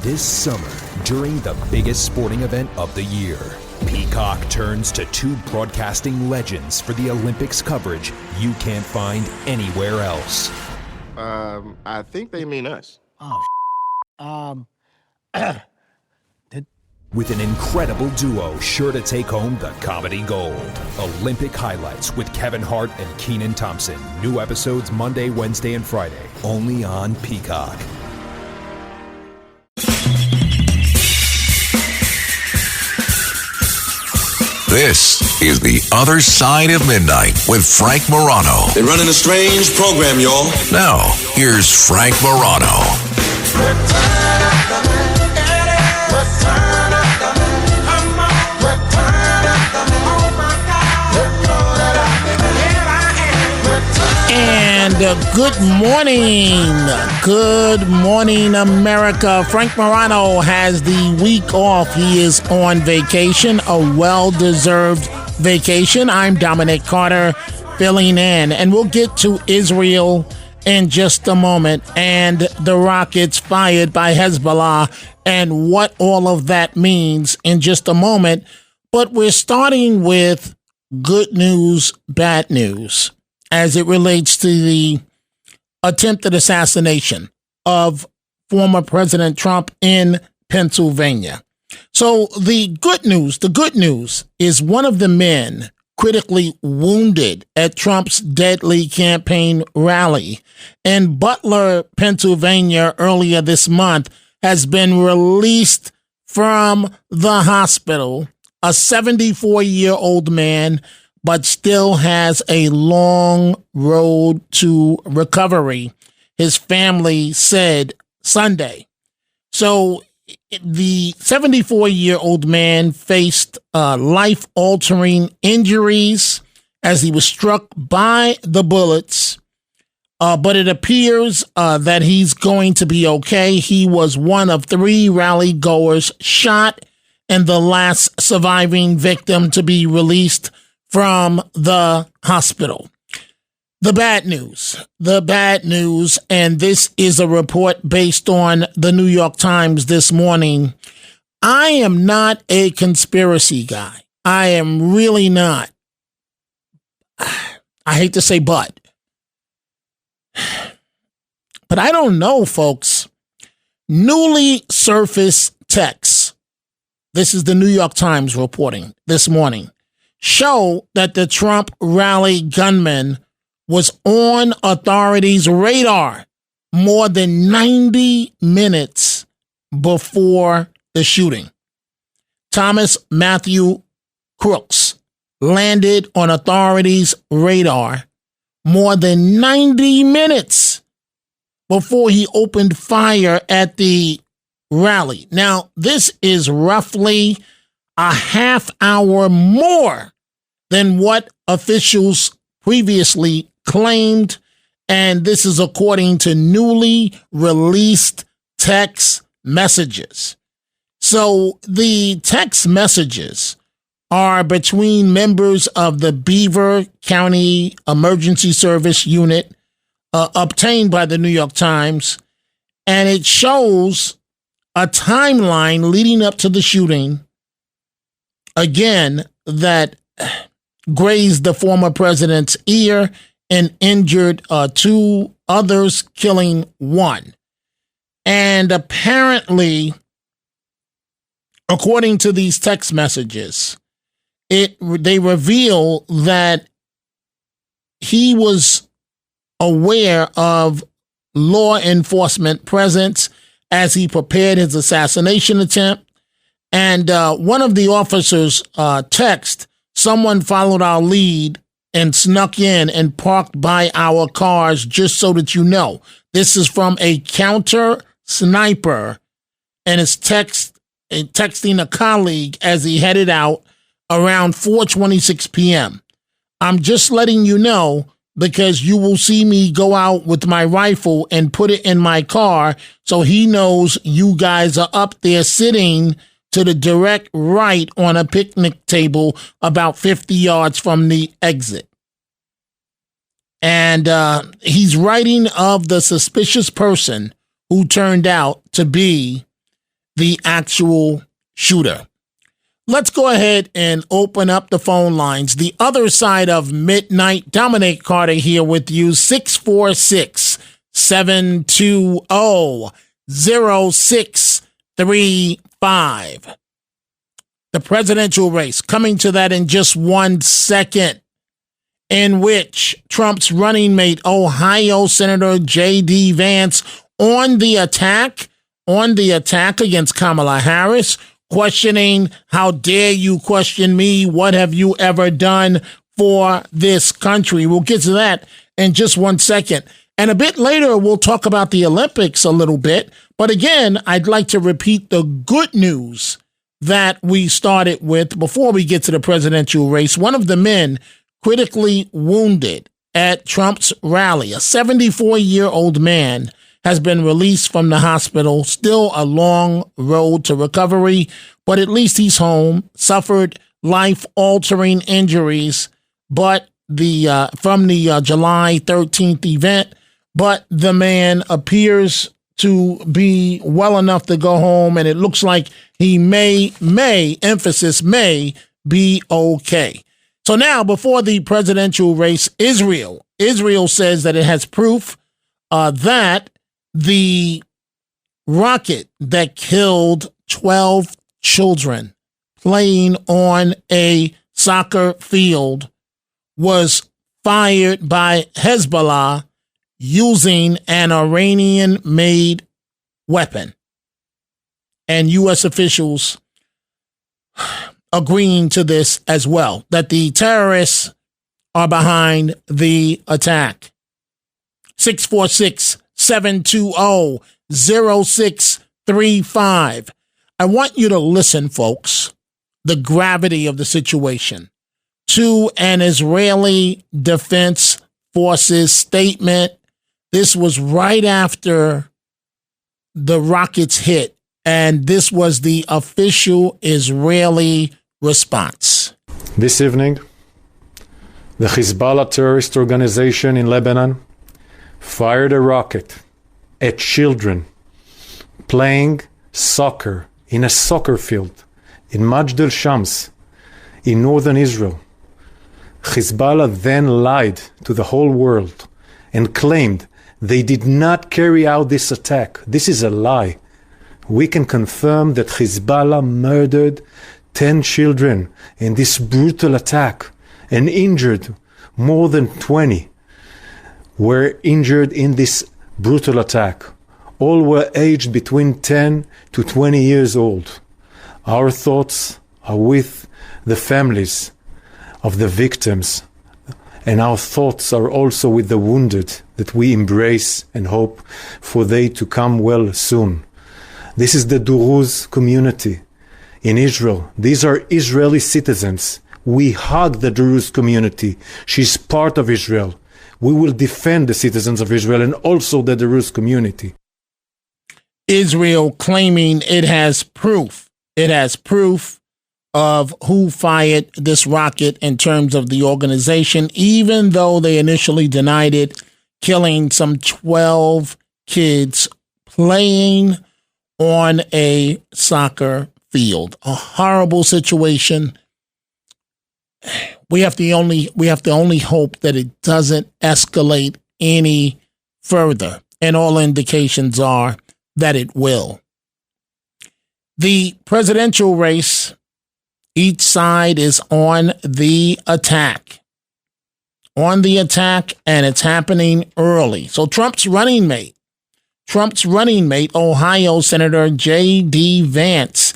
This summer, during the biggest sporting event of the year, Peacock turns to two broadcasting legends for the Olympics coverage you can't find anywhere else. I think they mean us. With an incredible duo sure to take home the comedy gold. Olympic Highlights with Kevin Hart and Kenan Thompson. New episodes Monday, Wednesday, and Friday. Only on Peacock. This is The Other Side of Midnight with Frank Morano. They're running a strange program, y'all. Now, here's Frank Morano. And good morning, America. Frank Morano has the week off. He is on vacation, a well-deserved vacation. I'm Dominic Carter filling in, and we'll get to Israel in just a moment and the rockets fired by Hezbollah and what all of that means in just a moment. But we're starting with good news, bad news, as it relates to the attempted assassination of former President Trump in Pennsylvania. So the good news is one of the men critically wounded at Trump's deadly campaign rally in Butler, Pennsylvania earlier this month has been released from the hospital, a 74-year-old man, but still has a long road to recovery, his family said Sunday. So the 74-year-old man faced life-altering injuries as he was struck by the bullets, but it appears that he's going to be okay. He was one of 3 rally goers shot and the last surviving victim to be released from the hospital. The bad news, and this is a report based on the New York Times this morning. I am not a conspiracy guy. I am really not. I hate to say but I don't know, folks. Newly surfaced texts, this is the New York Times reporting this morning, show that the Trump rally gunman was on authorities' radar more than 90 minutes before the shooting. Thomas Matthew Crooks landed on authorities' radar more than 90 minutes before he opened fire at the rally. Now, this is roughly a half hour more than what officials previously claimed, and this is according to newly released text messages. So the text messages are between members of the Beaver County Emergency Service Unit obtained by the New York Times, and it shows a timeline leading up to the shooting, again, that grazed the former president's ear and injured 2 others, killing 1. And apparently, according to these text messages, they reveal that he was aware of law enforcement presence as he prepared his assassination attempt. And one of the officers text, "Someone followed our lead and snuck in and parked by our cars, just so that you know." This is from a counter sniper, and is texting a colleague as he headed out around 4:26 p.m. "I'm just letting you know because you will see me go out with my rifle and put it in my car, so he knows you guys are up there sitting to the direct right on a picnic table about 50 yards from the exit." And he's writing of the suspicious person who turned out to be the actual shooter. Let's go ahead and open up the phone lines. The other side of midnight, Dominic Carter here with you, 646-720-0635. The presidential race, coming to that in just 1 second, in which Trump's running mate, Ohio Senator J.D. Vance, on the attack against Kamala Harris, questioning, how dare you question me? What have you ever done for this country? We'll get to that in just 1 second. And a bit later, we'll talk about the Olympics a little bit. But again, I'd like to repeat the good news that we started with before we get to the presidential race. One of the men critically wounded at Trump's rally, a 74-year-old man, has been released from the hospital. Still a long road to recovery, but at least he's home. Suffered life-altering injuries, but from the July 13th event. But the man appears to be well enough to go home, and it looks like he may, emphasis may, be okay. So now, before the presidential race, Israel says that it has proof that the rocket that killed 12 children playing on a soccer field was fired by Hezbollah using an Iranian-made weapon. And U.S. officials agreeing to this as well, that the terrorists are behind the attack. 646-720-0635. I want you to listen, folks, the gravity of the situation, to an Israeli Defense Forces statement. This was right after the rockets hit, and this was the official Israeli response. This evening, the Hezbollah terrorist organization in Lebanon fired a rocket at children playing soccer in a soccer field in Majd al-Shams in northern Israel. Hezbollah then lied to the whole world and claimed they did not carry out this attack. This is a lie. We can confirm that Hezbollah murdered 10 children in this brutal attack and injured more than 20 were injured in this brutal attack. All were aged between 10 to 20 years old. Our thoughts are with the families of the victims, and our thoughts are also with the wounded that we embrace and hope for they to come well soon. This is the Druze community in Israel. These are Israeli citizens. We hug the Druze community. She's part of Israel. We will defend the citizens of Israel and also the Druze community. Israel claiming it has proof. It has proof of who fired this rocket in terms of the organization, even though they initially denied it, killing some 12 kids playing on a soccer field. A horrible situation. We have to only hope that it doesn't escalate any further, and all indications are that it will. The presidential race, each side is on the attack. On the attack, and it's happening early. So Trump's running mate, Ohio Senator J.D. Vance,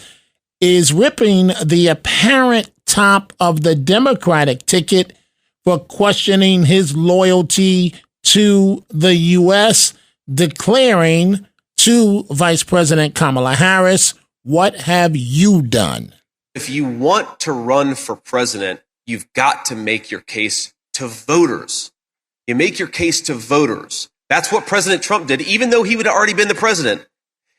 is ripping the apparent top of the Democratic ticket for questioning his loyalty to the U.S., declaring to Vice President Kamala Harris, "What have you done?" If you want to run for president, you've got to make your case to voters. You make your case to voters. That's what President Trump did, even though he would have already been the president.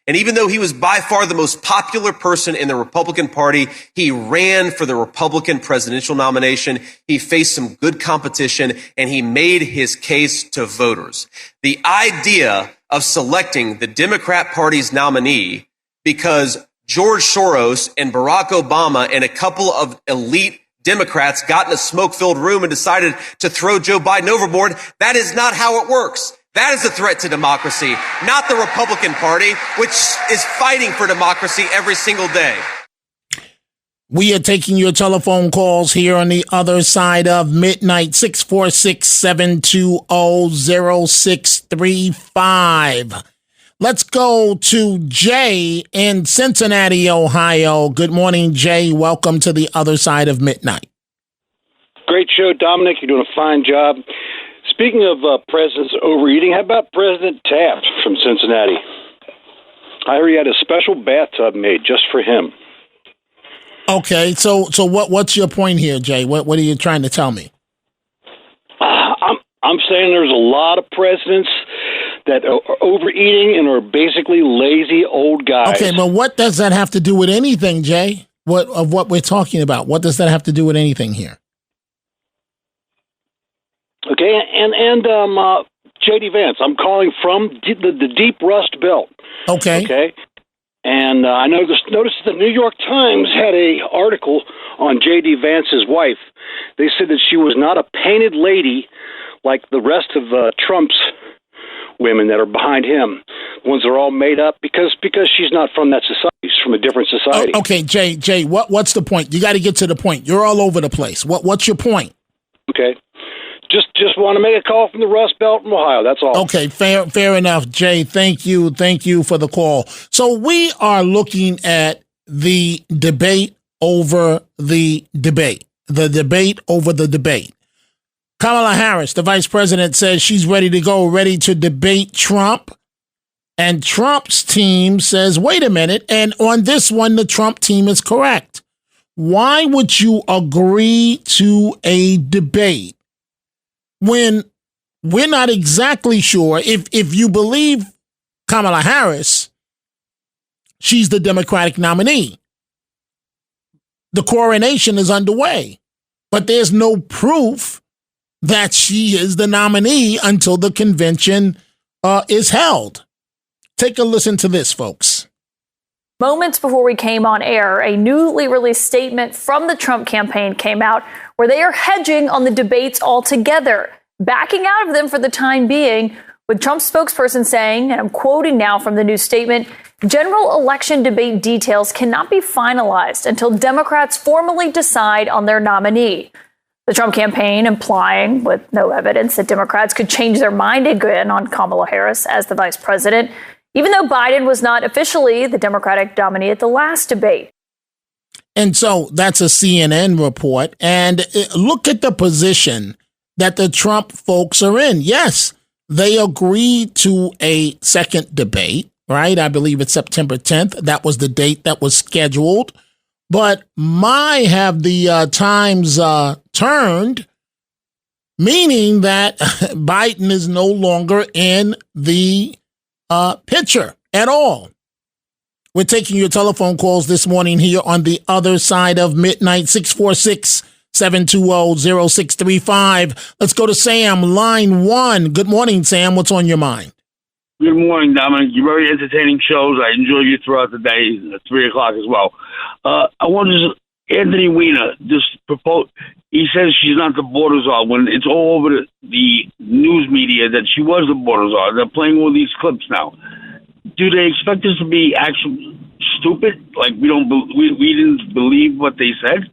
And even though he was by far the most popular person in the Republican Party, he ran for the Republican presidential nomination. He faced some good competition, and he made his case to voters. The idea of selecting the Democrat Party's nominee because George Soros and Barack Obama and a couple of elite Democrats got in a smoke-filled room and decided to throw Joe Biden overboard. That is not how it works. That is a threat to democracy, not the Republican Party, which is fighting for democracy every single day. We are taking your telephone calls here on the other side of midnight, 646-720-0635. Let's go to Jay in Cincinnati, Ohio. Good morning, Jay. Welcome to the other side of midnight. Great show, Dominic. You're doing a fine job. Speaking of presidents overeating, how about President Taft from Cincinnati? I heard he had a special bathtub made just for him. Okay, so what's your point here, Jay? What are you trying to tell me? I'm saying there's a lot of presidents that are overeating and are basically lazy old guys. Okay, but what does that have to do with anything, Jay? What we're talking about? What does that have to do with anything here? Okay, and J.D. Vance, I'm calling from the Deep Rust Belt. Okay. And I noticed the New York Times had an article on J.D. Vance's wife. They said that she was not a painted lady like the rest of Trump's women that are behind him. The ones that are all made up because she's not from that society. She's from a different society. Oh, okay, Jay, what's the point? You got to get to the point. You're all over the place. What's your point? Okay. Just want to make a call from the Rust Belt in Ohio. That's all. Okay, fair enough, Jay. Thank you for the call. So we are looking at the debate over the debate. The debate over the debate. Kamala Harris, the vice president, says she's ready to go, ready to debate Trump. And Trump's team says, wait a minute. And on this one, the Trump team is correct. Why would you agree to a debate when we're not exactly sure if you believe Kamala Harris, she's the Democratic nominee? The coronation is underway, but there's no proof that she is the nominee until the convention is held. Take a listen to this, folks. Moments before we came on air, a newly released statement from the Trump campaign came out where they are hedging on the debates altogether, backing out of them for the time being, with Trump's spokesperson saying, and I'm quoting now from the new statement, general election debate details cannot be finalized until Democrats formally decide on their nominee. The Trump campaign implying, with no evidence, that Democrats could change their mind again on Kamala Harris as the vice president, even though Biden was not officially the Democratic nominee at the last debate. And so that's a CNN report. And look at the position that the Trump folks are in. Yes, they agreed to a second debate, right? I believe it's September 10th. That was the date that was scheduled. But have the times turned, meaning that Biden is no longer in the picture at all. We're taking your telephone calls this morning here on the other side of midnight, 646-720-0635. Let's go to Sam, line 1. Good morning, Sam. What's on your mind? Good morning, Dominic. You're very entertaining shows. I enjoy you throughout the day at 3 o'clock as well. I wanted Anthony Weiner just proposed. He says she's not the border czar when it's all over the news media that she was the border czar. They're playing all these clips now. Do they expect us to be actually stupid? Like we didn't believe what they said?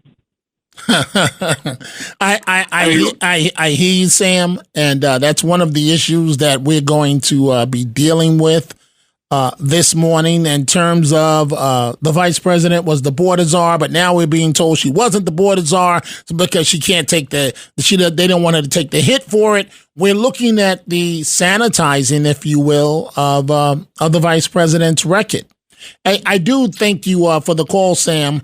I hear you, Sam, and that's one of the issues that we're going to be dealing with this morning in terms of the vice president was the border czar, but now we're being told she wasn't the border czar because she can't take they don't want her to take the hit for it. We're looking at the sanitizing, if you will, of the vice president's record. I do thank you for the call, Sam.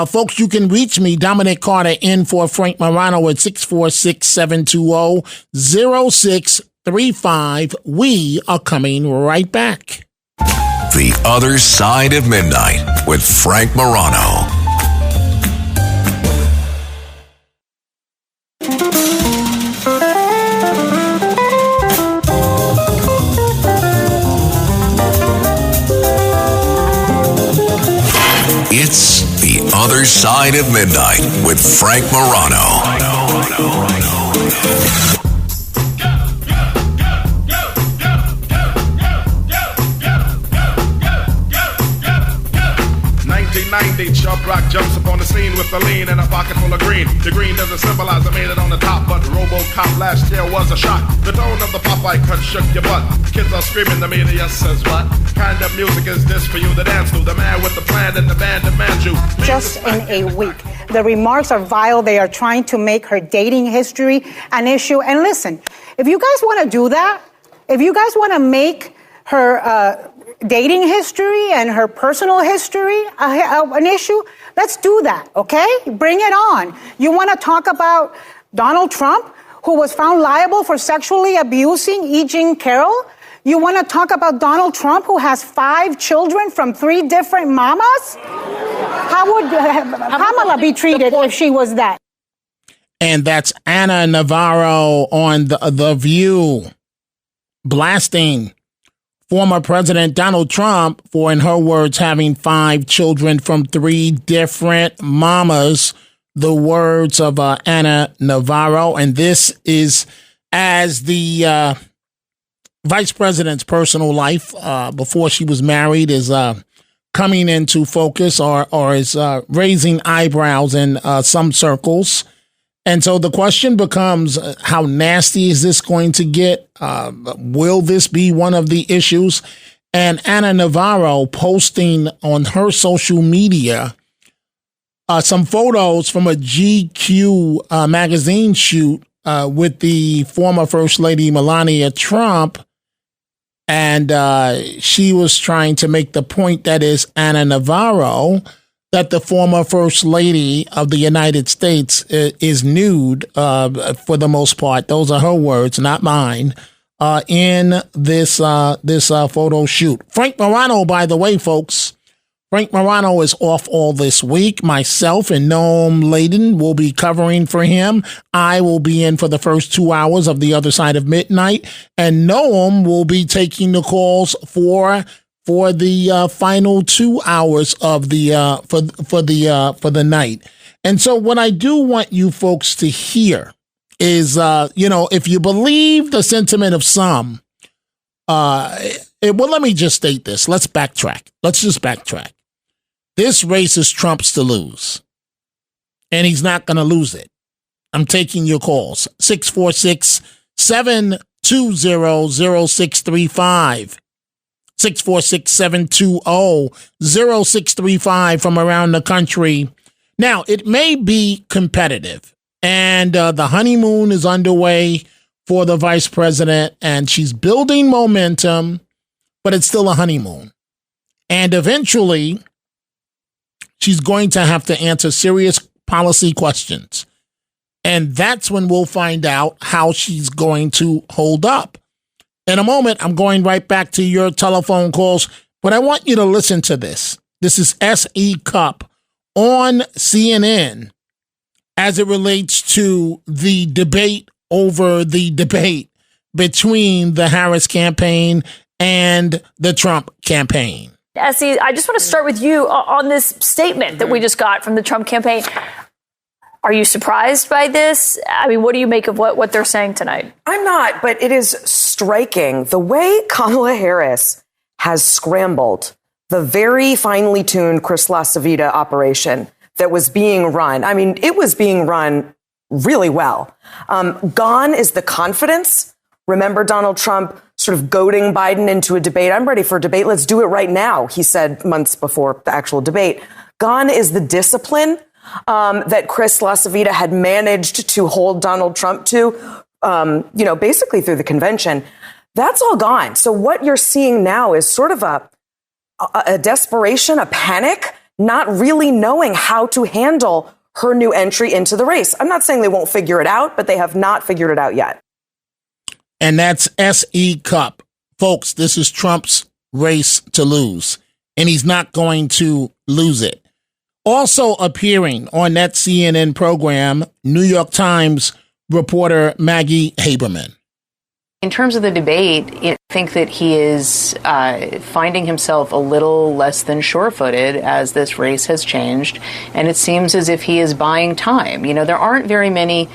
Folks, you can reach me, Dominic Carter, in for Frank Morano at 646-720-0635. We are coming right back. The Other Side of Midnight with Frank Morano. It's The Other Side of Midnight with Frank Morano. 1990, Chubb Rock jumps upon the scene with a lean and a pocket full of green. The green doesn't symbolize I made it on the top, but RoboCop last year was a shock. The tone of the Popeye cut shook your butt. Kids are screaming, the media says what? Kind of music is this for you to dance to? The man with the plan and the band demands you. Just in a week. The remarks are vile. They are trying to make her dating history an issue. And listen, if you guys want to do that, if you guys want to make her dating history and her personal history an issue, let's do that, okay? Bring it on. You want to talk about Donald Trump, who was found liable for sexually abusing E. Jean Carroll? You want to talk about Donald Trump, who has 5 children from 3 different mamas? How would Kamala be treated if she was that? And that's Ana Navarro on The View, blasting former President Donald Trump for, in her words, having 5 children from 3 different mamas. The words of Ana Navarro. And this is as the vice president's personal life before she was married is coming into focus or is raising eyebrows in some circles. And so the question becomes, how nasty is this going to get? Will this be one of the issues? And Ana Navarro posting on her social media some photos from a GQ magazine shoot with the former First Lady Melania Trump. And she was trying to make the point, that is Ana Navarro, that the former First Lady of the United States is nude for the most part. Those are her words, not mine, in this photo shoot. Frank Morano, by the way, folks, Frank Morano is off all this week. Myself and Noam Laden will be covering for him. I will be in for the first 2 hours of The Other Side of Midnight, and Noam will be taking the calls for the final 2 hours of the for the night. And so what I do want you folks to hear is, if you believe the sentiment of some, well, let me just state this. Let's backtrack. Let's just backtrack. This race is Trump's to lose, and he's not going to lose it. I'm taking your calls. 646-720-0635. 646-720-0635 from around the country. Now, it may be competitive, and the honeymoon is underway for the vice president, and she's building momentum, but it's still a honeymoon. And eventually, she's going to have to answer serious policy questions. And that's when we'll find out how she's going to hold up. In a moment, I'm going right back to your telephone calls, but I want you to listen to this. This is S.E. Cupp on CNN as it relates to the debate over the debate between the Harris campaign and the Trump campaign. S.E., I just want to start with you on this statement that we just got from the Trump campaign. Are you surprised by this? I mean, what do you make of what they're saying tonight? I'm not, but it is striking the way Kamala Harris has scrambled the very finely tuned Chris LaCivita operation that was being run. I mean, it was being run really well. Gone is the confidence. Remember Donald Trump sort of goading Biden into a debate. I'm ready for a debate. Let's do it right now, he said months before the actual debate. Gone is the discipline that Chris LaCivita had managed to hold Donald Trump to, basically through the convention. That's all gone. So what you're seeing now is sort of a desperation, a panic, not really knowing how to handle her new entry into the race. I'm not saying they won't figure it out, but they have not figured it out yet. And that's S.E. Cupp. Folks, this is Trump's race to lose, and he's not going to lose it. Also appearing on that CNN program, New York Times reporter Maggie Haberman. In terms of the debate, I think that he is finding himself a little less than sure-footed as this race has changed, and it seems as if he is buying time. There aren't very many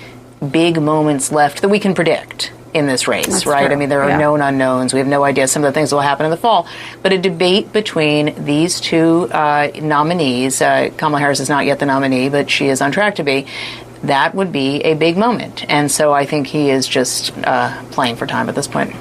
big moments left that we can predict in this race, That's right? true. I mean, there are known unknowns. We have no idea some of the things that will happen in the fall. But a debate between these two nominees, Kamala Harris is not yet the nominee, but she is on track to be, that would be a big moment. And so I think he is just playing for time at this point.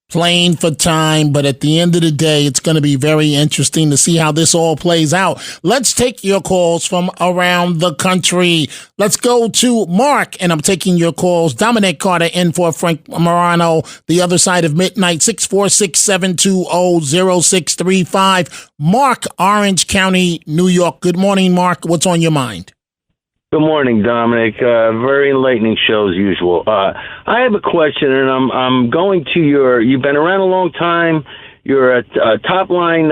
Playing for time, but at the end of the day, it's going to be very interesting to see how this all plays out. Let's take your calls from around the country. Let's go to Mark, and I'm taking your calls. Dominic Carter in for Frank Morano, the other side of midnight, 646-720-0635. Mark, Orange County, New York. Good morning, Mark. What's on your mind? Good morning, Dominic. Very enlightening show as usual. I have a question, and I'm going to you've been around a long time. You're a top-line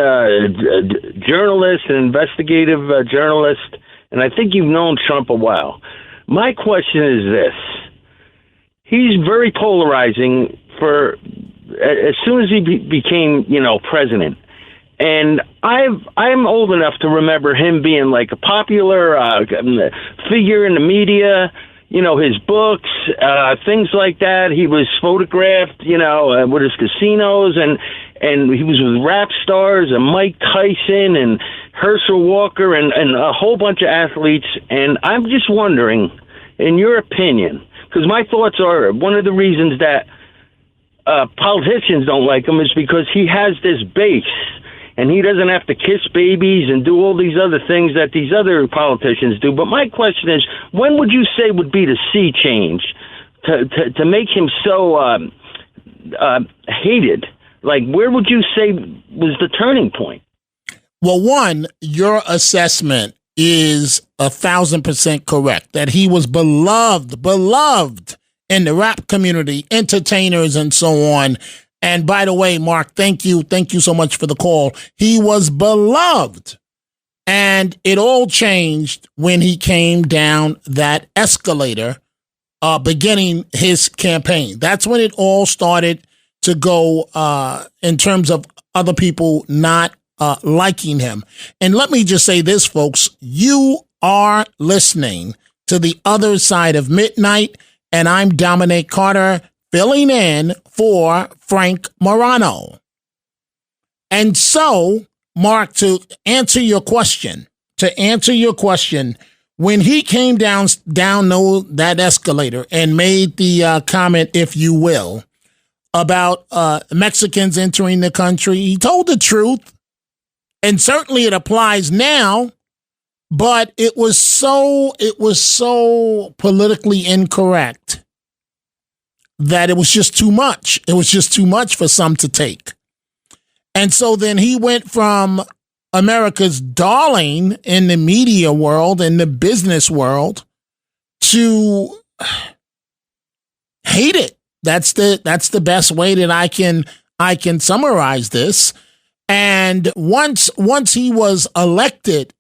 journalist, an investigative journalist, and I think you've known Trump a while. My question is this. He's very polarizing as soon as he became, president. And I'm old enough to remember him being like a popular figure in the media, his books, things like that. He was photographed, with his casinos, and he was with rap stars and Mike Tyson and Herschel Walker and a whole bunch of athletes. And I'm just wondering, in your opinion, because my thoughts are one of the reasons that politicians don't like him is because he has this base. And he doesn't have to kiss babies and do all these other things that these other politicians do. But my question is, when would you say would be the sea change to make him so hated? Like, where would you say was the turning point? Well, one, your assessment is 1,000% correct, that he was beloved in the rap community, entertainers and so on. And by the way, Mark, thank you so much for the call. He was beloved. And it all changed when he came down that escalator, beginning his campaign. That's when it all started to go in terms of other people not liking him. And let me just say this, folks. You are listening to The Other Side of Midnight, and I'm Dominic Carter, filling in for Frank Morano. And so, Mark, to answer your question, when he came down that escalator and made the comment, if you will, about Mexicans entering the country, he told the truth, and certainly it applies now, but it was so politically incorrect that it was just too much. It was just too much for some to take. And so then he went from America's darling in the media world and the business world to hate it. That's the best way that I can summarize this. And once he was elected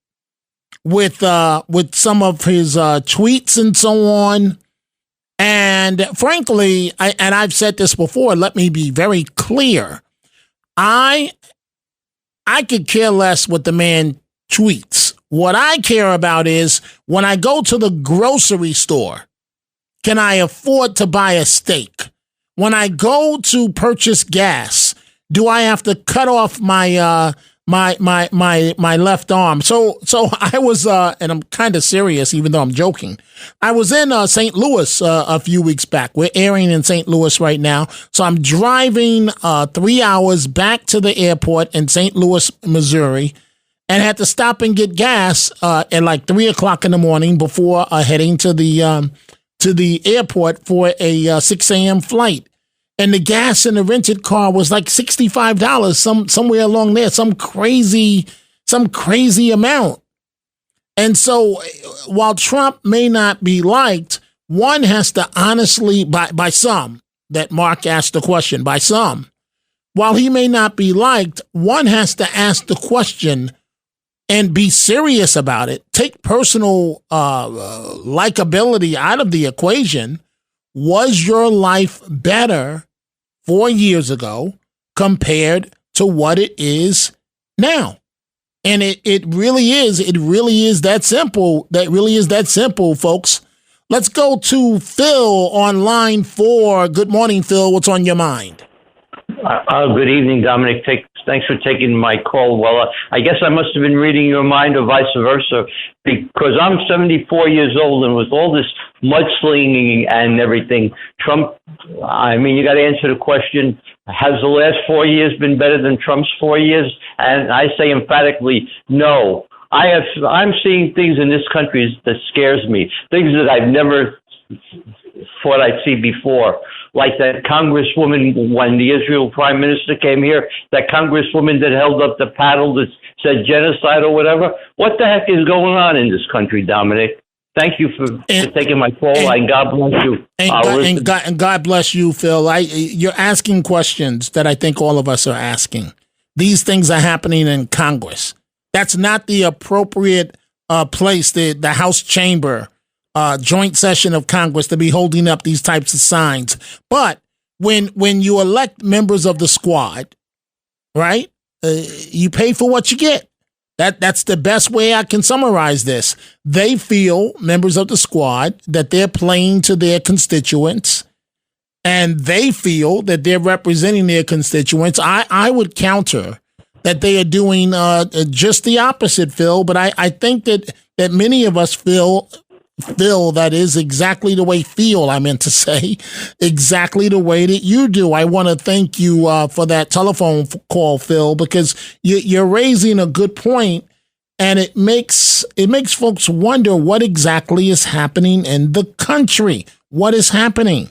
with some of his tweets and so on, and frankly, I've said this before, let me be very clear. I could care less what the man tweets. What I care about is when I go to the grocery store, can I afford to buy a steak? When I go to purchase gas, do I have to cut off my my left arm? So I was, and I'm kind of serious, even though I'm joking. I was in St. Louis a few weeks back. We're airing in St. Louis right now. So I'm driving 3 hours back to the airport in St. Louis, Missouri, and had to stop and get gas at like 3:00 in the morning before heading to the airport for a 6 a.m. flight. And the gas in the rented car was like $65, somewhere along there, some crazy amount. And so while Trump may not be liked, one has to honestly, by some, that Mark asked the question, by some, while he may not be liked, one has to ask the question and be serious about it. Take personal likability out of the equation. Was your life better 4 years ago compared to what it is now. And it really is that simple. That really is that simple, folks. Let's go to Phil on line 4. Good morning, Phil. What's on your mind? Good evening, Dominic. Thanks for taking my call. Well, I guess I must have been reading your mind or vice versa, because I'm 74 years old, and with all this mudslinging and everything, Trump, I mean, you got to answer the question, has the last 4 years been better than Trump's 4 years? And I say emphatically, no. I'm seeing things in this country that scares me, things that I've never thought I'd see before. Like that congresswoman, when the Israel prime minister came here, that congresswoman that held up the paddle that said genocide or whatever. What the heck is going on in this country, Dominic? Thank you for taking my call, and God bless you. And God bless you, Phil. You're asking questions that I think all of us are asking. These things are happening in Congress. That's not the appropriate place, the House chamber, joint session of Congress, to be holding up these types of signs. But when you elect members of the squad, right, you pay for what you get. That's the best way I can summarize this. They feel, members of the squad, that they're playing to their constituents, and they feel that they're representing their constituents. I would counter that they are doing just the opposite, Phil. But I think that many of us feel that is exactly the way exactly the way that you do. I want to thank you for that telephone call, Phil, because you're raising a good point, and it makes folks wonder what exactly is happening in the country. What is happening?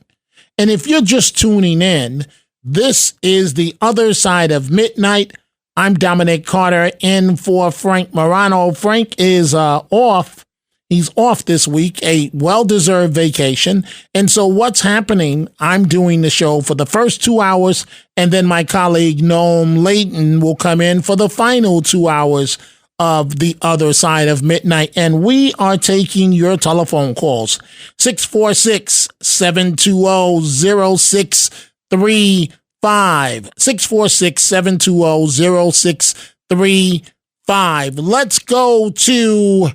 And if you're just tuning in, this is The Other Side of Midnight. I'm Dominic Carter, in for Frank Morano. Frank is off. He's off this week, a well-deserved vacation. And so what's happening, I'm doing the show for the first 2 hours, and then my colleague Noam Laden will come in for the final 2 hours of The Other Side of Midnight. And we are taking your telephone calls. 646-720-0635. 646-720-0635. Let's go to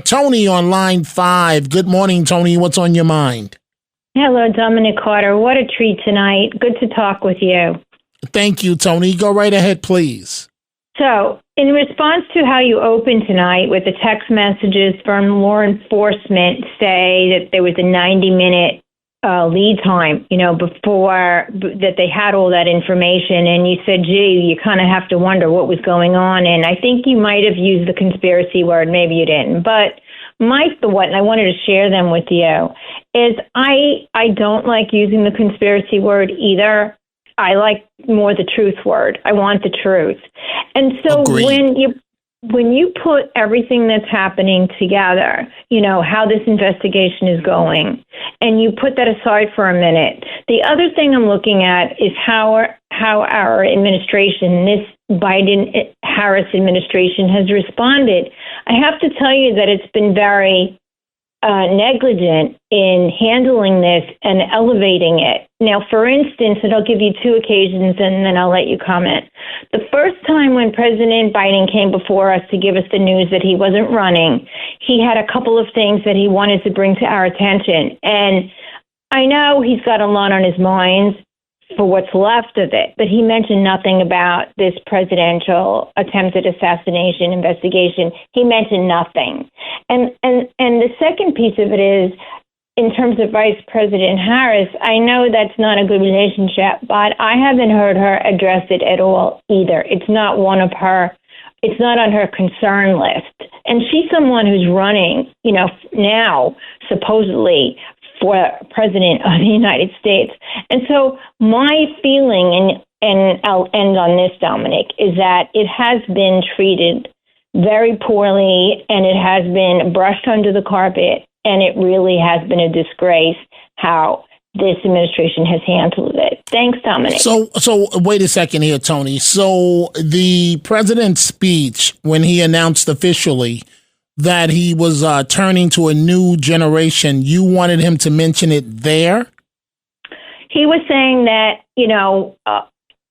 Tony on line 5. Good morning, Tony. What's on your mind? Hello, Dominic Carter. What a treat tonight. Good to talk with you. Thank you, Tony. Go right ahead, please. So, in response to how you opened tonight with the text messages from law enforcement say that there was a 90-minute lead time, before that they had all that information. And you said, gee, you kind of have to wonder what was going on. And I think you might have used the conspiracy word. Maybe you didn't. But my thought, and I wanted to share them with you, is I don't like using the conspiracy word either. I like more the truth word. I want the truth. And so when you put everything that's happening together, how this investigation is going, and you put that aside for a minute, the other thing I'm looking at is how our administration, this Biden-Harris administration, has responded. I have to tell you that it's been very negligent in handling this and elevating it. Now, for instance, and I'll give you two occasions and then I'll let you comment. The first time when President Biden came before us to give us the news that he wasn't running, he had a couple of things that he wanted to bring to our attention. And I know he's got a lot on his mind for what's left of it, but he mentioned nothing about this presidential attempted assassination investigation. He mentioned nothing. And the second piece of it is, in terms of Vice President Harris, I know that's not a good relationship, but I haven't heard her address it at all either. It's not on her concern list. And she's someone who's running, now supposedly for President of the United States. And so my feeling, and I'll end on this, Dominic, is that it has been treated very poorly, and it has been brushed under the carpet, and it really has been a disgrace how this administration has handled it. Thanks, Dominic. So wait a second here, Tony. So the president's speech, when he announced officially that he was turning to a new generation, you wanted him to mention it there? he was saying that,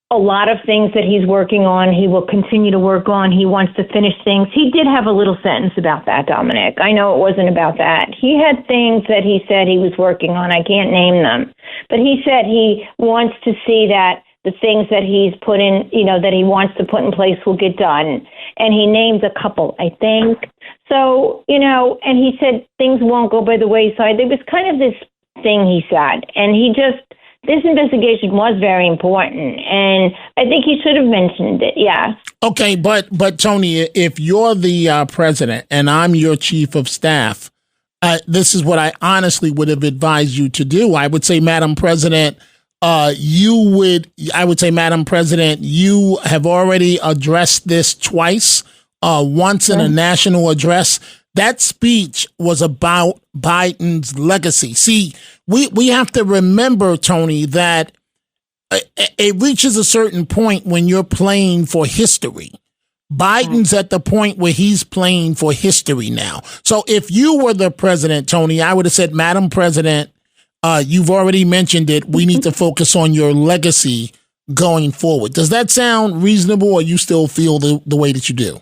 a lot of things that he's working on, he will continue to work on. He wants to finish things. He did have a little sentence about that, Dominic. I know it wasn't about that. He had things that he said he was working on. I can't name them. But he said he wants to see that the things that he's put in, that he wants to put in place will get done. And he named a couple, I think. So, and he said things won't go by the wayside. There was kind of this thing he said. And this investigation was very important, and I think he should have mentioned it, yeah. Okay, but Tony, if you're the president and I'm your chief of staff, this is what I honestly would have advised you to do. I would say, Madam President, you have already addressed this twice, once in a national address. That speech was about Biden's legacy. See, we have to remember, Tony, that it reaches a certain point when you're playing for history. Biden's at the point where he's playing for history now. So if you were the president, Tony, I would have said, Madam President, you've already mentioned it. We need to focus on your legacy going forward. Does that sound reasonable, or you still feel the way that you do?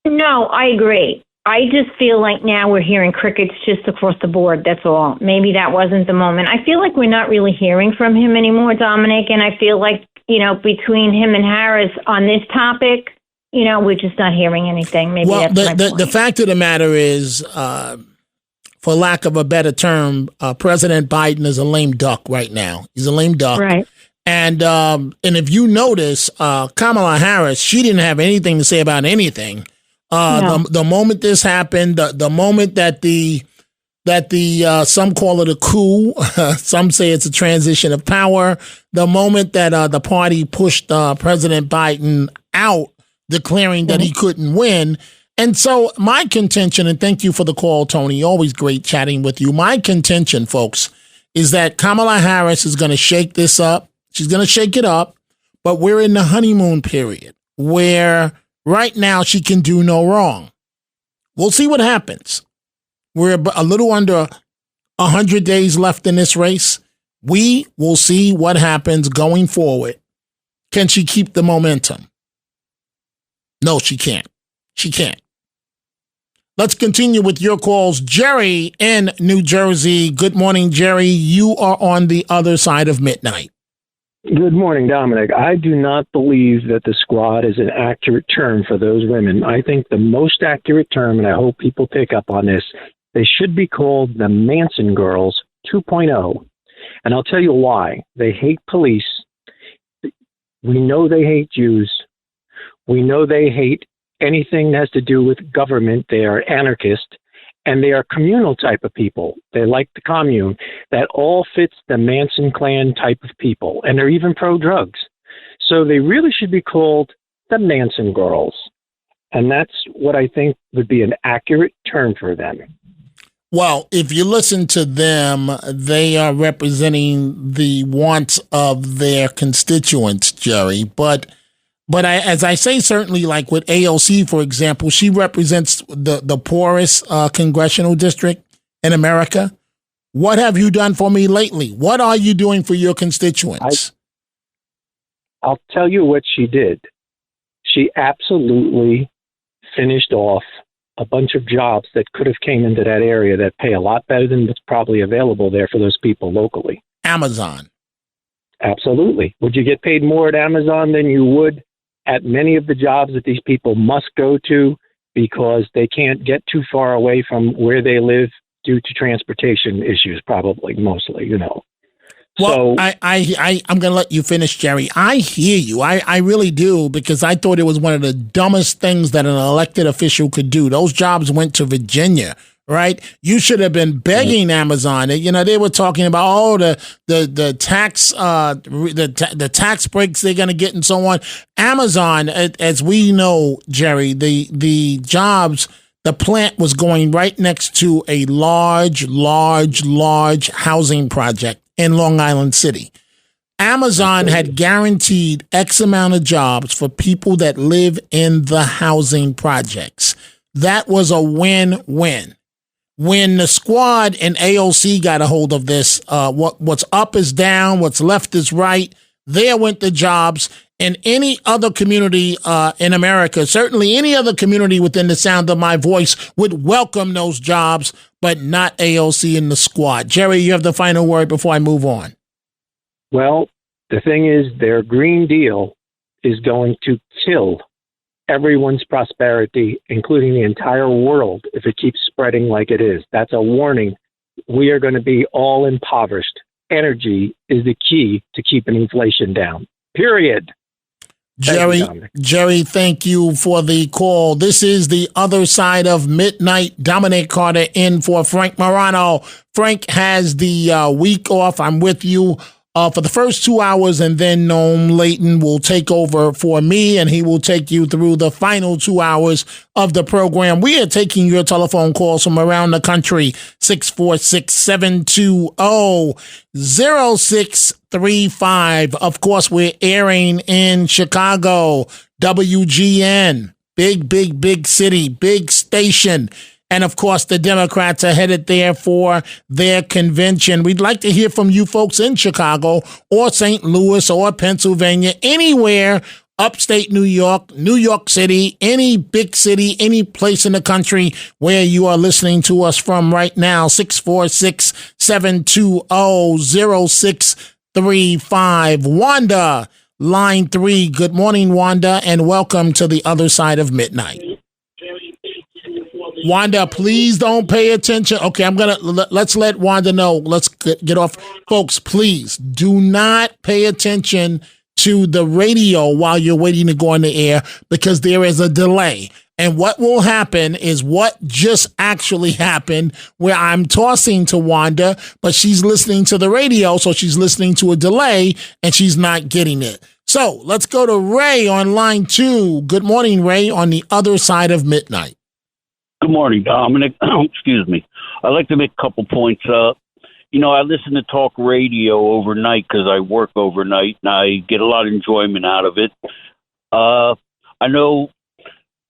No, I agree. I just feel like now we're hearing crickets just across the board. That's all. Maybe that wasn't the moment. I feel like we're not really hearing from him anymore, Dominic. And I feel like, between him and Harris on this topic, we're just not hearing anything. Maybe well, that's the fact of the matter is, for lack of a better term, President Biden is a lame duck right now. He's a lame duck. Right. And if you notice, Kamala Harris, she didn't have anything to say about anything. No. The moment this happened, the moment that the some call it a coup, some say it's a transition of power. The moment that the party pushed President Biden out, declaring that he couldn't win. And so my contention, and thank you for the call, Tony, always great chatting with you. My contention, folks, is that Kamala Harris is going to shake this up. She's going to shake it up, but we're in the honeymoon period where right now she can do no wrong. We'll see what happens. We're a little under 100 days left in this race. We will see what happens going forward. Can she keep the momentum? No, she can't. She can't. Let's continue with your calls. Jerry in New Jersey. Good morning, Jerry. You are on the other side of midnight. Good morning, Dominic. I do not believe that the squad is an accurate term for those women. I think the most accurate term, and I hope people pick up on this, they should be called the Manson Girls 2.0. And I'll tell you why. They hate police. We know they hate Jews. We know they hate anything that has to do with government. They are anarchist. And they are communal type of people. They like the commune. That all fits the Manson clan type of people. And they're even pro-drugs. So they really should be called the Manson Girls. And that's what I think would be an accurate term for them. Well, if you listen to them, they are representing the wants of their constituents, Jerry. But as I say, certainly like with AOC, for example, she represents the poorest congressional district in America. What have you done for me lately? What are you doing for your constituents? I'll tell you what she did. She absolutely finished off a bunch of jobs that could have came into that area that pay a lot better than what's probably available there for those people locally. Amazon. Absolutely. Would you get paid more at Amazon than you would at many of the jobs that these people must go to because they can't get too far away from where they live due to transportation issues, probably, mostly, Well, so, I'm going to let you finish, Jerry. I hear you. I really do, because I thought it was one of the dumbest things that an elected official could do. Those jobs went to Virginia, right? You should have been begging Amazon. They were talking about, the tax, the tax breaks they're going to get and so on. Amazon, as we know, Jerry, the jobs, the plant was going right next to a large housing project in Long Island City. Amazon had guaranteed X amount of jobs for people that live in the housing projects. That was a win-win. when the squad and AOC got a hold of this, what's up is down, what's left is right. There went the jobs. In any other community in America, certainly any other community within the sound of my voice would welcome those jobs, but not AOC and the squad. Jerry, you have the final word before I move on. Well, the thing is, their Green Deal is going to kill everyone's prosperity, including the entire world, if it keeps spreading like it is. That's a warning. We are going to be all impoverished. Energy is the key to keeping inflation down. Period. Jerry, thank you for the call. This is the other side of midnight. Dominic Carter in for Frank Morano. Frank has the week off. I'm with you for the first 2 hours, and then Noam Laden will take over for me, and he will take you through the final 2 hours of the program. We are taking your telephone calls from around the country, 646-720-0635. Of course, we're airing in Chicago, WGN, big city, big station. And, of course, the Democrats are headed there for their convention. We'd like to hear from you folks in Chicago or St. Louis or Pennsylvania, anywhere, upstate New York, New York City, any big city, any place in the country where you are listening to us from right now. 646-720-0635. Wanda, line 3. Good morning, Wanda, and welcome to the other side of midnight. Wanda, please don't pay attention. Okay, let's let Wanda know. Let's get off. Folks, please do not pay attention to the radio while you're waiting to go on the air, because there is a delay. And what will happen is what just actually happened, where I'm tossing to Wanda, but she's listening to the radio, so she's listening to a delay, and she's not getting it. So let's go to Ray on line 2. Good morning, Ray, on the other side of midnight. Good morning, Dominic. Excuse me. I'd like to make a couple points. I listen to talk radio overnight because I work overnight, and I get a lot of enjoyment out of it. I know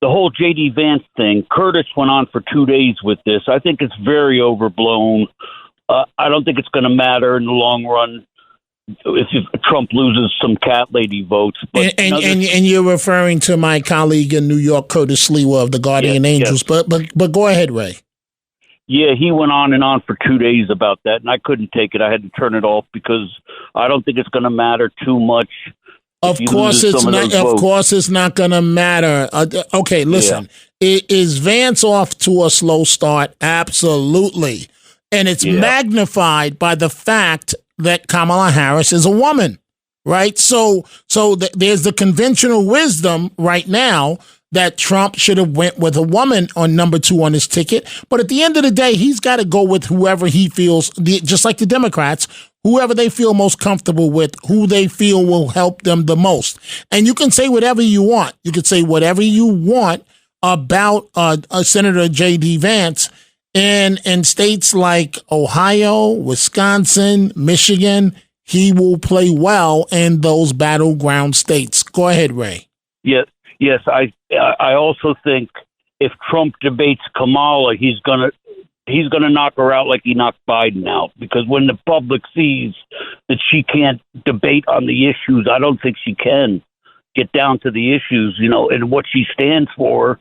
the whole J.D. Vance thing, Curtis went on for 2 days with this. I think it's very overblown. I don't think it's going to matter in the long run if Trump loses some cat lady votes. But and you're referring to my colleague in New York, Curtis Lewa of the Guardian Angels. Yes. But go ahead, Ray. Yeah, he went on and on for 2 days about that, and I couldn't take it. I had to turn it off because I don't think it's going to matter too much. Of course, it's not. Of course, it's not going to matter. Okay, listen. Yeah. Is Vance off to a slow start? Absolutely, and it's magnified by the fact that Kamala Harris is a woman, right? So there's the conventional wisdom right now that Trump should have went with a woman on number 2 on his ticket. But at the end of the day, he's got to go with whoever he feels, just like the Democrats, whoever they feel most comfortable with, who they feel will help them the most. And you can say whatever you want. You can say whatever you want about Senator J.D. Vance. And in states like Ohio, Wisconsin, Michigan, he will play well in those battleground states. Go ahead, Ray. Yes. I also think if Trump debates Kamala, he's gonna knock her out like he knocked Biden out. Because when the public sees that she can't debate on the issues, I don't think she can get down to the issues, and what she stands for,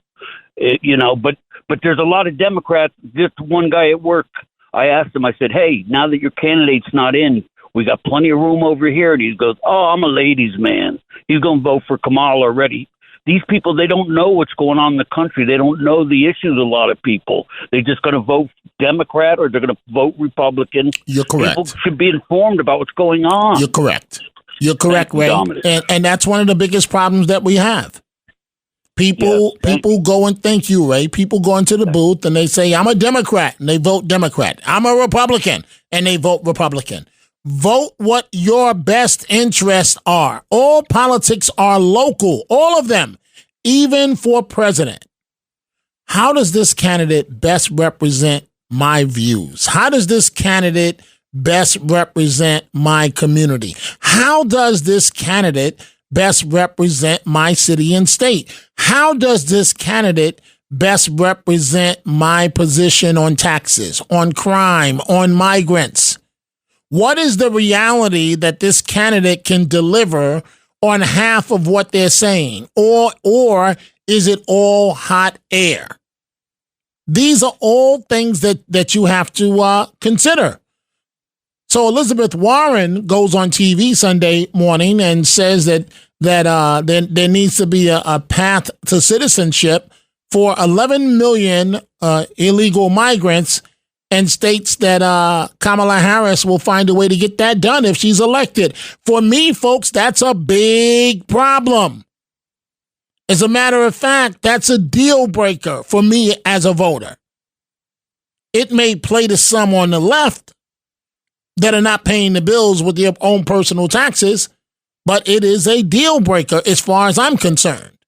But there's a lot of Democrats. Just one guy at work, I asked him, I said, hey, now that your candidate's not in, we got plenty of room over here. And he goes, oh, I'm a ladies' man. He's going to vote for Kamala already. These people, they don't know what's going on in the country. They don't know the issues, a lot of people. They're just going to vote Democrat or they're going to vote Republican. You're correct. People should be informed about what's going on. You're correct. You're correct, Ray. And that's one of the biggest problems that we have. People go and thank you, Ray. People go into the booth and they say, I'm a Democrat, and they vote Democrat. I'm a Republican, and they vote Republican. Vote what your best interests are. All politics are local, all of them, even for president. How does this candidate best represent my views? How does this candidate best represent my community? How does this candidate best represent my city and state? How does this candidate best represent my position on taxes, on crime, on migrants? What is the reality that this candidate can deliver on half of what they're saying? Or is it all hot air? These are all things that you have to consider. So Elizabeth Warren goes on TV Sunday morning and says that there needs to be a path to citizenship for 11 million illegal migrants, and states that Kamala Harris will find a way to get that done if she's elected. For me, folks, that's a big problem. As a matter of fact, that's a deal breaker for me as a voter. It may play to some on the left that are not paying the bills with their own personal taxes, but it is a deal breaker as far as I'm concerned.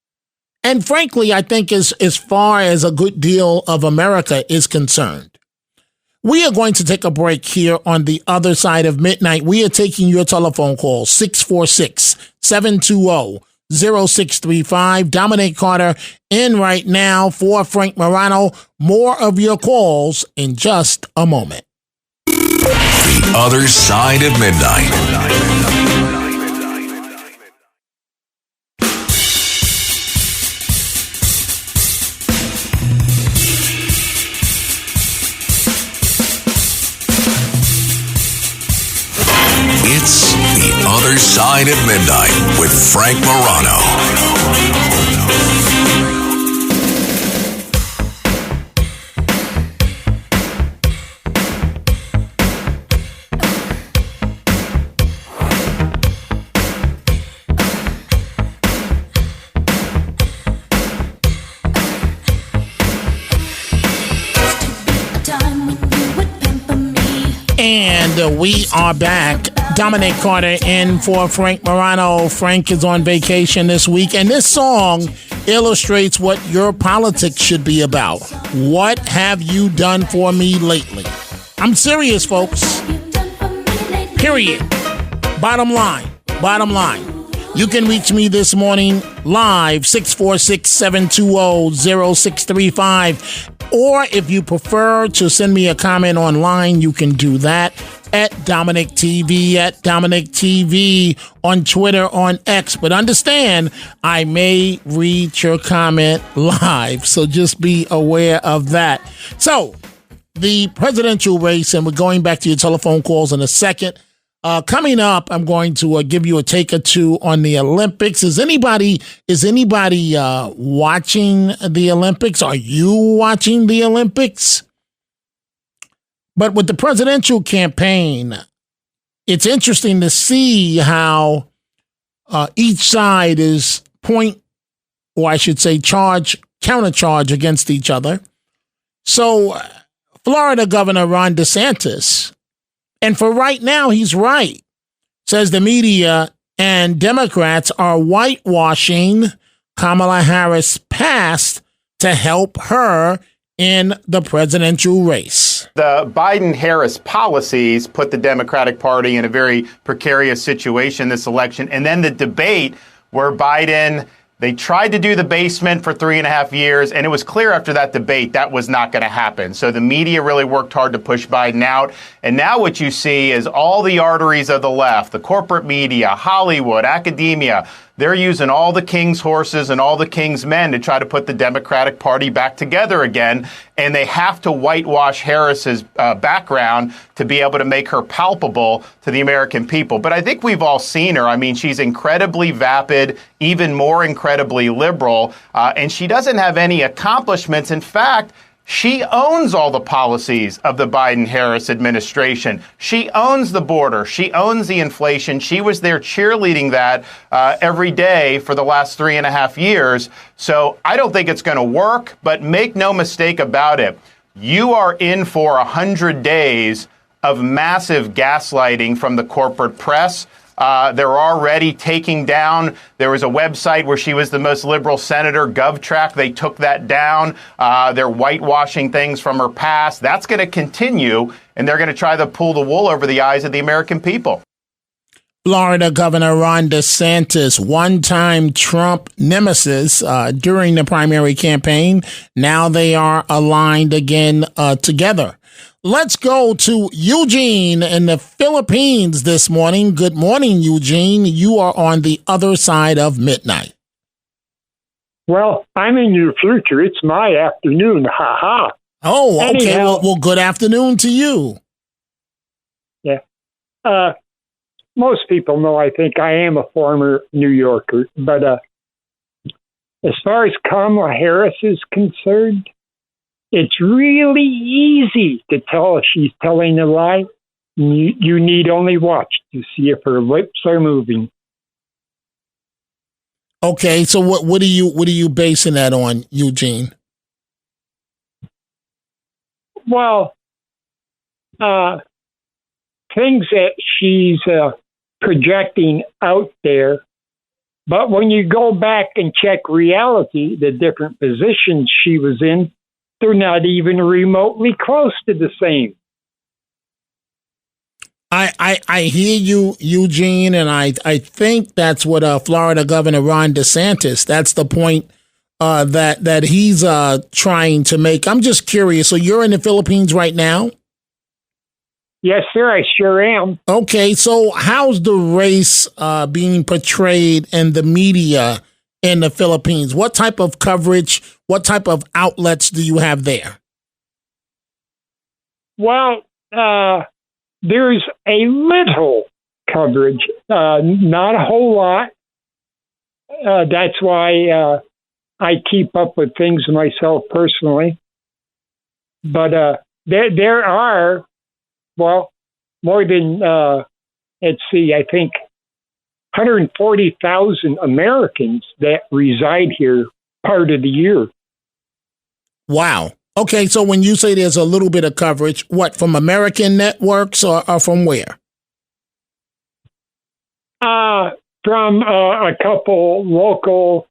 And frankly, I think as far as a good deal of America is concerned. We are going to take a break here on the other side of midnight. We are taking your telephone calls, 646-720-0635. Dominic Carter in right now for Frank Morano. More of your calls in just a moment. The Other Side of Midnight. It's The Other Side of Midnight with Frank Morano. And we are back. Dominic Carter in for Frank Morano. Frank is on vacation this week, and this song illustrates what your politics should be about. What have you done for me lately? I'm serious, folks. Period. Bottom line. You can reach me this morning live, 646-720-0635. Or if you prefer to send me a comment online, you can do that at Dominic TV on Twitter, on X. But understand, I may read your comment live, so just be aware of that. So, the presidential race, and we're going back to your telephone calls in a second. Coming up, I'm going to give you a take or two on the Olympics. Is anybody watching the Olympics? Are you watching the Olympics? But with the presidential campaign, it's interesting to see how each side is countercharge against each other. So Florida Governor Ron DeSantis, and for right now, he's right, says the media and Democrats are whitewashing Kamala Harris' past to help her in the presidential race. The Biden-Harris policies put the Democratic Party in a very precarious situation this election. And then the debate where they tried to do the basement for 3.5 years, and it was clear after that debate that was not going to happen. So the media really worked hard to push Biden out. And now what you see is all the arteries of the left, the corporate media, Hollywood, academia, they're using all the king's horses and all the king's men to try to put the Democratic Party back together again. And they have to whitewash Harris's background to be able to make her palpable to the American people. But I think we've all seen her. I mean, she's incredibly vapid, even more incredibly liberal, and she doesn't have any accomplishments. In fact, she owns all the policies of the Biden-Harris administration. She owns the border. She owns the inflation. She was there cheerleading that every day for the last 3.5 years. So I don't think it's going to work, but make no mistake about it. You are in for 100 days of massive gaslighting from the corporate press. They're already taking down. There was a website where she was the most liberal senator, GovTrack. They took that down. They're whitewashing things from her past. That's going to continue, and they're going to try to pull the wool over the eyes of the American people. Florida Governor Ron DeSantis, one-time Trump nemesis during the primary campaign. Now they are aligned again together. Let's go to Eugene in the Philippines this morning. Good morning, Eugene. You are on the other side of midnight. Well, I'm in your future. It's my afternoon. Ha ha. Oh, okay. Anyhow, Well, good afternoon to you. Yeah. Most people know I think I am a former New Yorker, but as far as Kamala Harris is concerned, it's really easy to tell if she's telling a lie. You need only watch to see if her lips are moving. Okay, so what are you basing that on, Eugene? Well, things that she's projecting out there, but when you go back and check reality, the different positions she was in, they're not even remotely close to the same. I hear you, Eugene, and I think that's what Florida Governor Ron DeSantis, that's the point that he's trying to make. I'm just curious. So you're in the Philippines right now? Yes, sir, I sure am. Okay, so how's the race being portrayed in the media in the Philippines? What type of coverage, what type of outlets do you have there? Well, there's a little coverage, not a whole lot. That's why I keep up with things myself personally. But there are, well, more than, let's see, I think 140,000 Americans that reside here part of the year. Wow. Okay, so when you say there's a little bit of coverage, what, from American networks or from where? From a couple local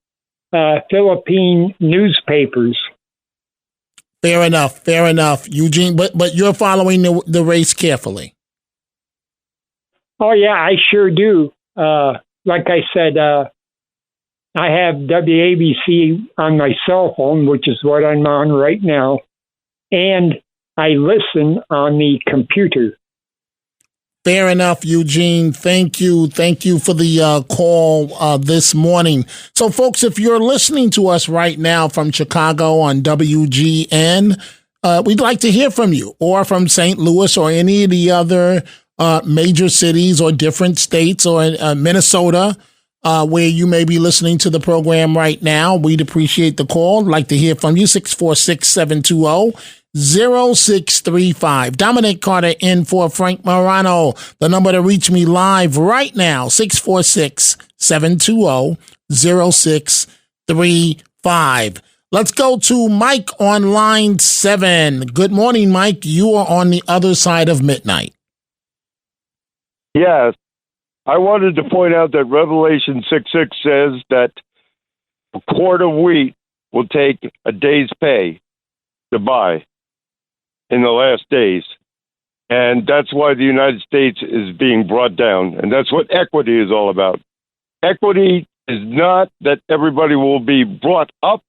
Philippine newspapers. Fair enough, Eugene. But you're following the race carefully. Oh yeah, I sure do. Like I said, I have WABC on my cell phone, which is what I'm on right now, and I listen on the computer. Fair enough, Eugene. Thank you for the call this morning. So, folks, if you're listening to us right now from Chicago on WGN, we'd like to hear from you, or from St. Louis or any of the other major cities or different states, or Minnesota, where you may be listening to the program right now. We'd appreciate the call. I'd like to hear from you. 646-720-0635. Dominic Carter in for Frank Morano. The number to reach me live right now, 646-720-0635. Let's go to Mike on line 7. Good morning, Mike. You are on the other side of midnight. Yes. I wanted to point out that Revelation 6:6 says that a quart of wheat will take a day's pay to buy in the last days. And that's why the United States is being brought down. And that's what equity is all about. Equity is not that everybody will be brought up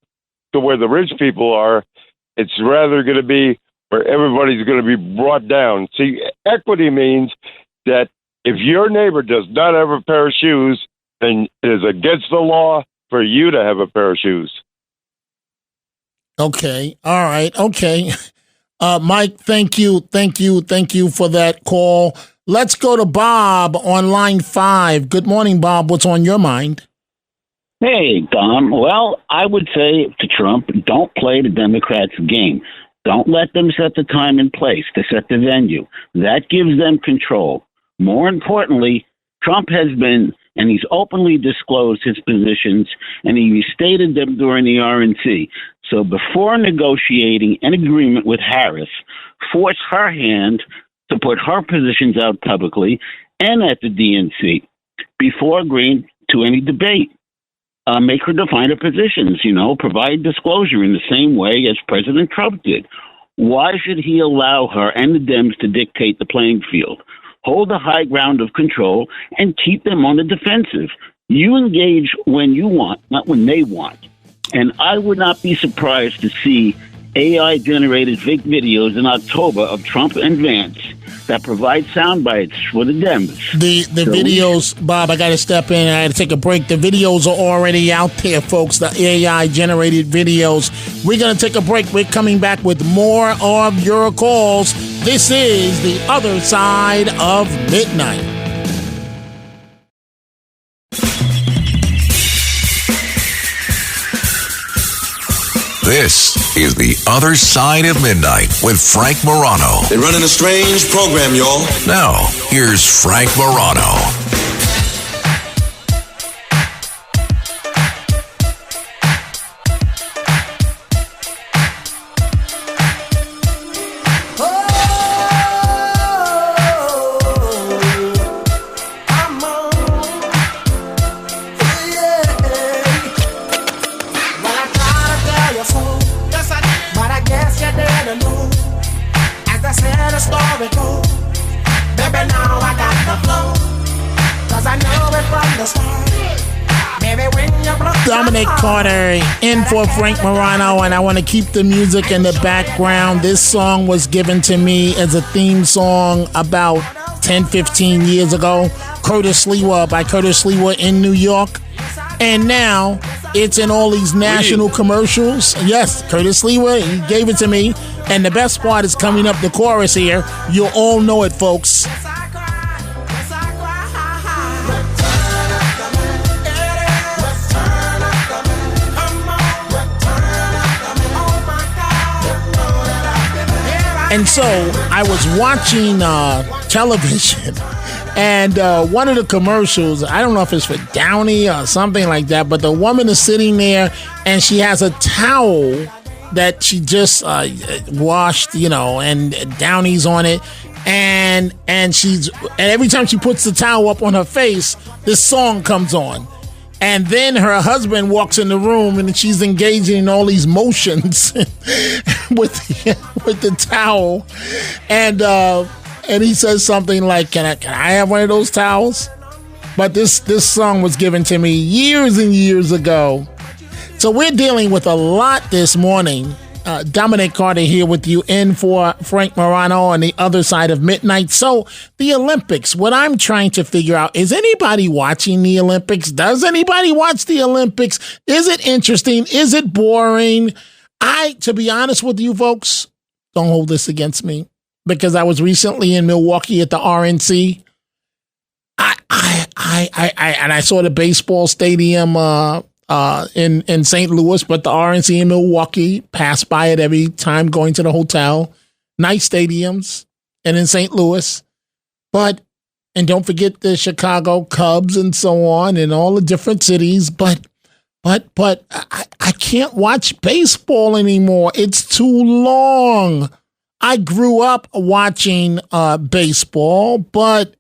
to where the rich people are. It's rather going to be where everybody's going to be brought down. See, equity means that if your neighbor does not have a pair of shoes, then it is against the law for you to have a pair of shoes. Okay. All right. Okay. Mike, thank you for that call. Let's go to Bob on line 5. Good morning, Bob. What's on your mind? Hey, Dom. Well, I would say to Trump, don't play the Democrats' game. Don't let them set the time and place to set the venue. That gives them control. More importantly, Trump has been, and he's openly disclosed his positions, and he restated them during the RNC. So before negotiating an agreement with Harris, force her hand to put her positions out publicly and at the DNC before agreeing to any debate. Make her define her positions, provide disclosure in the same way as President Trump did. Why should he allow her and the Dems to dictate the playing field? hold the high ground of control, and keep them on the defensive. You engage when you want, not when they want. And I would not be surprised to see AI-generated fake videos in October of Trump and Vance that provide sound bites for the Dems. The videos, Bob, I got to step in. I got to take a break. The videos are already out there, folks, the AI-generated videos. We're going to take a break. We're coming back with more of your calls. This is The Other Side of Midnight. This is The Other Side of Midnight with Frank Morano. They're running a strange program, y'all. Now, here's Frank Morano. Dominic Carter in for Frank Morano, and I want to keep the music in the background. This song was given to me as a theme song about 10, 15 years ago. Curtis Lewa by Curtis Lewa in New York. And now it's in all these national commercials. Yes, Curtis Lewa, he gave it to me. And the best part is coming up the chorus here. You'll all know it, folks. And so I was watching television, and one of the commercials, I don't know if it's for Downy or something like that, but the woman is sitting there, and she has a towel that she just washed, and Downy's on it. And every time she puts the towel up on her face, this song comes on. And then her husband walks in the room, and she's engaging in all these motions with the towel, and he says something like, "Can I have one of those towels?" But this song was given to me years and years ago. So we're dealing with a lot this morning. Dominic Carter here with you in for Frank Morano on the other side of midnight. So the Olympics, what I'm trying to figure out, is anybody watching the Olympics? Does anybody watch the Olympics? Is it interesting? Is it boring? To be honest with you folks, don't hold this against me, because I was recently in Milwaukee at the RNC. And I saw the baseball stadium, in St. Louis, but the RNC in Milwaukee, pass by it every time going to the hotel. Nice stadiums, and in St. Louis. And don't forget the Chicago Cubs and so on, and all the different cities. But I can't watch baseball anymore. It's too long. I grew up watching baseball, but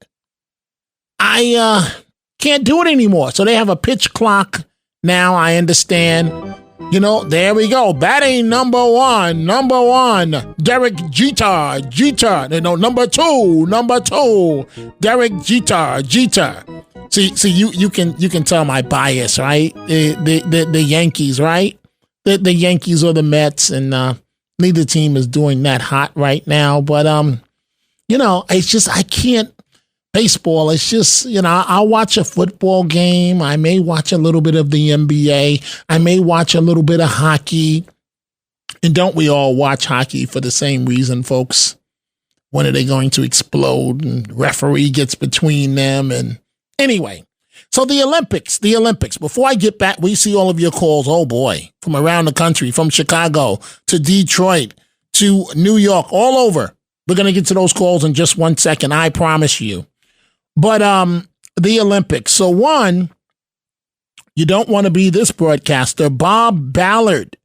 I can't do it anymore. So they have a pitch clock. Now I understand, there we go. Batting number one, Derek Jeter. Number two, Derek Jeter. See, you can tell my bias, right? The Yankees, right? The Yankees or the Mets, and neither team is doing that hot right now. But it's just I can't. Baseball, it's just, I'll watch a football game. I may watch a little bit of the NBA. I may watch a little bit of hockey. And don't we all watch hockey for the same reason, folks? When are they going to explode? And referee gets between them. And anyway, so the Olympics. Before I get back, we see all of your calls. Oh boy, from around the country, from Chicago to Detroit to New York, all over. We're going to get to those calls in just 1 second. I promise you. But the Olympics. So one, you don't want to be this broadcaster. Bob Ballard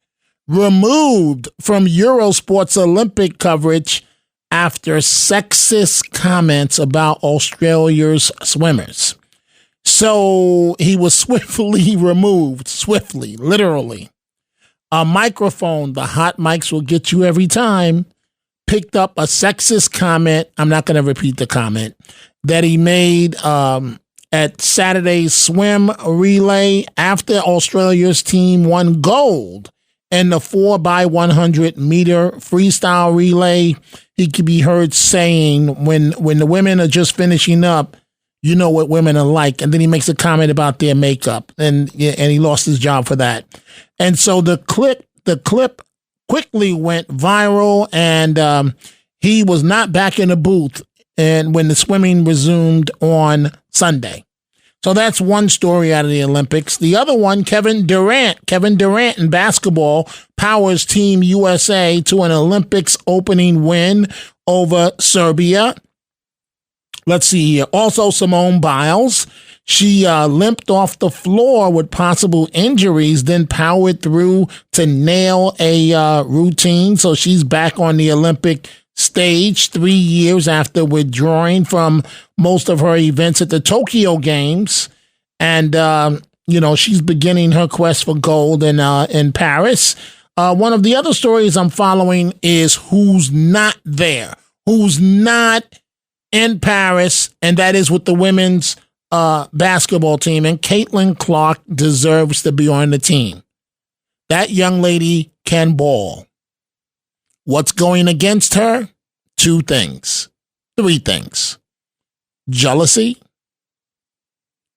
removed from Eurosport's Olympic coverage after sexist comments about Australia's swimmers. So he was swiftly removed, literally. A microphone, the hot mics will get you every time. picked up a sexist comment. I'm not going to repeat the comment that he made at Saturday's swim relay after Australia's team won gold in the 4x100 meter freestyle relay. He could be heard saying, when the women are just finishing up, you know what women are like. And then he makes a comment about their makeup, and he lost his job for that. And so the clip quickly went viral, and he was not back in the booth and when the swimming resumed on Sunday. So that's one story out of the Olympics. The other one, Kevin Durant in basketball powers Team USA to an Olympics opening win over Serbia. Let's see here. Also, Simone Biles. She limped off the floor with possible injuries, then powered through to nail a routine. So she's back on the Olympic stage 3 years after withdrawing from most of her events at the Tokyo Games. And, she's beginning her quest for gold in Paris. One of the other stories I'm following is who's not there, who's not in Paris, and that is with the women's basketball team. And Caitlin Clark deserves to be on the team. That young lady can ball. What's going against her? 2 things. 3 things. Jealousy.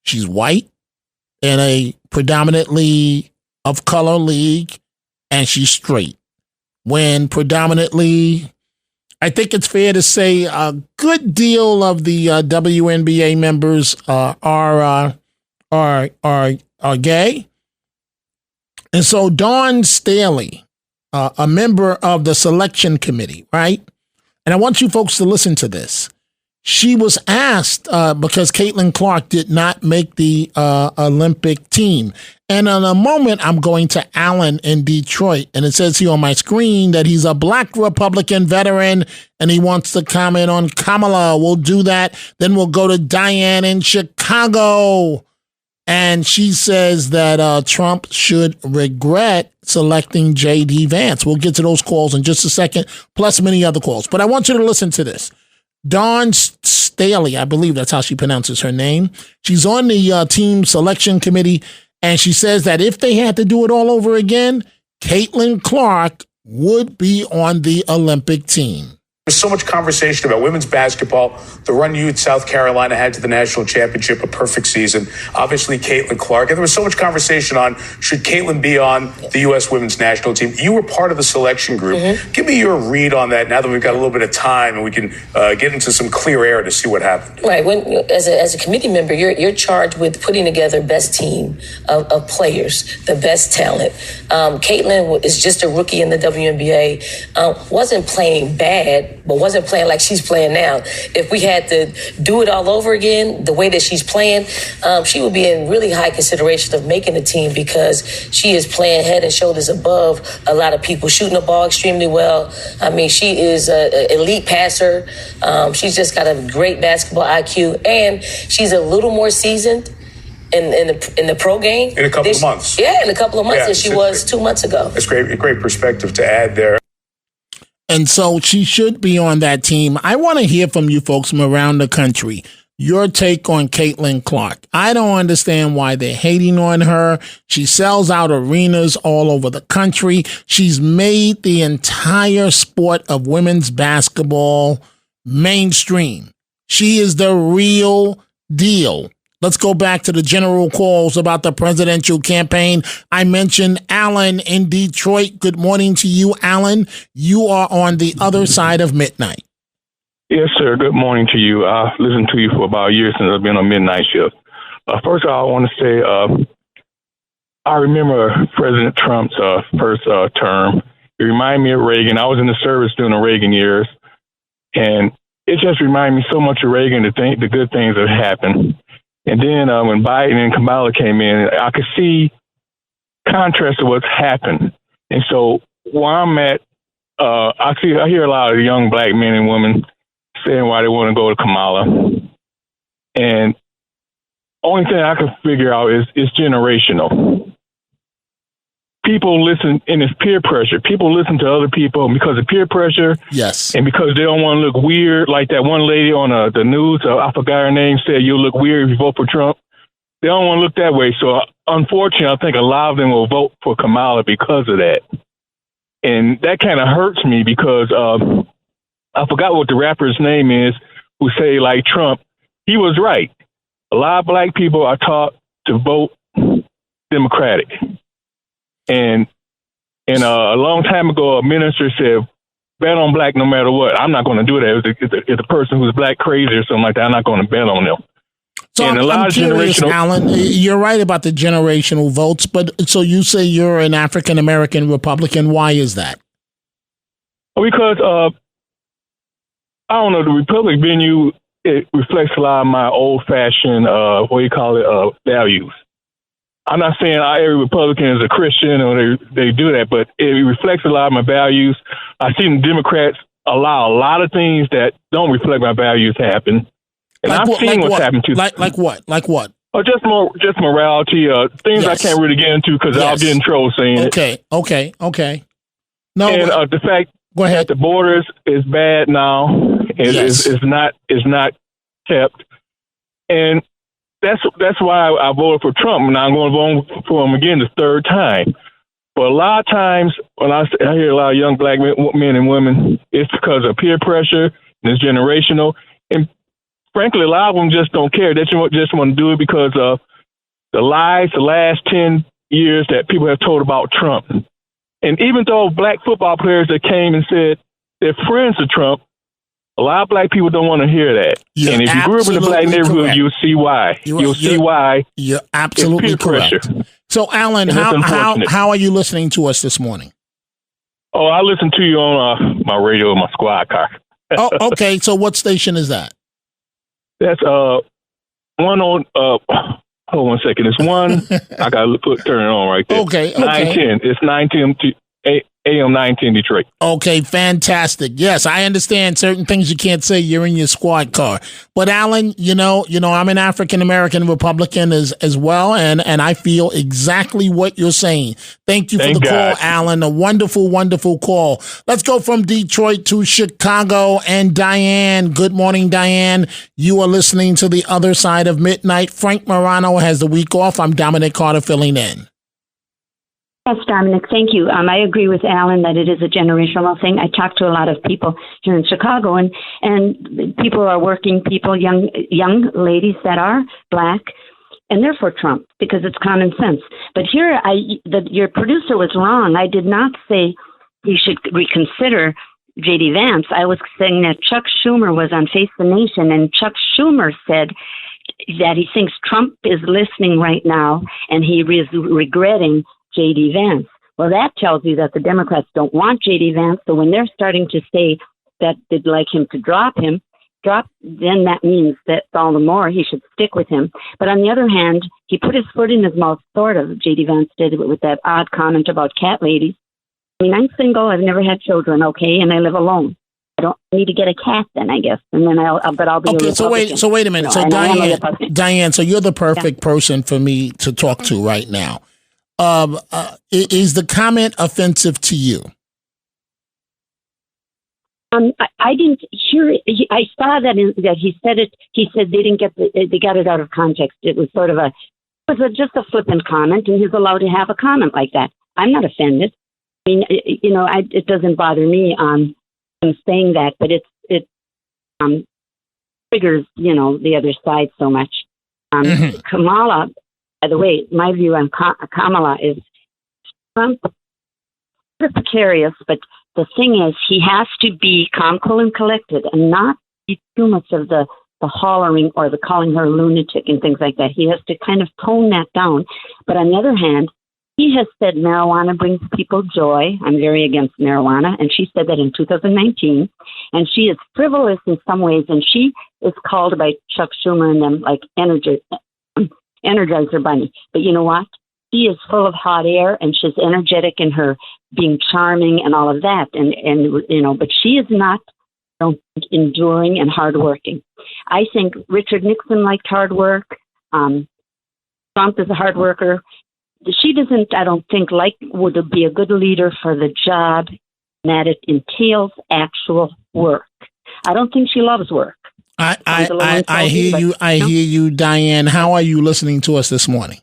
She's white in a predominantly of color league, and she's straight. When predominantly, I think it's fair to say a good deal of the WNBA members are gay. And so Dawn Staley, a member of the selection committee, right? And I want you folks to listen to this. She was asked because Caitlin Clark did not make the Olympic team. And in a moment, I'm going to Allen in Detroit. And it says here on my screen that he's a Black Republican veteran and he wants to comment on Kamala. We'll do that. Then we'll go to Diane in Chicago. And she says that Trump should regret selecting J.D. Vance. We'll get to those calls in just a second, plus many other calls. But I want you to listen to this. Dawn Staley, I believe that's how she pronounces her name. She's on the team selection committee, and she says that if they had to do it all over again, Caitlin Clark would be on the Olympic team. There's so much conversation about women's basketball. The run you at South Carolina had to the national championship, a perfect season. Obviously, Caitlin Clark. And there was so much conversation on should Caitlin be on the U.S. women's national team. You were part of the selection group. Mm-hmm. Give me your read on that now that we've got a little bit of time and we can get into some clear air to see what happened. Right. When as a committee member, you're charged with putting together best team of players, the best talent. Caitlin is just a rookie in the WNBA. Wasn't playing bad, but wasn't playing like she's playing now. If we had to do it all over again, the way that she's playing, she would be in really high consideration of making the team because she is playing head and shoulders above a lot of people, shooting the ball extremely well. I mean, she is an elite passer. She's just got a great basketball IQ, and she's a little more seasoned in the pro game. In a couple of months. Yeah, in a couple of months than she was 2 months ago. That's great perspective to add there. And so she should be on that team. I want to hear from you folks from around the country. Your take on Caitlin Clark. I don't understand why they're hating on her. She sells out arenas all over the country. She's made the entire sport of women's basketball mainstream. She is the real deal. Let's go back to the general calls about the presidential campaign. I mentioned Alan in Detroit. Good morning to you, Alan. You are on the other side of midnight. Yes, sir. Good morning to you. I've listened to you for about a year since I've been on midnight shift. First of all, I want to say I remember President Trump's first term. It reminded me of Reagan. I was in the service during the Reagan years, and it just reminded me so much of Reagan, the good things that happened. And then when Biden and Kamala came in, I could see contrast to what's happened. And so where I'm at, I hear a lot of young black men and women saying why they want to go to Kamala. And only thing I can figure out is it's generational. people listen, and it's peer pressure. People listen to other people because of peer pressure. Yes. And because they don't want to look weird, like that one lady on the news, I forgot her name, said you'll look weird if you vote for Trump. They don't want to look that way. So unfortunately, I think a lot of them will vote for Kamala because of that. And that kind of hurts me because I forgot what the rapper's name is who say, like Trump, he was right. A lot of black people are taught to vote Democratic. And a long time ago, a minister said, bet on black no matter what. I'm not going to do that. If a person who's black crazy or something like that, I'm not going to bet on them. So I'm curious, Alan, you're right about the generational votes, but so you say you're an African-American Republican. Why is that? Because, I don't know, the Republic venue, it reflects a lot of my old-fashioned, values. I'm not saying every Republican is a Christian or they do that, but it reflects a lot of my values. I see the Democrats allow a lot of things that don't reflect my values happen. And I've seen what's happened to like what? Like what? Oh, just morality, things I can't really get into because I'll get in trouble saying it. Okay. No, and the fact go ahead. That the borders is bad now is not kept, and that's why I voted for Trump, and I'm going to vote for him again the third time. But a lot of times when I hear a lot of young black men and women, it's because of peer pressure and it's generational. And frankly, a lot of them just don't care. They just want to do it because of the lies the last 10 years that people have told about Trump. And even though black football players that came and said they're friends of Trump, a lot of black people don't want to hear that. And if you grew up in a black neighborhood, you'll see why. You'll see why. You're absolutely correct. So, Alan, how are you listening to us this morning? Oh, I listen to you on my radio in my squad car. Oh, okay. So what station is that? That's one on hold on a second. It's one I gotta turn it on right there. Okay. 910. It's 910 to AM 910 Detroit. Okay, fantastic. Yes, I understand certain things you can't say. You're in your squad car. But Alan, you know, I'm an African-American Republican as well, and I feel exactly what you're saying. Thank you for the call, Alan. A wonderful, wonderful call. Let's go from Detroit to Chicago and Diane. Good morning, Diane. You are listening to The Other Side of Midnight. Frank Morano has the week off. I'm Dominic Carter filling in. Yes, Dominic, thank you. I agree with Alan that it is a generational thing. I talk to a lot of people here in Chicago, and people are working people, young ladies that are black, and they're for Trump because it's common sense. But here, your producer was wrong. I did not say he should reconsider J.D. Vance. I was saying that Chuck Schumer was on Face the Nation, and Chuck Schumer said that he thinks Trump is listening right now, and he is regretting J.D. Vance. Well, that tells you that the Democrats don't want J.D. Vance. So when they're starting to say that they'd like him to drop, then that means that all the more he should stick with him. But on the other hand, he put his foot in his mouth, sort of, J.D. Vance did, with that odd comment about cat ladies. I mean, I'm single. I've never had children, okay, and I live alone. I don't need to get a cat then, I guess, and then I'll be okay. So wait a minute. So Diane, so you're the perfect person for me to talk to right now. Is the comment offensive to you? I didn't hear it. I saw that he said it. He said they got it out of context. It was sort of just a flippant comment, and he's allowed to have a comment like that. I'm not offended. I mean, it doesn't bother me him saying that, but it triggers the other side so much. Kamala. By the way, my view on Kamala is Trump is precarious, but the thing is he has to be calm, cool, and collected and not be too much of the hollering or the calling her lunatic and things like that. He has to kind of tone that down. But on the other hand, he has said marijuana brings people joy. I'm very against marijuana. And she said that in 2019. And she is frivolous in some ways. And she is called by Chuck Schumer and them like Energizer Bunny. But you know what? She is full of hot air and she's energetic in her being charming and all of that. And but she is not enduring and hardworking. I think Richard Nixon liked hard work. Trump is a hard worker. she doesn't, I don't think, would be a good leader for the job, and that it entails actual work. I don't think she loves work. I hear you. I hear you, Diane. How are you listening to us this morning?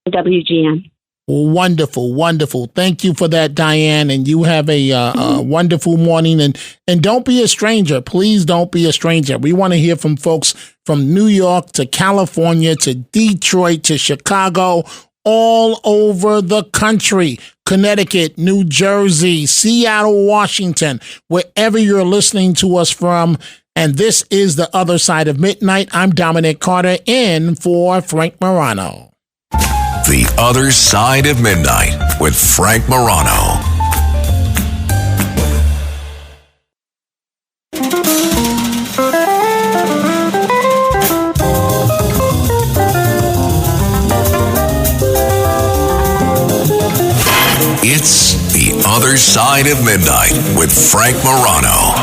WGN. Wonderful, wonderful. Thank you for that, Diane. And you have a wonderful morning. And don't be a stranger. Please don't be a stranger. We want to hear from folks from New York to California to Detroit to Chicago, all over the country. Connecticut, New Jersey, Seattle, Washington, wherever you're listening to us from. And this is The Other Side of Midnight. I'm Dominic Carter, in for Frank Morano. The Other Side of Midnight with Frank Morano. It's The Other Side of Midnight with Frank Morano.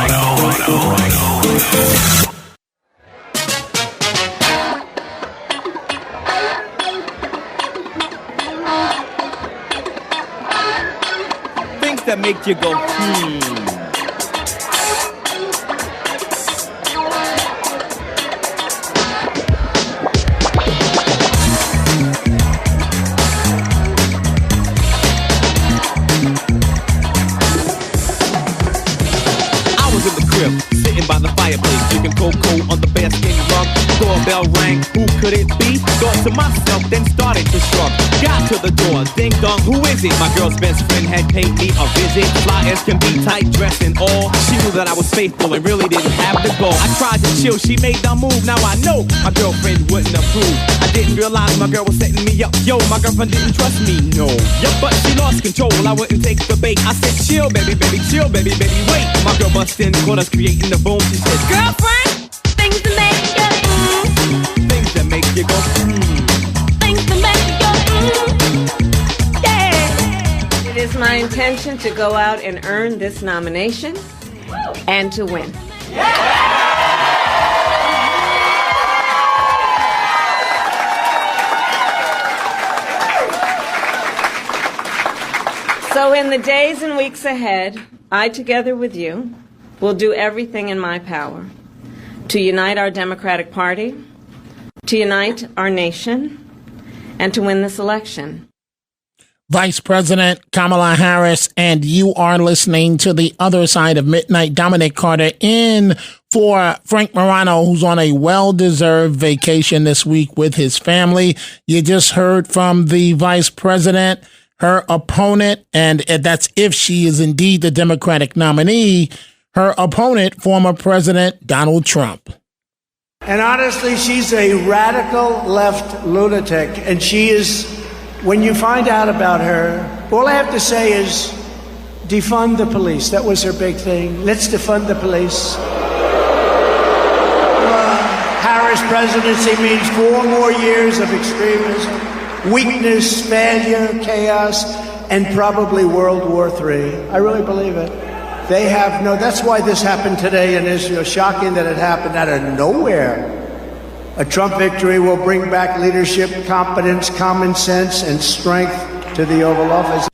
Things that make you go, sitting by the fireplace, drinking cocoa on the bearskin rug. Doorbell rang, who could it be? Thought to myself, then started to shrug. Got to the door, ding dong, who is it? My girl's best friend had paid me a visit. Fly as can be, tight dress and all. She knew that I was faithful and really didn't have to go. I tried to chill, she made the move. Now I know my girlfriend wouldn't approve. I didn't realize my girl was setting me up. Yo, my girlfriend didn't trust me, no. Yeah, but she lost control, I wouldn't take the bait. I said, chill, baby, baby, chill, baby, baby, wait. My girl bust in, caught us creating the boom. She said, girlfriend, things that make you go, things that make you go, things that make you go, yeah. It is my intention to go out and earn this nomination and to win. So in the days and weeks ahead, I, together with you, will do everything in my power to unite our Democratic Party, to unite our nation, and to win this election. Vice President Kamala Harris, and you are listening to The Other Side of Midnight. Dominic Carter in for Frank Morano, who's on a well-deserved vacation this week with his family. You just heard from the Vice President, her opponent, and that's if she is indeed the Democratic nominee, her opponent, former President Donald Trump. And honestly, she's a radical left lunatic. And she is, when you find out about her, all I have to say is defund the police. That was her big thing. Let's defund the police. Harris presidency means 4 more years of extremism, weakness, failure, chaos, and probably World War III. I really believe it. They have no, that's why this happened today in Israel. Shocking that it happened out of nowhere. A Trump victory will bring back leadership, competence, common sense, and strength to the Oval Office.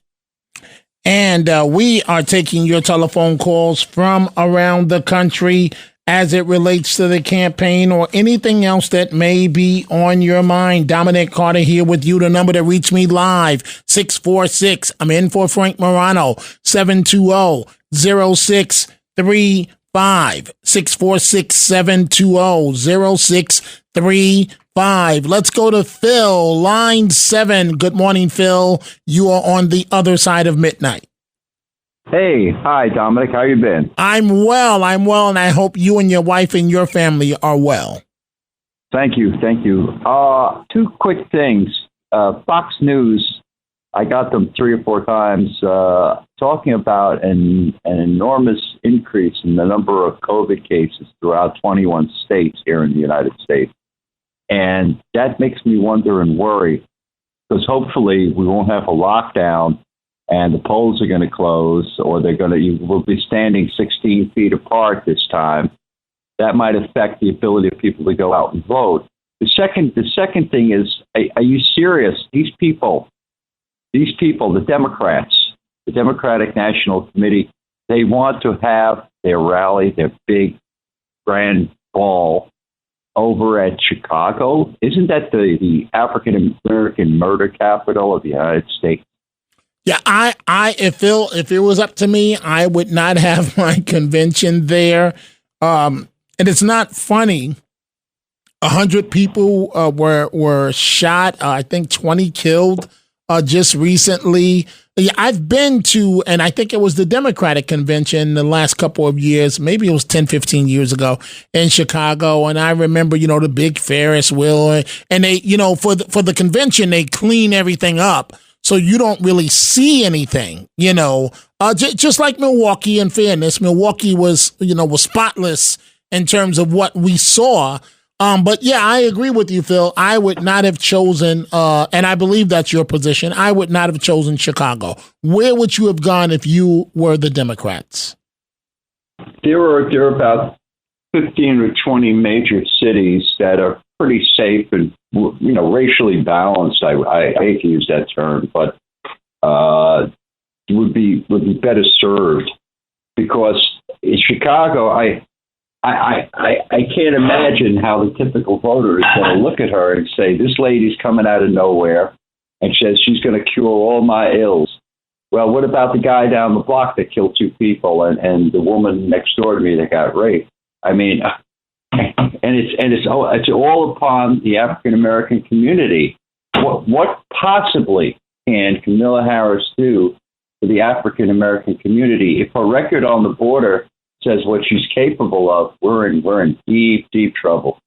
And we are taking your telephone calls from around the country as it relates to the campaign or anything else that may be on your mind. Dominic Carter here with you. The number to reach me live, 646. I'm in for Frank Morano, 720-0635, 646-720-0635. Let's go to Phil, line 7. Good morning, Phil. You are on The Other Side of Midnight. Hey, hi, Dominic. How you been? I'm well, and I hope you and your wife and your family are well. Thank you. 2 quick things. Fox News, I got them 3 or 4 times talking about an enormous increase in the number of COVID cases throughout 21 states here in the United States. And that makes me wonder and worry, because hopefully we won't have a lockdown and the polls are going to close, or we'll be standing 16 feet apart this time. That might affect the ability of people to go out and vote. The second thing is, are you serious? These people, the Democrats, the Democratic National Committee, they want to have their rally, their big grand ball over at Chicago. Isn't that the African American murder capital of the United States? Yeah, if it was up to me, I would not have my convention there. And it's not funny. 100 people were shot. I think 20 killed just recently. Yeah, I've been to, and I think it was the Democratic convention the last couple of years, maybe it was 10, 15 years ago in Chicago. And I remember, the big Ferris wheel, and they, for the convention, they clean everything up. So you don't really see anything, just like Milwaukee. In fairness, Milwaukee was spotless in terms of what we saw. But yeah, I agree with you, Phil. I would not have chosen, and I believe that's your position, I would not have chosen Chicago. Where would you have gone if you were the Democrats? There are about 15 or 20 major cities that are pretty safe and, racially balanced. I hate to use that term, but would be better served, because in Chicago, I can't imagine how the typical voter is going to look at her and say, this lady's coming out of nowhere and says she's going to cure all my ills. Well, what about the guy down the block that killed 2 people and the woman next door to me that got raped? I mean, and it's all upon the African American community. What possibly can Kamala Harris do for the African American community if her record on the border says what she's capable of? We're in deep, deep trouble.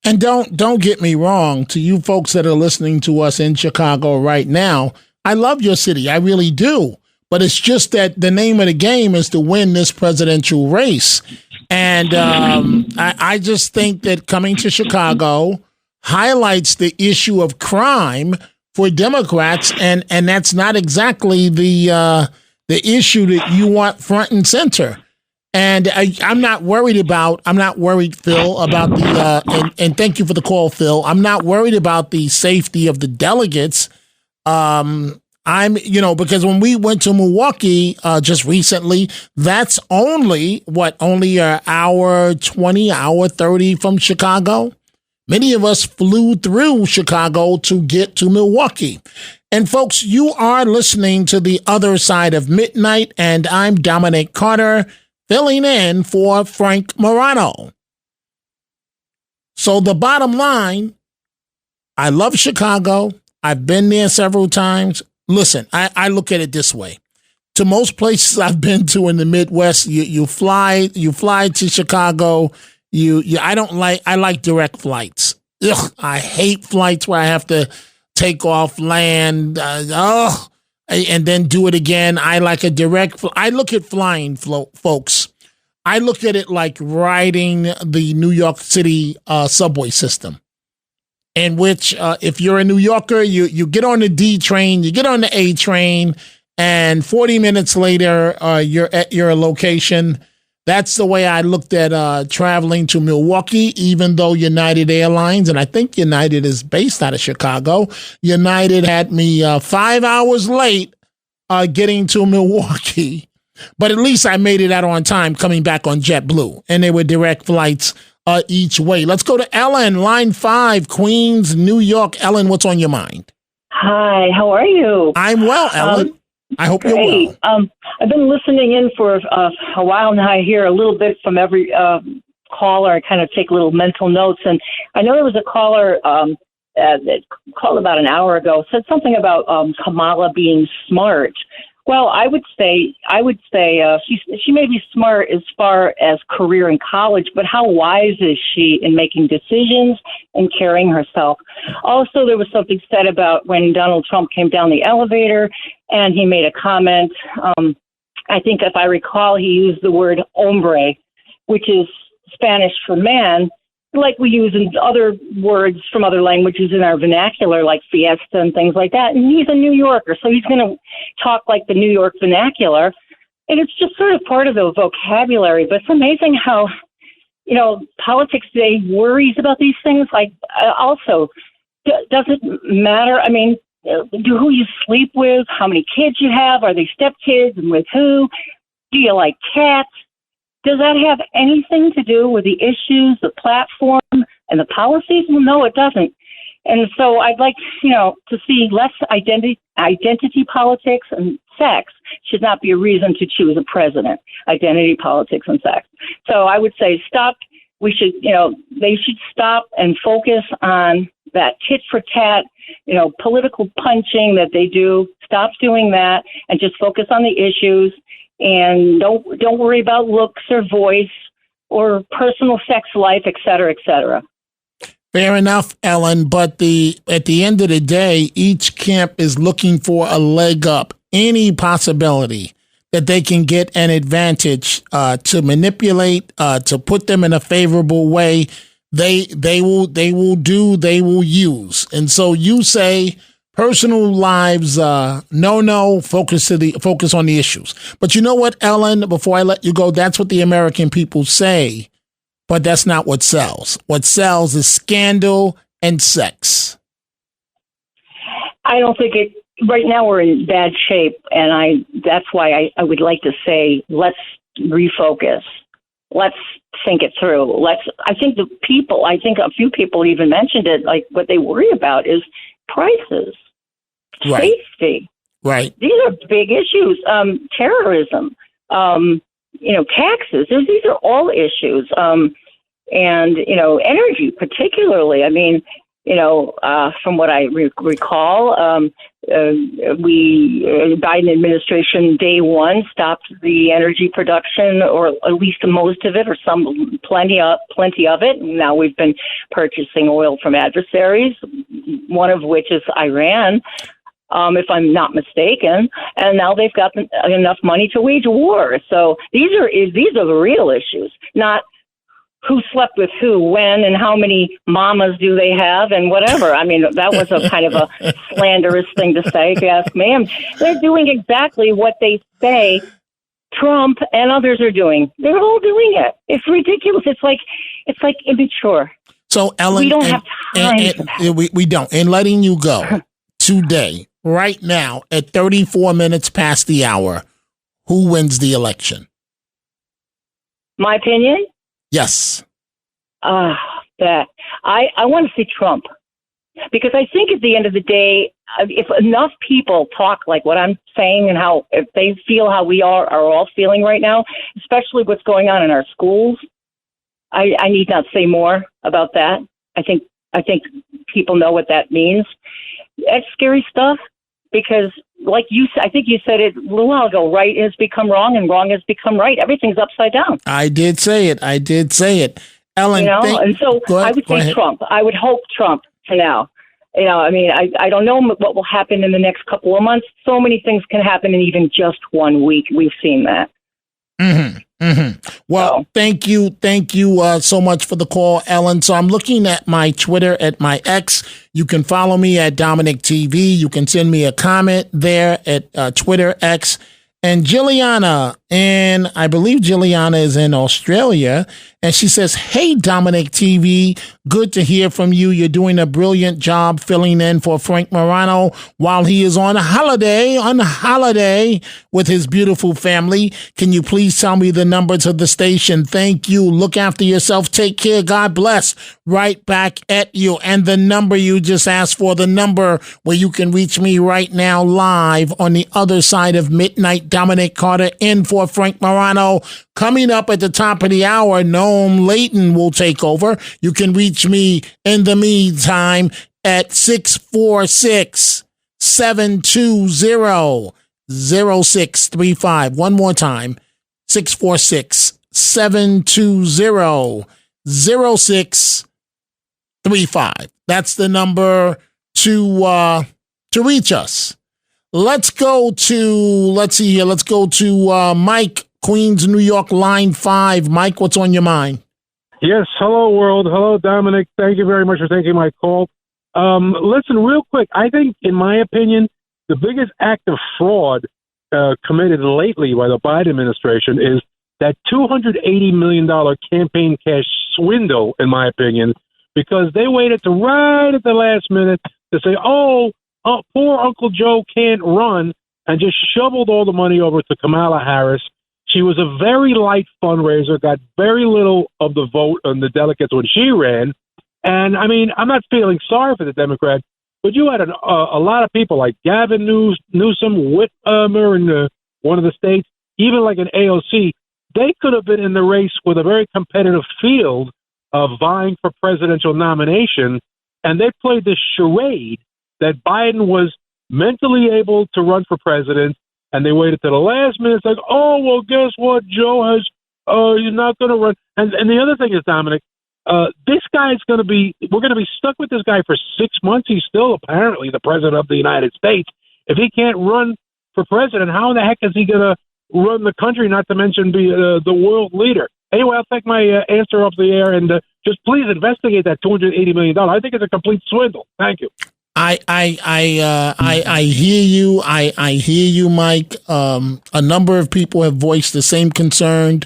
And don't get me wrong, to you folks that are listening to us in Chicago right now, I love your city, I really do. But it's just that the name of the game is to win this presidential race. And I just think that coming to Chicago highlights the issue of crime for Democrats, and that's not exactly the issue that you want front and center. And I'm not worried, Phil, about the, and thank you for the call, Phil. I'm not worried about the safety of the delegates. Because when we went to Milwaukee just recently, that's only an hour 20, hour 30 from Chicago. Many of us flew through Chicago to get to Milwaukee. And folks, you are listening to The Other Side of Midnight, and I'm Dominic Carter, filling in for Frank Morano. So the bottom line, I love Chicago. I've been there several times. Listen, I look at it this way. To most places I've been to in the Midwest, you fly to Chicago. I like direct flights. Ugh, I hate flights where I have to take off, land, and then do it again. I like a direct. I look at flying, folks. I look at it like riding the New York City subway system, in which if you're a New Yorker, you get on the D train, you get on the A train, and 40 minutes later, you're at your location. That's the way I looked at traveling to Milwaukee, even though United Airlines, and I think United is based out of Chicago, United had me 5 hours late getting to Milwaukee. But at least I made it out on time coming back on JetBlue, and they were direct flights each way. Let's go to Ellen, line 5, Queens, New York. Ellen, what's on your mind? Hi, how are you? I'm well, Ellen. I hope you're well. I've been listening in for a while now. I hear a little bit from every caller. I kind of take little mental notes. And I know there was a caller that called about an hour ago, said something about Kamala being smart. Well, I would say she may be smart as far as career in college, but how wise is she in making decisions and carrying herself? Also, there was something said about when Donald Trump came down the elevator and he made a comment. I think if I recall, he used the word hombre, which is Spanish for man, like we use in other words from other languages in our vernacular, like fiesta and things like that. And he's a New Yorker, so he's going to talk like the New York vernacular. And it's just sort of part of the vocabulary. But it's amazing how politics today worries about these things. Like, also, does it matter? I mean, who you sleep with, how many kids you have, are they stepkids, and with who? Do you like cats? Does that have anything to do with the issues, the platform, and the policies? Well, no, it doesn't. And so I'd like, to see less identity politics, and sex should not be a reason to choose a president. Identity politics and sex. So I would say stop. They should stop and focus on that tit for tat, political punching that they do. Stop doing that and just focus on the issues, and don't worry about looks or voice or personal sex life, et cetera, et cetera. Fair enough, Ellen, but at the end of the day, each camp is looking for a leg up, any possibility that they can get an advantage to manipulate, to put them in a favorable way. They will use. And so you say personal lives, no, focus on the issues. But you know what, Ellen, before I let you go, that's what the American people say. But that's not what sells. What sells is scandal and sex. I don't think it. Right now we're in bad shape, and that's why I would like to say, let's refocus. Let's think it through. I think a few people even mentioned it, like what they worry about is prices, right. Safety. Right. These are big issues. Terrorism. Taxes. These are all issues. And energy, particularly. I mean, from what I recall, Biden administration day one stopped the energy production, or at least most of it, or plenty of it. Now we've been purchasing oil from adversaries, one of which is Iran. If I'm not mistaken, and now they've got enough money to wage a war. So these are the real issues, not who slept with who, when, and how many mamas do they have, and whatever. I mean, that was a kind of a slanderous thing to say, if you ask me. They're doing exactly what they say Trump and others are doing. They're all doing it. It's ridiculous. It's like immature. So, Ellen, we don't have time. We don't. And letting you go today, right now, at 34 minutes past the hour, who wins the election? My opinion? Yes. I want to see Trump, because I think at the end of the day, if enough people talk like what I'm saying, and if they feel how we are all feeling right now, especially what's going on in our schools, I need not say more about that. I think people know what that means. That's scary stuff, because like I think you said it a little while ago, right has become wrong and wrong has become right. Everything's upside down. I did say it. Ellen, and so I would say Trump. I would hope Trump for now. I don't know what will happen in the next couple of months. So many things can happen in even just 1 week. We've seen that. Mm-hmm. Mm-hmm. Well, thank you so much for the call, Ellen. So I'm looking at my Twitter, at my X. You can follow me at Dominic TV. You can send me a comment there at Twitter, X. And Jilliana, and I believe Jilliana is in Australia, and she says, "Hey, Dominic TV, good to hear from you. You're doing a brilliant job filling in for Frank Morano while he is on holiday with his beautiful family. Can you please tell me the number to the station? Thank you. Look after yourself. Take care. God bless. Right back at you." And the number you just asked for, the number where you can reach me right now live on the other side of midnight. Dominic Carter in for Frank Morano. Coming up at the top of the hour, Noam Laden will take over. You can reach me in the meantime at 646-720-0635. One more time, 646-720-0635. That's the number to reach us. Let's go to Mike, Queens, New York, line 5. Mike, what's on your mind? Yes. Hello, world. Hello, Dominic. Thank you very much for taking my call. Listen, real quick. I think, in my opinion, the biggest act of fraud committed lately by the Biden administration is that $280 million campaign cash swindle, in my opinion, because they waited to right at the last minute to say, oh, poor Uncle Joe can't run, and just shoveled all the money over to Kamala Harris. She was a very light fundraiser, got very little of the vote on the delegates when she ran. And, I mean, I'm not feeling sorry for the Democrat, but you had a lot of people like Gavin Newsom, Whitmer in one of the states, even like an AOC. They could have been in the race with a very competitive field of vying for presidential nomination, and they played this charade that Biden was mentally able to run for president, and they waited to the last minute. It's like, oh, well, guess what? Joe has, you're not going to run. And the other thing is, Dominic, this guy's we're going to be stuck with this guy for 6 months. He's still apparently the president of the United States. If he can't run for president, how in the heck is he going to run the country, not to mention be the world leader? Anyway, I'll take my answer off the air, and just please investigate that $280 million. I think it's a complete swindle. Thank you. I hear you. I hear you, Mike. A number of people have voiced the same concern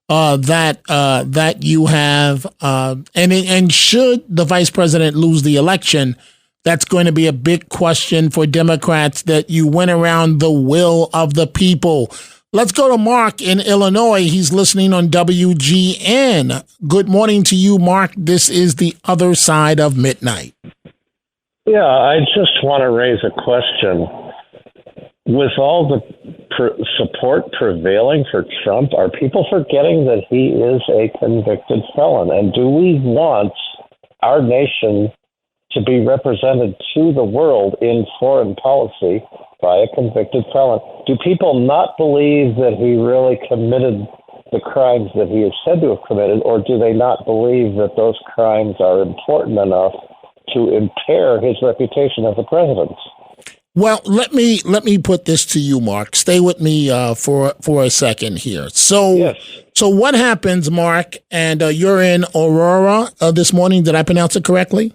that you have. And should the vice president lose the election, that's going to be a big question for Democrats, that you went around the will of the people. Let's go to Mark in Illinois. He's listening on WGN. Good morning to you, Mark. This is The Other Side of Midnight. Yeah, I just want to raise a question. With all the support prevailing for Trump, are people forgetting that he is a convicted felon? And do we want our nation to be represented to the world in foreign policy by a convicted felon? Do people not believe that he really committed the crimes that he is said to have committed, or do they not believe that those crimes are important enough to impair his reputation as a president? Well, let me put this to you, Mark. Stay with me for a second here. So, yes. So what happens, Mark? And you're in Aurora this morning. Did I pronounce it correctly?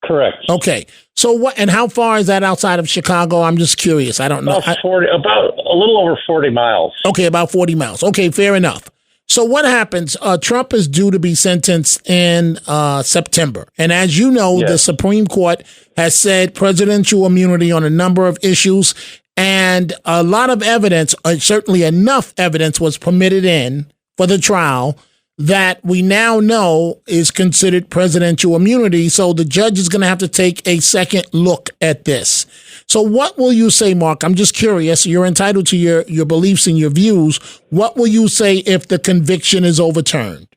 Correct. Okay. So what? And how far is that outside of Chicago? I'm just curious. I don't know. About a little over 40 miles. Okay, about 40 miles. Okay, fair enough. So what happens? Trump is due to be sentenced in September. And as you know, The Supreme Court has said presidential immunity on a number of issues. And a lot of evidence, certainly enough evidence, was permitted in for the trial that we now know is considered presidential immunity. So the judge is going to have to take a second look at this. So what will you say, Mark? I'm just curious. You're entitled to your beliefs and your views. What will you say if the conviction is overturned?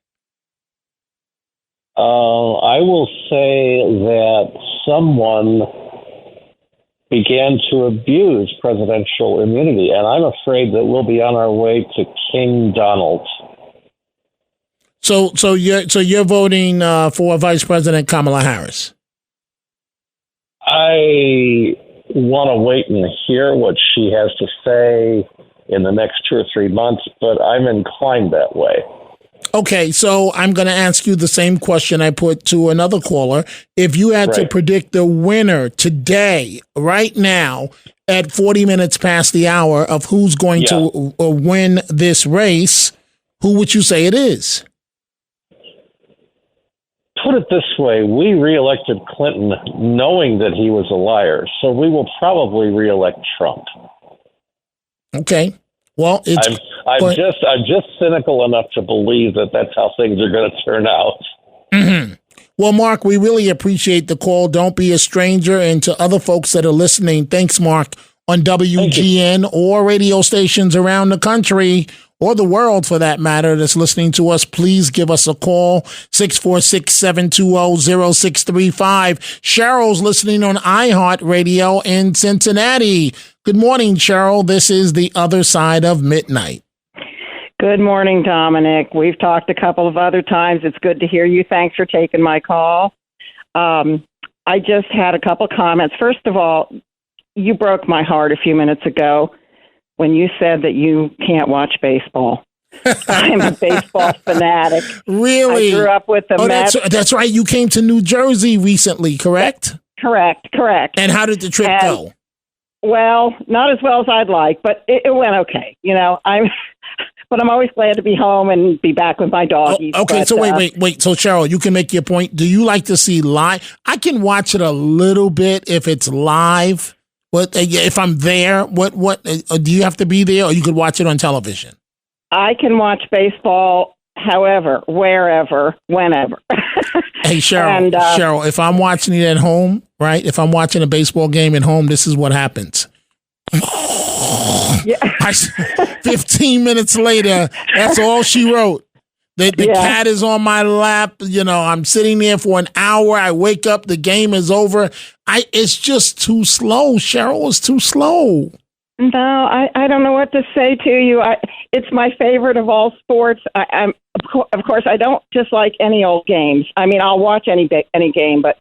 I will say that someone began to abuse presidential immunity, and I'm afraid that we'll be on our way to King Donald. So you're voting for Vice President Kamala Harris? I want to wait and hear what she has to say in the next 2 or 3 months, but I'm inclined that way. Okay, so I'm going to ask you the same question I put to another caller. If you had to predict the winner today, right now, at 40 minutes past the hour of who's going to win this race, who would you say it is? Put it this way, we reelected Clinton knowing that he was a liar, so we will probably reelect Trump. Okay. Well, I'm just cynical enough to believe that that's how things are going to turn out. Mm-hmm. Well, Mark, we really appreciate the call. Don't be a stranger. And to other folks that are listening, thanks, Mark, on WGN or radio stations around the country, or the world for that matter, that's listening to us, please give us a call, 646-720-0635. Cheryl's listening on iHeartRadio in Cincinnati. Good morning, Cheryl. This is The Other Side of Midnight. Good morning, Dominic. We've talked a couple of other times. It's good to hear you. Thanks for taking my call. I just had a couple comments. First of all, you broke my heart a few minutes ago when you said that you can't watch baseball. I'm a baseball fanatic. Really? I grew up with the Mets. That's right. You came to New Jersey recently, correct? Correct. And how did the trip go? Well, not as well as I'd like, but it went okay. You know, but I'm always glad to be home and be back with my doggies. Okay, but, so wait. So Cheryl, you can make your point. Do you like to see live? I can watch it a little bit if it's live. But if I'm there, what do you have to be there, or you could watch it on television? I can watch baseball however, wherever, whenever. Hey, Cheryl, Cheryl, if I'm watching it at home, right? If I'm watching a baseball game at home, this is what happens. 15 minutes later, that's all she wrote. The cat is on my lap. I'm sitting there for an hour. I wake up. The game is over. It's just too slow. Cheryl is too slow. No, I don't know what to say to you. It's my favorite of all sports. Of course, I don't just like any old games. I mean, I'll watch any game, but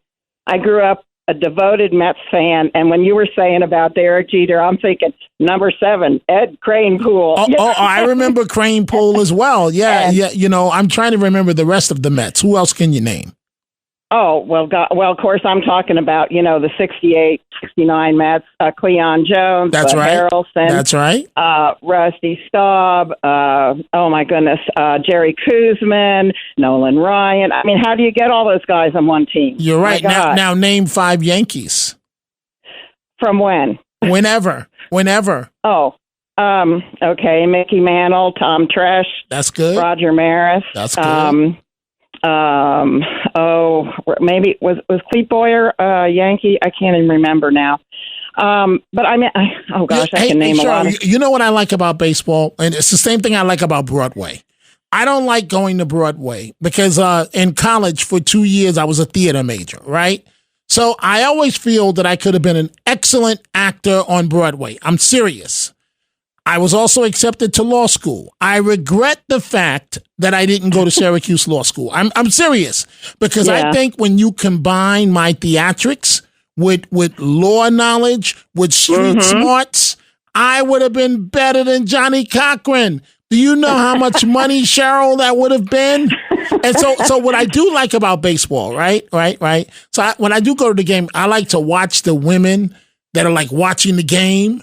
I grew up a devoted Mets fan, and when you were saying about Derek Jeter, I'm thinking number 7, Ed Kranepool. I remember Kranepool as well. Yeah. I'm trying to remember the rest of the Mets. Who else can you name? Oh, well, of course, I'm talking about, the 68, 69 Mets, Cleon Jones, That's right. Harrelson. That's right. Rusty Staub, oh, my goodness, Jerry Kuzman, Nolan Ryan. I mean, how do you get all those guys on one team? You're right. Now name 5 Yankees. From when? Whenever. Oh, okay, Mickey Mantle, Tom Tresh. That's good. Roger Maris. That's good. Maybe was Clete Boyer Yankee? I can't even remember now. But I mean, I can name a lot. You know what I like about baseball, and it's the same thing I like about Broadway. I don't like going to Broadway because in college for 2 years I was a theater major, right? So I always feel that I could have been an excellent actor on Broadway. I'm serious. I was also accepted to law school. I regret the fact that I didn't go to Syracuse Law School. I'm serious because I think when you combine my theatrics with law knowledge, with street smarts, I would have been better than Johnny Cochran. Do you know how much money, Cheryl, that would have been? And so what I do like about baseball, right? So when I do go to the game, I like to watch the women that are like watching the game.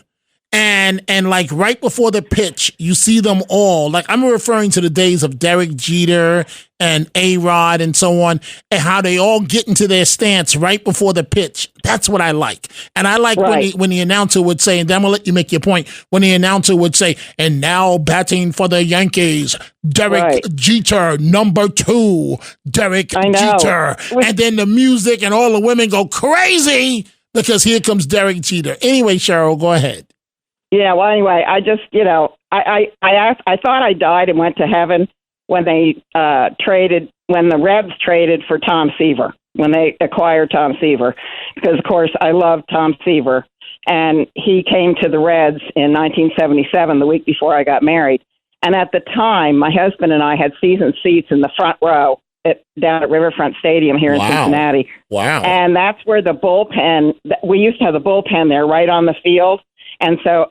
And like right before the pitch, you see them all. Like I'm referring to the days of Derek Jeter and A-Rod and so on, and how they all get into their stance right before the pitch. That's what I like. And I like when the announcer would say, and then I'm going to let you make your point, when the announcer would say, and now batting for the Yankees, Derek Jeter, number 2, Derek Jeter. And then the music and all the women go crazy because here comes Derek Jeter. Anyway, Cheryl, go ahead. Yeah, well, anyway, I just, I thought I died and went to heaven when they when the Reds traded for Tom Seaver, when they acquired Tom Seaver, because, of course, I love Tom Seaver, and he came to the Reds in 1977, the week before I got married. And at the time, my husband and I had season seats in the front row down at Riverfront Stadium here in Cincinnati. Wow. And that's where the bullpen, we used to have the bullpen there right on the field. And so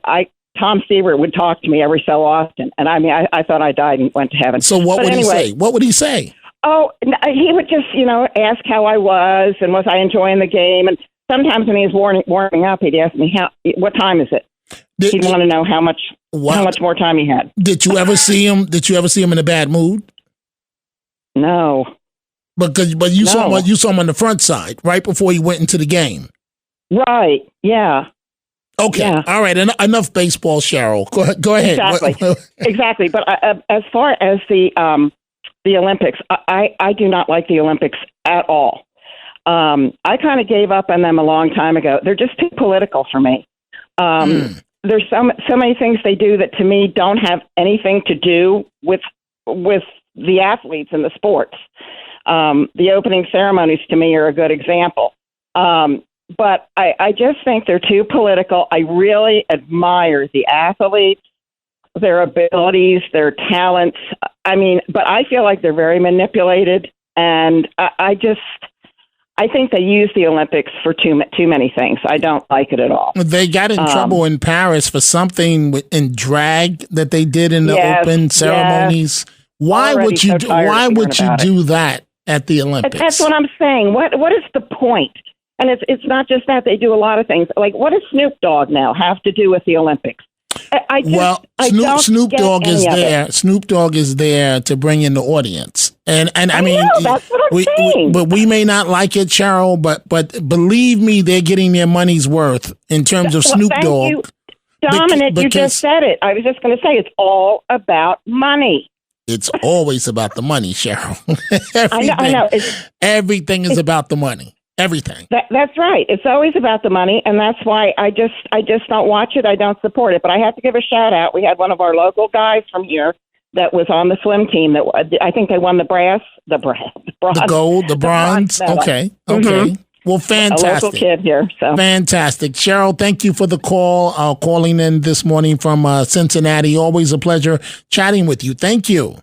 Tom Seaver would talk to me every so often. And I mean, I thought I died and went to heaven. So what would he say? What would he say? Oh, he would just, ask how I was and was I enjoying the game. And sometimes when he was warming up, he'd ask me, what time is it? He'd want to know how much more time he had. Did you ever see him? In a bad mood? No. But you saw him on the front side right before he went into the game. Right. Yeah. Okay. Yeah. All right. Enough baseball, Cheryl. Go ahead. Exactly. But as far as the Olympics, I do not like the Olympics at all. I kind of gave up on them a long time ago. They're just too political for me. There's so many things they do that to me don't have anything to do with the athletes and the sports. The opening ceremonies to me are a good example. But I just think they're too political. I really admire the athletes, their abilities, their talents. I mean, but I feel like they're very manipulated. And I think they use the Olympics for too many things. I don't like it at all. They got in trouble in Paris for something in drag that they did in the open ceremonies. Yes. Why would you do that at the Olympics? That's what I'm saying. What is the point? And it's not just that. They do a lot of things. Like, what does Snoop Dogg now have to do with the Olympics? Snoop Dogg is there. Snoop Dogg is there to bring in the audience, and I mean, that's what I'm saying. But we may not like it, Cheryl. But believe me, they're getting their money's worth in terms of Snoop Dogg. You, Dominic, you just said it. I was just going to say it's all about money. It's always about the money, Cheryl. I know. Everything is about the money. Everything. That's right. It's always about the money, and that's why I just don't watch it. I don't support it. But I have to give a shout out. We had one of our local guys from here that was on the swim team. That I think they won the bronze, the gold, the bronze. Okay. Mm-hmm. Well, fantastic. A local kid here. So. Fantastic. Cheryl, thank you for the call, calling in this morning from Cincinnati. Always a pleasure chatting with you. Thank you.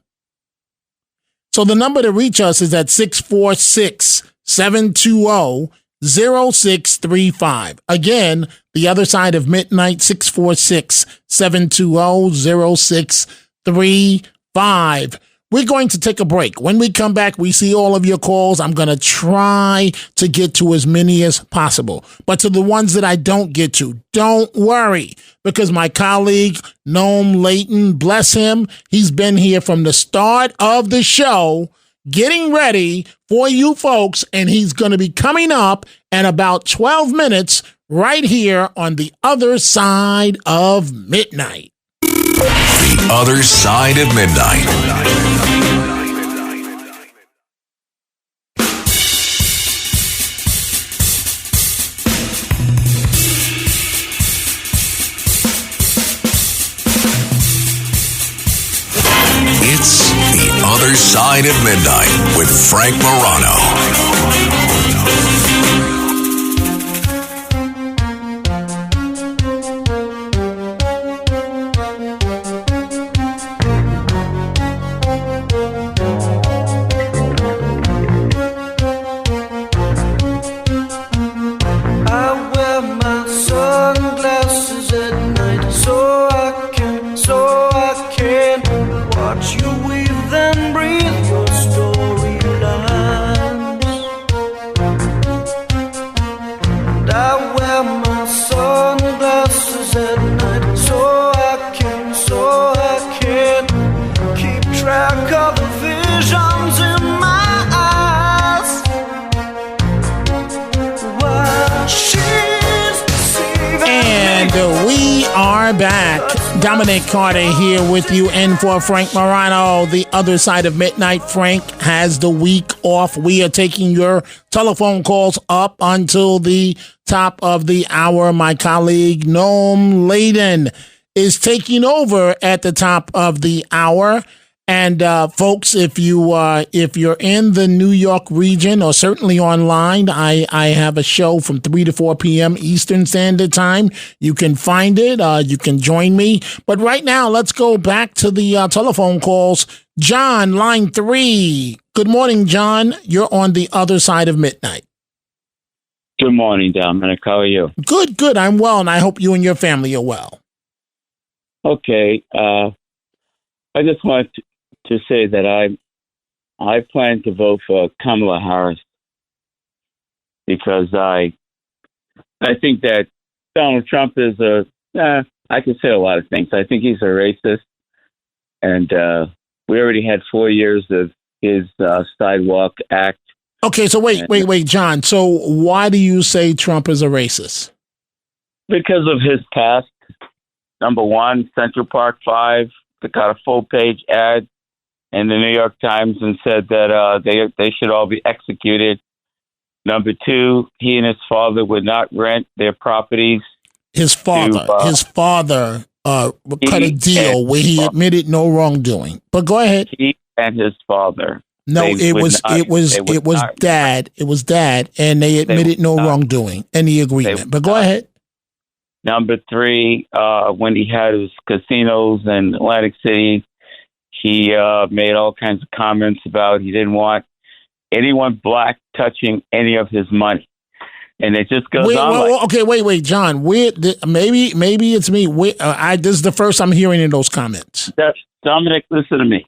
So the number to reach us is at 646-720-0635. Again, the other side of midnight, 646-720-0635. We're going to take a break. When we come back, we see all of your calls. I'm going to try to get to as many as possible. But to the ones that I don't get to, don't worry, because my colleague, Noam Laden, bless him, he's been here from the start of the show, getting ready for you folks, and he's going to be coming up in about 12 minutes right here on the other side of midnight. The Other Side of Midnight. It's The Other Side of Midnight with Frank Morano. Back. Dominic Carter here with you and for Frank Morano, the other side of midnight. Frank has the week off. We are taking your telephone calls up until the top of the hour. My colleague Noam Laden is taking over at the top of the hour. And folks, if you're in the New York region or certainly online, I have a show from 3 to 4 p.m. Eastern Standard Time. You can find it. You can join me. But right now, let's go back to the telephone calls. John, line 3. Good morning, John. You're on the other side of midnight. Good morning, Dominic. How are you? Good. I'm well, and I hope you and your family are well. Okay. I just want to say that I plan to vote for Kamala Harris because I think that Donald Trump is I can say a lot of things. I think he's a racist, and we already had 4 years of his Sidewalk Act. Okay, so wait, John. So why do you say Trump is a racist? Because of his past. Number one, Central Park 5, they got a full-page ad in the New York Times and said that they should all be executed. Number two, he and his father would not rent their properties. His father cut a deal where he admitted no wrongdoing. But go ahead. He and his father. No, it was dad. It was dad, and they admitted no wrongdoing in the agreement. But go ahead. Number three, when he had his casinos in Atlantic City, he made all kinds of comments about he didn't want anyone black touching any of his money. And it just goes on. Wait, John. Maybe it's me. This is the first I'm hearing in those comments. Dominic, listen to me.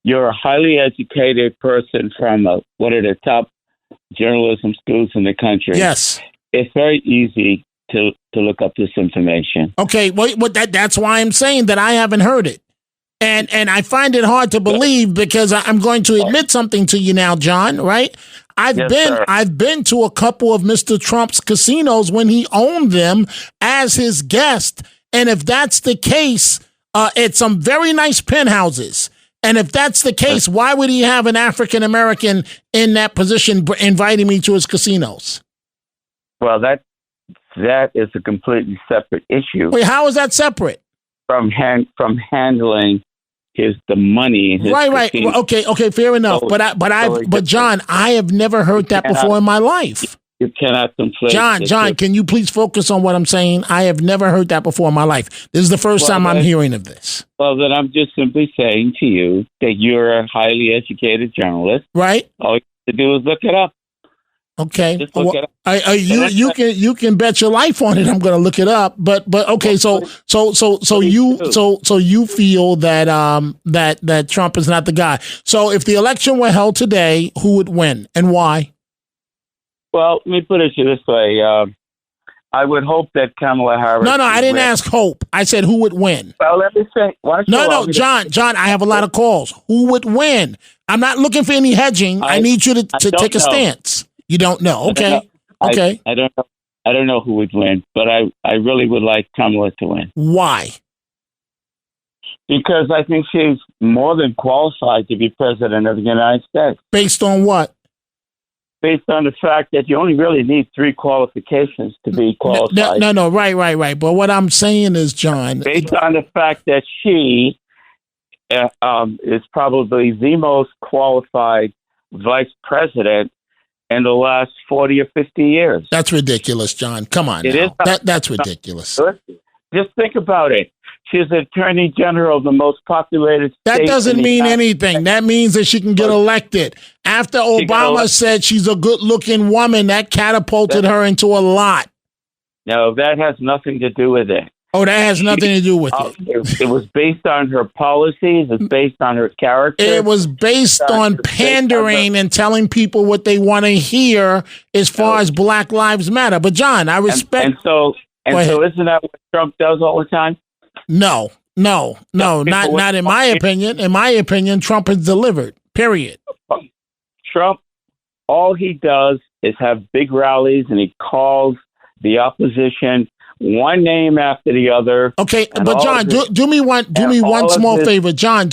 You're a highly educated person from one of the top journalism schools in the country. Yes. It's very easy to look up this information. Okay, that's why I'm saying that I haven't heard it. And I find it hard to believe because I'm going to admit something to you now, John, right? I've been to a couple of Mr. Trump's casinos when he owned them as his guest. And if that's the case, it's some very nice penthouses. And if that's the case, why would he have an African American in that position inviting me to his casinos? Well, that is a completely separate issue. Wait, how is that separate? From handling the money. Right. Okay, fair enough. But John, I have never heard that before in my life. You cannot conflate. John, can you please focus on what I'm saying? I have never heard that before in my life. This is the first time I'm hearing of this. Well, then I'm just simply saying to you that you're a highly educated journalist. Right. All you have to do is look it up. Okay. Just look it up. You can bet your life on it. I'm going to look it up. But okay. So you feel that Trump is not the guy. So if the election were held today, who would win and why? Well, let me put it this way. I would hope that Kamala Harris. No, I didn't ask hope. I said who would win. Well, let me say. No, John, I have a lot of calls. Who would win? I'm not looking for any hedging. I need you to take a stance. You don't know. Okay. Okay. I don't know. I don't know who would win, but I really would like Kamala to win. Why? Because I think she's more than qualified to be president of the United States. Based on what? Based on the fact that you only really need 3 qualifications to be qualified. No, right. But what I'm saying is, John, based on the fact that she is probably the most qualified vice president in the last 40 or 50 years. That's ridiculous, John. Come on. That's ridiculous. Just think about it. She's the attorney general of the most populated state. That doesn't mean anything. That means that she can get elected. After Obama said she's a good-looking woman, that catapulted her into a lot. No, that has nothing to do with it. Oh, that has nothing to do with it. It was based on her policies. It's based on her character. It was based on pandering and telling people what they want to hear as far as Black Lives Matter. But, John, I respect... And so isn't that what Trump does all the time? No, not in my opinion. In my opinion, Trump has delivered, period. Trump, all he does is have big rallies, and he calls the opposition one name after the other. Okay, but John, do me one small favor. John,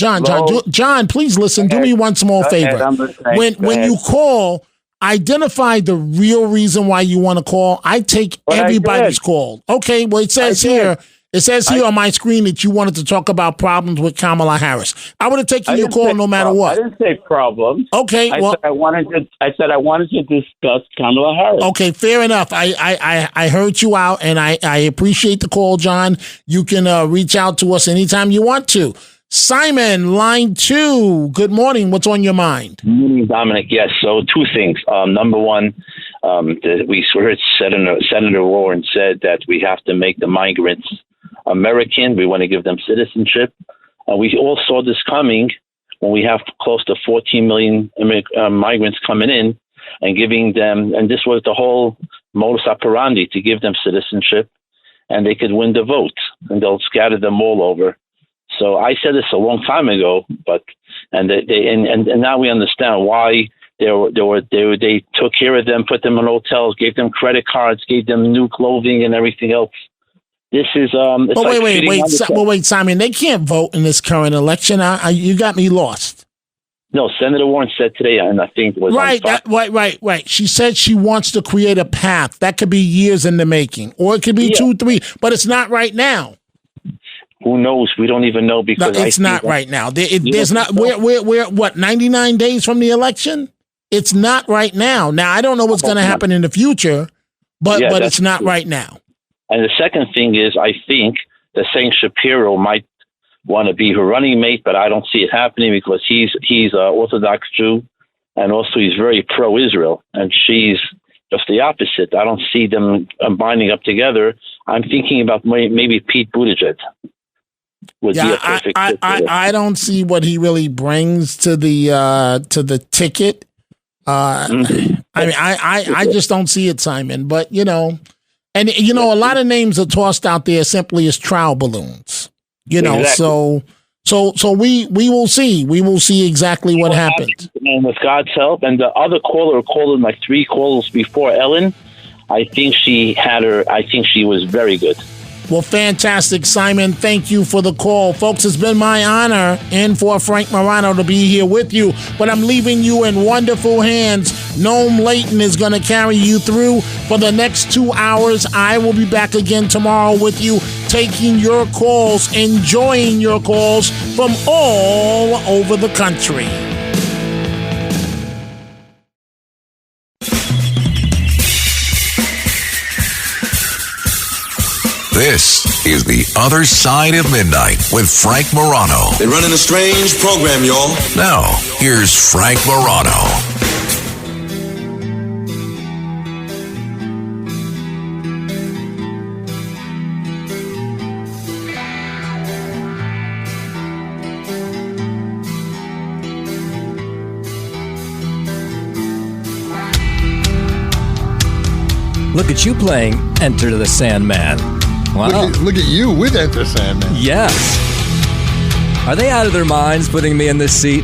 please listen. Do me one small favor. When you call, identify the real reason why you want to call. I take everybody's call. Okay, well, it says here on my screen that you wanted to talk about problems with Kamala Harris. I would have taken your call no matter what. I didn't say problems. Okay, I said I wanted to discuss Kamala Harris. Okay, fair enough. I heard you out, and I appreciate the call, John. You can reach out to us anytime you want to. Simon, line 2. Good morning. What's on your mind? Good morning, Dominic. Yes. So 2 things. Number one, we heard Senator Warren said that we have to make the migrants American. We want to give them citizenship. We all saw this coming when we have close to 14 million migrants coming in and giving them, and this was the whole modus operandi, to give them citizenship and they could win the vote, and they'll scatter them all over. So I said this a long time ago, but and now we understand why they took care of them, put them in hotels, gave them credit cards, gave them new clothing and everything else. This is wait, Simon. They can't vote in this current election. You got me lost. No, Senator Warren said today, and I think it was right. She said she wants to create a path that could be years in the making, or it could be 2, 3, but it's not right now. Who knows? We don't even know because it's not right now. There's not. We're what 99 days from the election. It's not right now. Now I don't know what's going to happen in the future, but it's not right now. And the second thing is, I think that St. Shapiro might want to be her running mate, but I don't see it happening because he's an Orthodox Jew, and also he's very pro-Israel, and she's just the opposite. I don't see them binding up together. I'm thinking about maybe Pete Buttigieg. I don't see what he really brings to the ticket. I just don't see it, Simon. But And, you know, a lot of names are tossed out there simply as trial balloons. You know, Exactly. so we will see. We will see exactly what happens. And with God's help, and the other caller called in like 3 calls before Ellen, I think she was very good. Well, fantastic, Simon. Thank you for the call. Folks, it's been my honor and for Frank Morano to be here with you, but I'm leaving you in wonderful hands. Noam Laden is going to carry you through for the next 2 hours. I will be back again tomorrow with you, taking your calls, enjoying your calls from all over the country. This is The Other Side of Midnight with Frank Morano. They're running a strange program, y'all. Now, here's Frank Morano. Look at you playing Enter the Sandman. Wow. Look at you with Enter Sandman. Yes. Are they out of their minds putting me in this seat?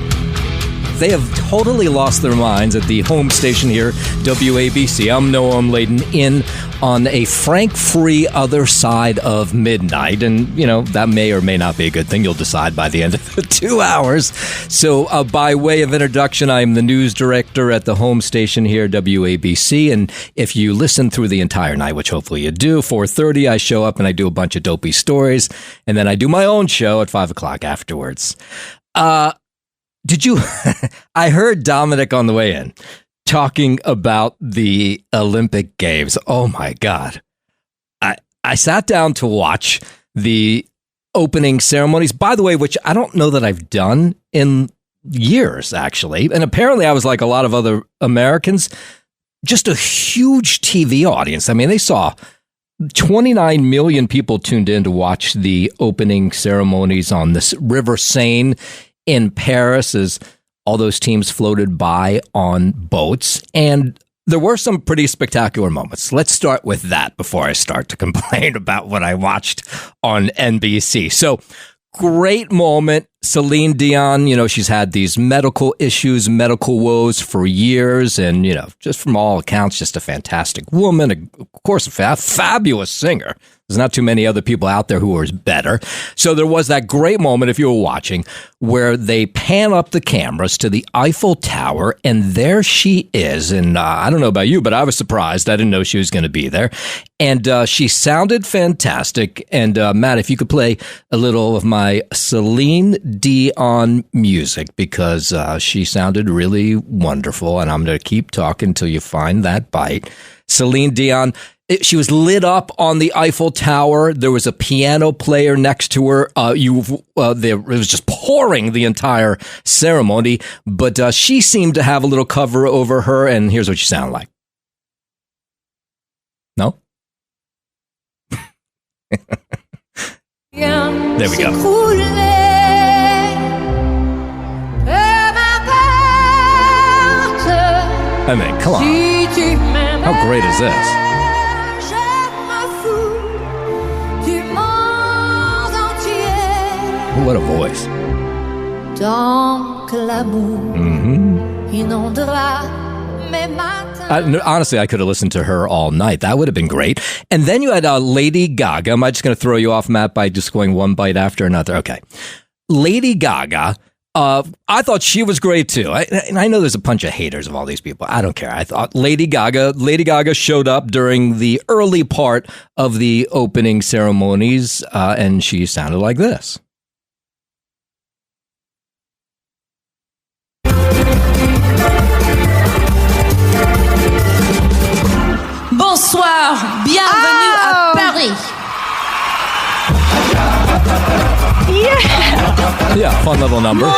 They have totally lost their minds at the home station here, WABC. I'm Noam Laden in on a Frank-free other side of midnight. And, you know, that may or may not be a good thing. You'll decide by the end of the 2 hours. So by way of introduction, I'm the news director at the home station here, WABC. And if you listen through the entire night, which hopefully you do, 4:30, I show up and I do a bunch of dopey stories. And then I do my own show at 5 o'clock afterwards. Did you? I heard Dominic on the way in talking about the Olympic Games. Oh my God. I sat down to watch the opening ceremonies, by the way, which I don't know that I've done in years, actually. And apparently I was like a lot of other Americans, just a huge TV audience. I mean, they saw 29 million people tuned in to watch the opening ceremonies on this River Seine in Paris as all those teams floated by on boats. And there were some pretty spectacular moments. Let's start with that before I start to complain about what I watched on NBC. So, great moment. Celine Dion, you know, she's had these medical issues, medical woes for years. And, you know, just from all accounts, just a fantastic woman. Of course, a fabulous singer. There's not too many other people out there who are better. So there was that great moment, if you were watching, where they pan up the cameras to the Eiffel Tower, and there she is. And I don't know about you, but I was surprised. I didn't know she was going to be there. And she sounded fantastic. And Matt, if you could play a little of my Celine Dion music, because she sounded really wonderful. And I'm going to keep talking until you find that bite. Celine Dion. She was lit up on the Eiffel Tower. There was a piano player next to her. It was just pouring the entire ceremony, but she seemed to have a little cover over her. And here's what she sounded like. No? There we go. I mean, come on. How great is this? What a voice. Honestly, I could have listened to her all night. That would have been great. And then you had Lady Gaga. Am I just going to throw you off, Matt, by just going one bite after another? Okay. Lady Gaga. I thought she was great too. And I know there's a bunch of haters of all these people. I don't care. I thought Lady Gaga showed up during the early part of the opening ceremonies, and she sounded like this. Bonsoir, bienvenue à Paris. Yeah, fun little number. Lady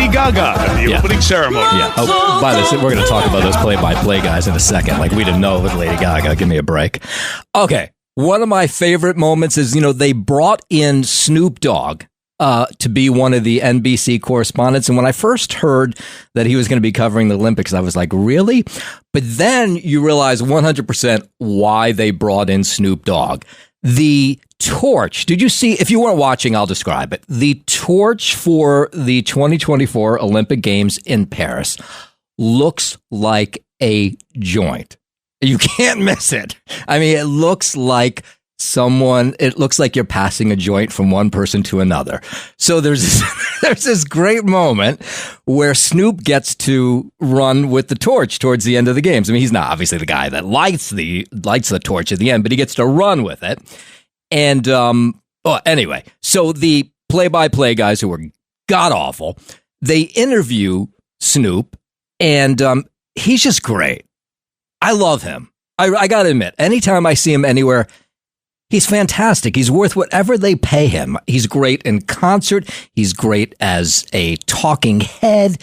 Gaga at the opening ceremony. Yeah. Oh, by this, we're going to talk about those play-by-play guys in a second. Like we didn't know it was Lady Gaga. Give me a break. Okay. One of my favorite moments is, you know, they brought in Snoop Dogg to be one of the NBC correspondents. And when I first heard that he was going to be covering the Olympics, I was like, really? But then you realize 100% why they brought in Snoop Dogg. The torch, did you see, if you weren't watching, I'll describe it. The torch for the 2024 Olympic Games in Paris looks like a joint. You can't miss it. I mean, it looks like you're passing a joint from one person to another. So there's this great moment where Snoop gets to run with the torch towards the end of the games. I mean, he's not obviously the guy that lights the torch at the end, but he gets to run with it. And anyway, so the play-by-play guys who were god-awful, they interview Snoop, and he's just great. I love him. I got to admit, anytime I see him anywhere, he's fantastic. He's worth whatever they pay him. He's great in concert. He's great as a talking head.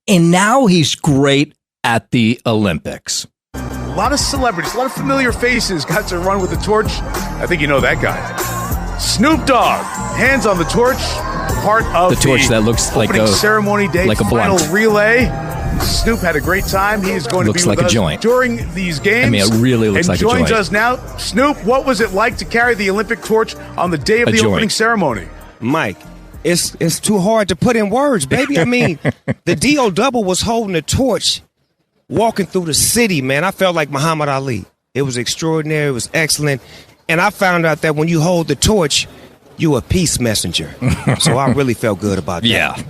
And now he's great at the Olympics. A lot of celebrities, a lot of familiar faces got to run with the torch. I think you know that guy. Snoop Dogg, hands on the torch, part of the torch that looks like a ceremony day like a final blunt. relay. Snoop had a great time. He is going to be like with a us joint. during these games. I mean, it really looks like a joint. And joins us now. Snoop, what was it like to carry the Olympic torch on the day of the opening ceremony? Mike, it's too hard to put in words, baby. I mean, the D.O. Double was holding the torch, walking through the city, man. I felt like Muhammad Ali. It was extraordinary. It was excellent. And I found out that when you hold the torch, you a peace messenger. So I really felt good about that. Yeah.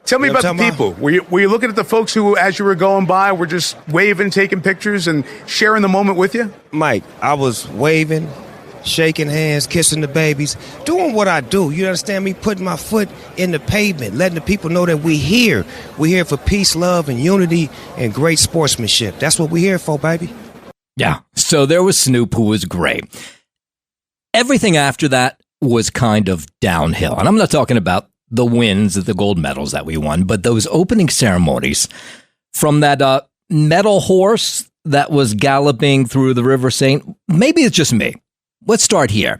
Tell me about the people. Were you looking at the folks who, as you were going by, were just waving, taking pictures, and sharing the moment with you? Mike, I was waving, shaking hands, kissing the babies, doing what I do. You understand me? Putting my foot in the pavement, letting the people know that we're here. We're here for peace, love, and unity, and great sportsmanship. That's what we're here for, baby. Yeah. So there was Snoop, who was great. Everything after that was kind of downhill. And I'm not talking about the wins, the gold medals that we won, but those opening ceremonies, from that metal horse that was galloping through the River Seine. Maybe it's just me. Let's start here.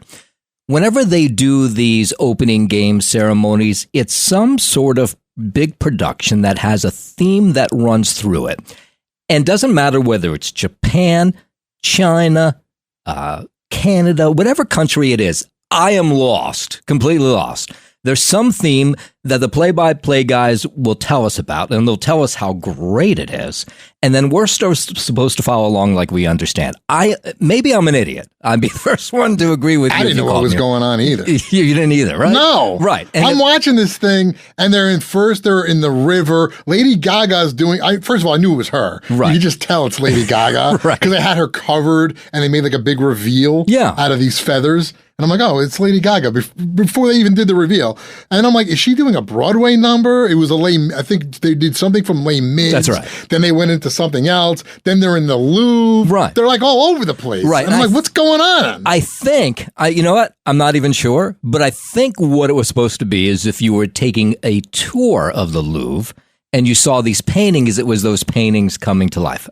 Whenever they do these opening game ceremonies, it's some sort of big production that has a theme that runs through it. And doesn't matter whether it's Japan, China, Canada, whatever country it is, I am lost, completely lost. There's some theme that the play-by-play guys will tell us about, and they'll tell us how great it is. And then we're supposed to follow along like we understand. Maybe I'm an idiot. I'd be the first one to agree with you. I didn't know what was going on either. You didn't either, right? No. Right. And I'm watching this thing, and they're in the river. Lady Gaga's doing, first of all, I knew it was her. Right. You just tell it's Lady Gaga. Right. Because they had her covered, and they made like a big reveal out of these feathers. And I'm like, oh, it's Lady Gaga before they even did the reveal. And I'm like, is she doing a Broadway number? It was I think they did something from Les Mis. That's right. Then they went into something else. Then they're in the Louvre. Right. They're like all over the place. Right. And I'm like, what's going on? I think, you know what? I'm not even sure, but I think what it was supposed to be is if you were taking a tour of the Louvre and you saw these paintings, it was those paintings coming to life.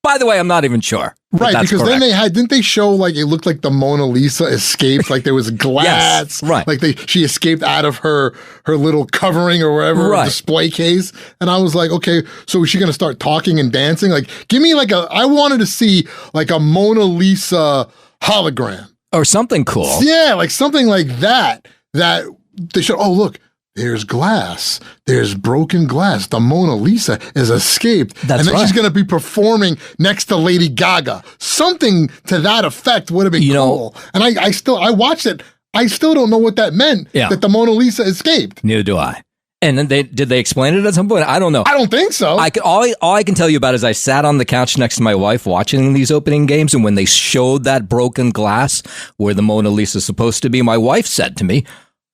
By the way, I'm not even sure. Right, because correct. then didn't they show like it looked like the Mona Lisa escaped, like there was glass, yes, right? Like she escaped out of her little covering or whatever display case, and I was like, okay, so is she gonna start talking and dancing? Like, give me I wanted to see like a Mona Lisa hologram or something cool. Yeah, like something like that. That they showed. Oh, look. There's glass. There's broken glass. The Mona Lisa has escaped. That's and then right. she's going to be performing next to Lady Gaga. Something to that effect would have been cool. And I watched it. I still don't know what that meant, that the Mona Lisa escaped. Neither do I. And then did they explain it at some point? I don't know. I don't think so. All I can tell you about is I sat on the couch next to my wife watching these opening games, and when they showed that broken glass where the Mona Lisa is supposed to be, my wife said to me,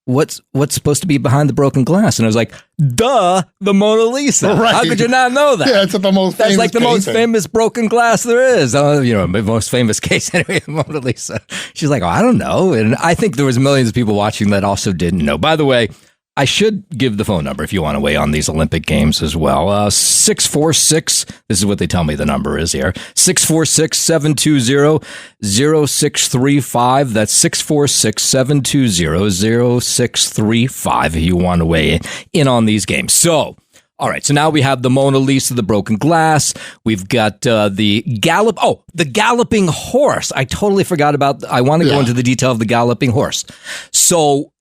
What's supposed to be behind the broken glass? And I was like, duh, the Mona Lisa. Right. How could you not know that? Yeah, it's the most famous That's like the most painting. famous broken glass there is. The most famous case anyway, the Mona Lisa. She's like, I don't know. And I think there was millions of people watching that also didn't know. By the way, I should give the phone number if you want to weigh on these Olympic Games as well. 646, this is what they tell me the number is here, 646-720-0635. That's 646-720-0635 if you want to weigh in on these games. So, all right, so now we have the Mona Lisa, the broken glass. We've got the galloping horse. I totally forgot about, I want to go into the detail of the galloping horse. So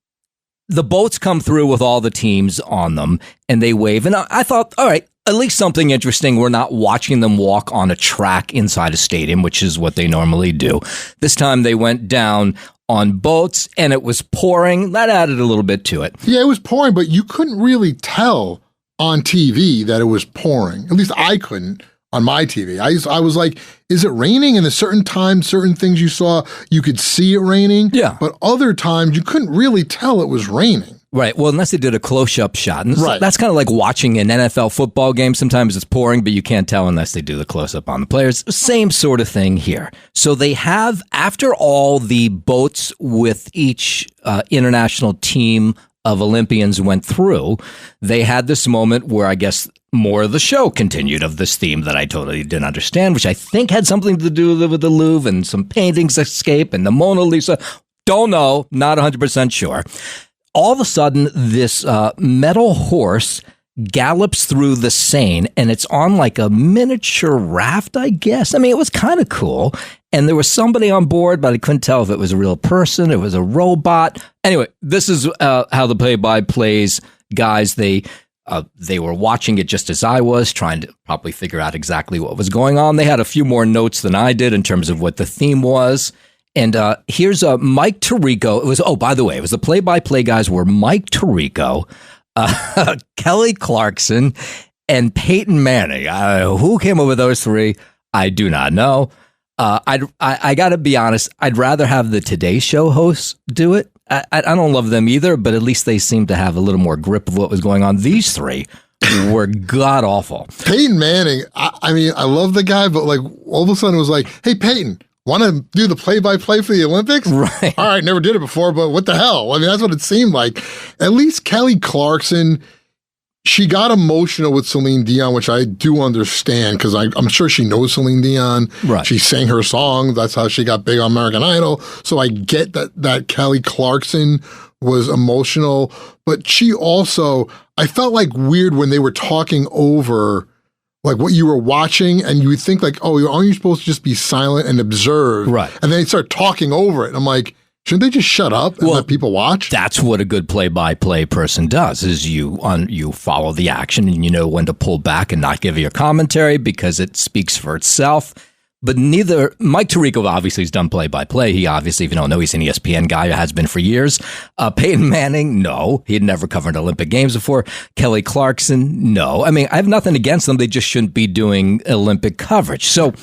the boats come through with all the teams on them and they wave. And I thought, all right, at least something interesting. We're not watching them walk on a track inside a stadium, which is what they normally do. This time they went down on boats and it was pouring. That added a little bit to it. Yeah, it was pouring, but you couldn't really tell on TV that it was pouring. At least I couldn't on my TV. I was like, is it raining? And at certain times, certain things you saw, you could see it raining. Yeah. But other times, you couldn't really tell it was raining. Right. Well, unless they did a close-up shot. And that's kind of like watching an NFL football game. Sometimes it's pouring, but you can't tell unless they do the close-up on the players. Same sort of thing here. So they have, after all the boats with each international team of Olympians went through, they had this moment where I guess more of the show continued of this theme that I totally didn't understand, which I think had something to do with the Louvre and some paintings escape and the Mona Lisa. Don't know, not 100% sure. All of a sudden, this metal horse gallops through the Seine, and it's on like a miniature raft, I guess. I mean, it was kind of cool. And there was somebody on board, but I couldn't tell if it was a real person, it was a robot. Anyway, this is how the play-by-plays guys, they were watching it just as I was, trying to probably figure out exactly what was going on. They had a few more notes than I did in terms of what the theme was. And here's Mike Tirico. It was, by the way, it was the play-by-play guys were Mike Tirico, Kelly Clarkson, and Peyton Manning. Who came up with those three? I do not know. I got to be honest. I'd rather have the Today Show hosts do it. I don't love them either, but at least they seem to have a little more grip of what was going on. These three were god awful. Peyton Manning. I mean, I love the guy, but like all of a sudden it was like, hey, Peyton, want to do the play-by-play for the Olympics? Right. All right, never did it before, but what the hell? I mean, that's what it seemed like. At least Kelly Clarkson, she got emotional with Celine Dion, which I do understand because I'm sure she knows Celine Dion. Right. She sang her song. That's how she got big on American Idol. So I get that Kelly Clarkson was emotional. But she also, I felt like weird when they were talking over like what you were watching, and you would think like, oh, aren't you supposed to just be silent and observe? Right. And then they start talking over it. And I'm like, shouldn't they just shut up and let people watch? That's what a good play-by-play person does, is you follow the action and you know when to pull back and not give your commentary because it speaks for itself. But Mike Tirico obviously has done play-by-play. He obviously, if you don't know, he's an ESPN guy who has been for years. Peyton Manning, no. He had never covered Olympic Games before. Kelly Clarkson, no. I mean, I have nothing against them. They just shouldn't be doing Olympic coverage. So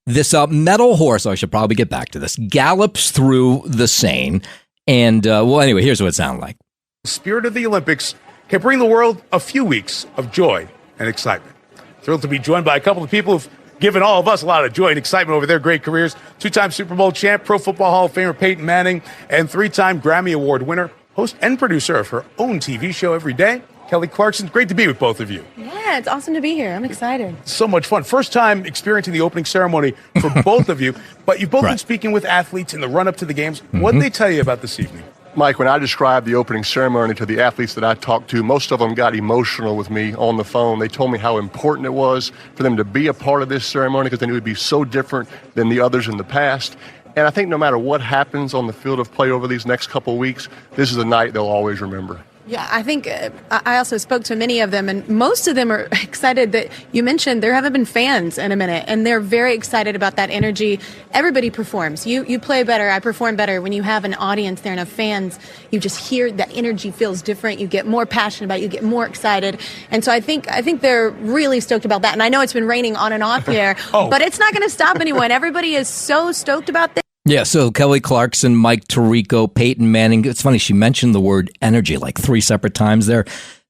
this metal horse, I should probably get back to this, gallops through the Seine. And, anyway, here's what it sounded like. The spirit of the Olympics can bring the world a few weeks of joy and excitement. Thrilled to be joined by a couple of people who've given all of us a lot of joy and excitement over their great careers. Two-time Super Bowl champ, Pro Football Hall of Famer Peyton Manning, and three-time Grammy Award winner, host and producer of her own TV show every day, Kelly Clarkson. Great to be with both of you. Yeah, it's awesome to be here. I'm excited. So much fun. First time experiencing the opening ceremony for both of you, but you've both been speaking with athletes in the run-up to the games. What did they tell you about this evening? Mike, when I described the opening ceremony to the athletes that I talked to, most of them got emotional with me on the phone. They told me how important it was for them to be a part of this ceremony because they knew it would be so different than the others in the past. And I think no matter what happens on the field of play over these next couple of weeks, this is a night they'll always remember. Yeah, I think I also spoke to many of them, and most of them are excited that you mentioned there haven't been fans in a minute, and they're very excited about that energy. Everybody performs. You play better, I perform better. When you have an audience there and have fans, you just hear that energy feels different. You get more passionate about it, you get more excited. And so I think they're really stoked about that. And I know it's been raining on and off here, but it's not going to stop anyone. Everybody is so stoked about this. Yeah, so Kelly Clarkson, Mike Tirico, Peyton Manning. It's funny, she mentioned the word energy like 3 separate times there.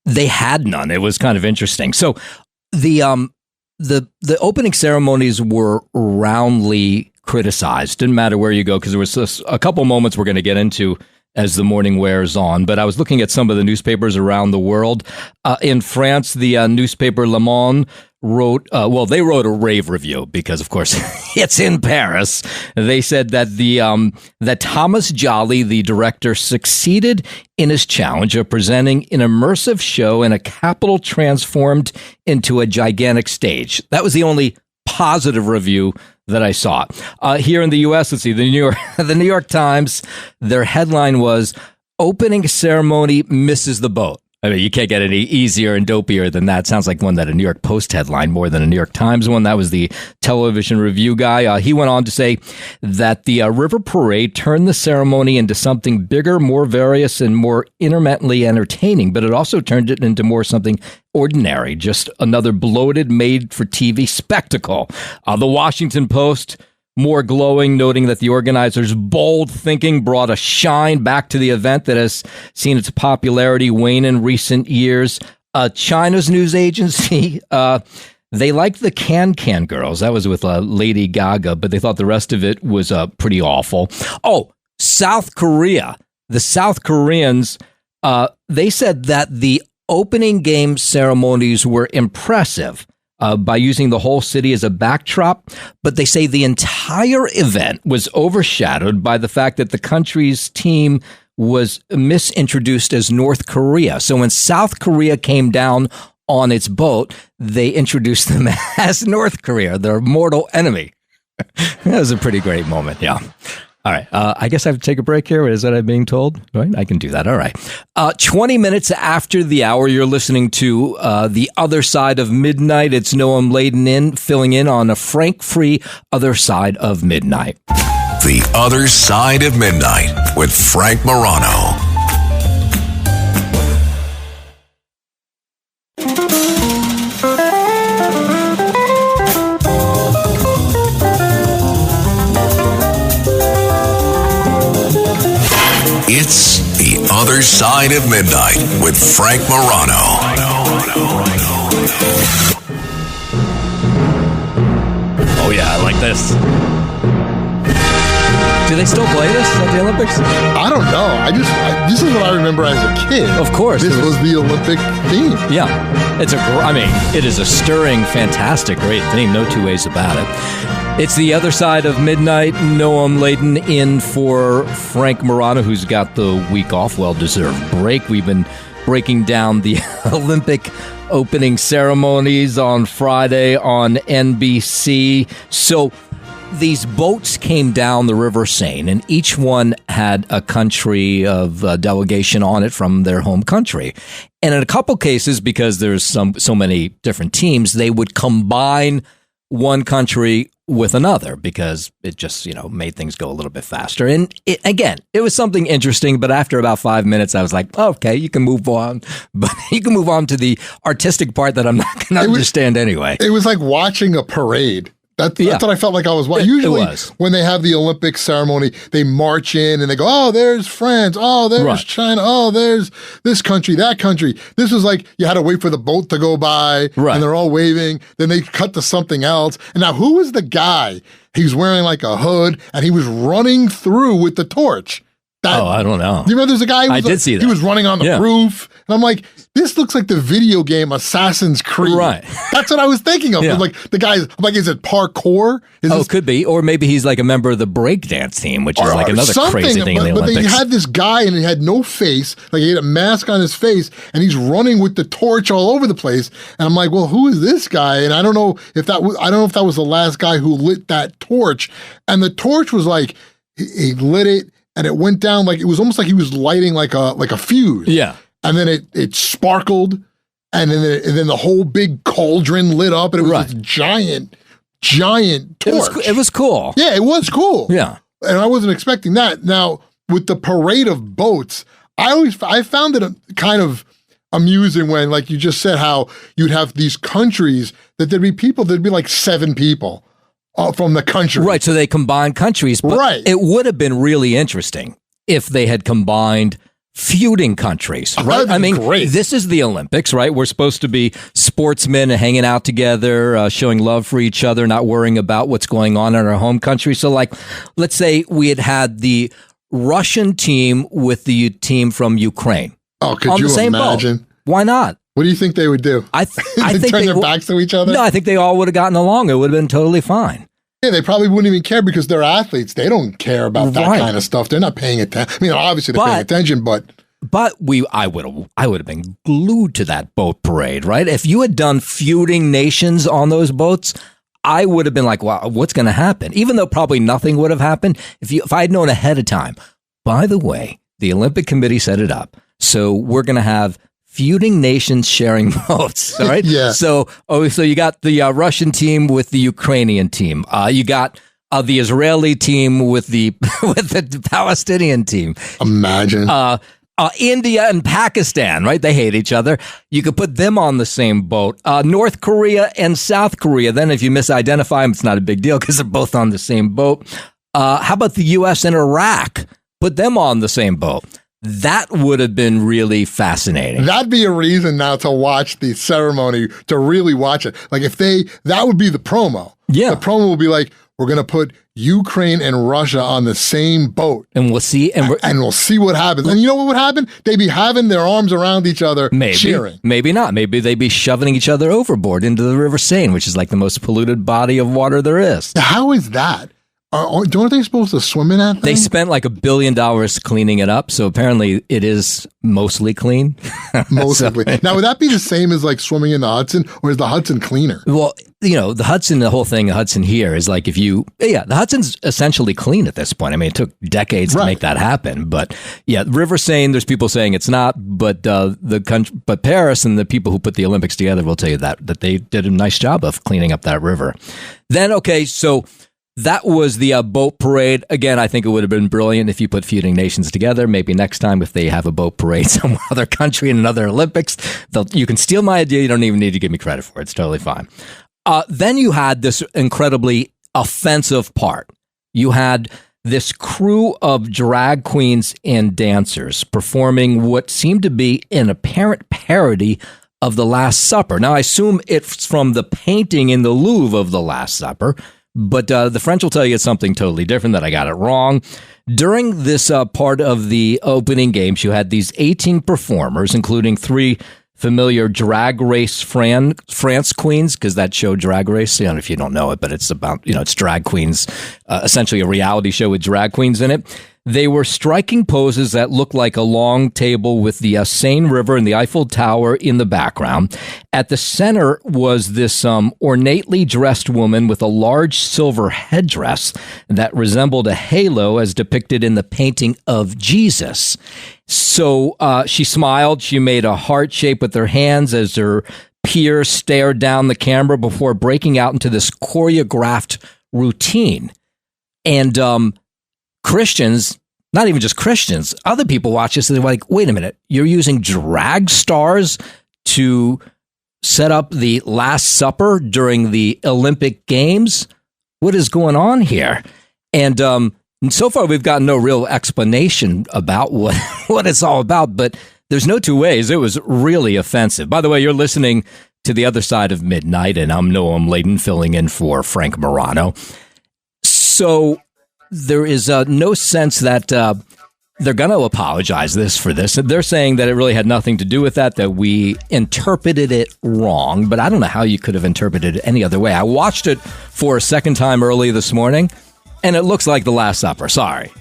They had none. It was kind of interesting. So the opening ceremonies were roundly criticized. Didn't matter where you go because there was a couple moments we're going to get into as the morning wears on. But I was looking at some of the newspapers around the world. In France, the newspaper Le Monde wrote, they wrote a rave review because, of course, it's in Paris. They said that that Thomas Jolly, the director, succeeded in his challenge of presenting an immersive show in a capital transformed into a gigantic stage. That was the only positive review that I saw. Here in the U.S., let's see, the New York Times, their headline was, "Opening Ceremony Misses the Boat." I mean, you can't get any easier and dopier than that. Sounds like one that a New York Post headline more than a New York Times one. That was the television review guy. He went on to say that the River Parade turned the ceremony into something bigger, more various, and more intermittently entertaining, but it also turned it into more something ordinary, just another bloated, made-for-TV spectacle. The Washington Post, more glowing, noting that the organizers' bold thinking brought a shine back to the event that has seen its popularity wane in recent years. China's news agency, they liked the Can Girls. That was with Lady Gaga, but they thought the rest of it was pretty awful. Oh, South Korea. The South Koreans, they said that the opening game ceremonies were impressive, by using the whole city as a backdrop, but they say the entire event was overshadowed by the fact that the country's team was misintroduced as North Korea. So when South Korea came down on its boat, they introduced them as North Korea, their mortal enemy. That was a pretty great moment, yeah. All right. I guess I have to take a break here. Is that I'm being told? Right? I can do that. All right. 20 minutes after the hour, you're listening to The Other Side of Midnight. It's Noam Laden filling in on a Frank-free Other Side of Midnight. The Other Side of Midnight with Frank Morano. It's The Other Side of Midnight with Frank Morano. Oh, yeah, I like this. Do they still play this at the Olympics? I don't know. This is what I remember as a kid. Of course. This was the Olympic theme. Yeah. It is a stirring, fantastic, great theme. No two ways about it. It's The Other Side of Midnight. Noam Laden in for Frank Morano, who's got the week off. Well-deserved break. We've been breaking down the Olympic opening ceremonies on Friday on NBC. So these boats came down the River Seine, and each one had a country of delegation on it from their home country. And in a couple cases, because there's so many different teams, they would combine one country with another because it just, made things go a little bit faster. And it was something interesting, but after about 5 minutes, I was like, okay, you can move on. But you can move on to the artistic part that I'm not going to understand anyway. It was like watching a parade. That's what I felt like I was watching. Usually when they have the Olympic ceremony, they march in and they go, oh, there's France. Oh, there's China. Oh, there's this country, that country. This was like you had to wait for the boat to go by and they're all waving. Then they cut to something else. And now who was the guy? He's wearing like a hood and he was running through with the torch. I don't know. You remember there's a guy who was, I did see that. He was running on the roof. And I'm like, this looks like the video game Assassin's Creed. Right. That's what I was thinking of. Yeah. Like the guy's, I'm like, is it parkour? It could be. Or maybe he's like a member of the breakdance team, which is like another crazy thing in the Olympics. But they had this guy and he had no face. Like he had a mask on his face and he's running with the torch all over the place. And I'm like, well, who is this guy? And I don't know if that was the last guy who lit that torch. And the torch was like, he lit it. And it went down like it was almost like he was lighting like a fuse. Yeah. And then it sparkled, and then the whole big cauldron lit up, and it was this giant torch. It was cool. Yeah, it was cool. Yeah. And I wasn't expecting that. Now, with the parade of boats, I found it kind of amusing when, like you just said, how you'd have these countries that there'd be like 7 people. From the country. Right, so they combined countries. But it would have been really interesting if they had combined feuding countries, right? I mean, this is the Olympics, right? We're supposed to be sportsmen hanging out together, showing love for each other, not worrying about what's going on in our home country. So, like, let's say we had the Russian team with the team from Ukraine. Oh, could on you the same imagine? Boat. Why not? What do you think they would do? I think turn their backs to each other? No, I think they all would have gotten along. It would have been totally fine. Yeah, they probably wouldn't even care because they're athletes. They don't care about that kind of stuff. They're not paying attention. I mean, obviously they're paying attention, but I would have been glued to that boat parade, right? If you had done feuding nations on those boats, I would have been like, wow, what's going to happen? Even though probably nothing would have happened if I had known ahead of time. By the way, the Olympic Committee set it up. So we're going to have feuding nations sharing boats, all right? Yeah. So you got the Russian team with the Ukrainian team. You got the Israeli team with the Palestinian team. Imagine. India and Pakistan, right? They hate each other. You could put them on the same boat. North Korea and South Korea. Then if you misidentify them, it's not a big deal because they're both on the same boat. How about the U.S. and Iraq? Put them on the same boat. That would have been really fascinating. That'd be a reason now to watch the ceremony, to really watch it. Like that would be the promo. Yeah. The promo will be like, we're going to put Ukraine and Russia on the same boat. And we'll see. And we'll see what happens. And you know what would happen? They'd be having their arms around each other, cheering. Maybe not. Maybe they'd be shoving each other overboard into the River Seine, which is like the most polluted body of water there is. How is that? Don't they supposed to swim in that thing? They spent like $1 billion cleaning it up, so apparently it is mostly clean. Mostly. Now, would that be the same as like swimming in the Hudson, or is the Hudson cleaner? Well, the Hudson, the whole thing, the Hudson here is like the Hudson's essentially clean at this point. I mean, it took decades to make that happen, but yeah, River Seine, there's people saying it's not, but but Paris and the people who put the Olympics together will tell you that they did a nice job of cleaning up that river. Then, okay, so that was the boat parade. Again, I think it would have been brilliant if you put feuding nations together. Maybe next time if they have a boat parade some other country in another Olympics, you can steal my idea. You don't even need to give me credit for it. It's totally fine. Then you had this incredibly offensive part. You had this crew of drag queens and dancers performing what seemed to be an apparent parody of The Last Supper. Now, I assume it's from the painting in the Louvre of The Last Supper, but the French will tell you it's something totally different, that I got it wrong. During this part of the opening games, you had these 18 performers, including 3 familiar Drag Race France queens, because that show Drag Race, if you don't know it, but it's about, it's drag queens, essentially a reality show with drag queens in it. They were striking poses that looked like a long table with the Seine River and the Eiffel Tower in the background. At the center was this ornately dressed woman with a large silver headdress that resembled a halo as depicted in the painting of Jesus. So she smiled. She made a heart shape with her hands as her peers stared down the camera before breaking out into this choreographed routine. And Christians, not even just Christians, other people watch this and they're like, wait a minute, you're using drag stars to set up the Last Supper during the Olympic Games? What is going on here? And so far, we've got no real explanation about what it's all about, but there's no two ways. It was really offensive. By the way, you're listening to The Other Side of Midnight, and I'm Noam Laden filling in for Frank Morano. So there is no sense that they're going to apologize for this. They're saying that it really had nothing to do with that we interpreted it wrong, but I don't know how you could have interpreted it any other way. I watched it for a second time early this morning, and it looks like The Last Supper. Sorry.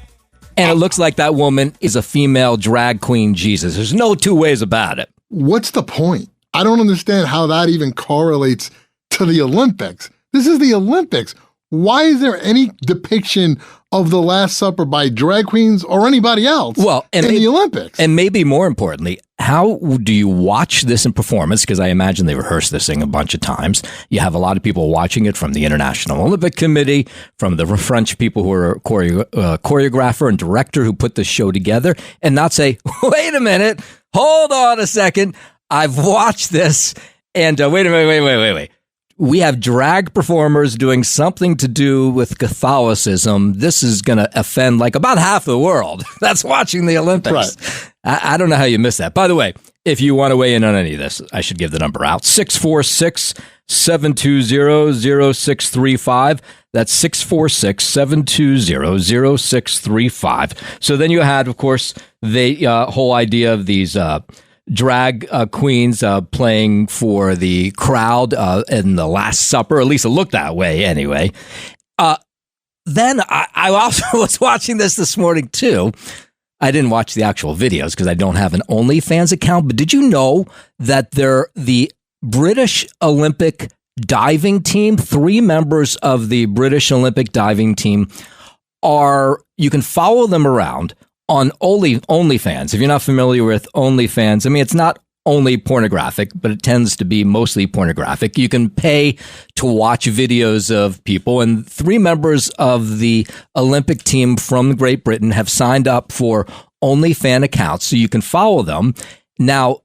And it looks like that woman is a female drag queen Jesus. There's no two ways about it. What's the point? I don't understand how that even correlates to the Olympics. This is the Olympics. Why is there any depiction of the Last Supper by drag queens or anybody else in the Olympics? And maybe more importantly, how do you watch this in performance? Because I imagine they rehearsed this thing a bunch of times. You have a lot of people watching it from the International Olympic Committee, from the French people who are choreographer and director who put this show together, and not say, wait a minute, hold on a second, I've watched this, and wait. We have drag performers doing something to do with Catholicism. This is going to offend like about half the world that's watching the Olympics. Right. I don't know how you missed that. By the way, if you want to weigh in on any of this, I should give the number out. 646-720-0635. That's 646-720-0635. So then you had, of course, the whole idea of these drag queens playing for the crowd in the Last Supper. At least it looked that way anyway. Then I also was watching this morning, too. I didn't watch the actual videos because I don't have an OnlyFans account. But did you know that the British Olympic diving team, 3 members of the British Olympic diving team you can follow them around on OnlyFans. If you're not familiar with OnlyFans, I mean, it's not only pornographic, but it tends to be mostly pornographic. You can pay to watch videos of people, and 3 members of the Olympic team from Great Britain have signed up for OnlyFans accounts, so you can follow them. Now,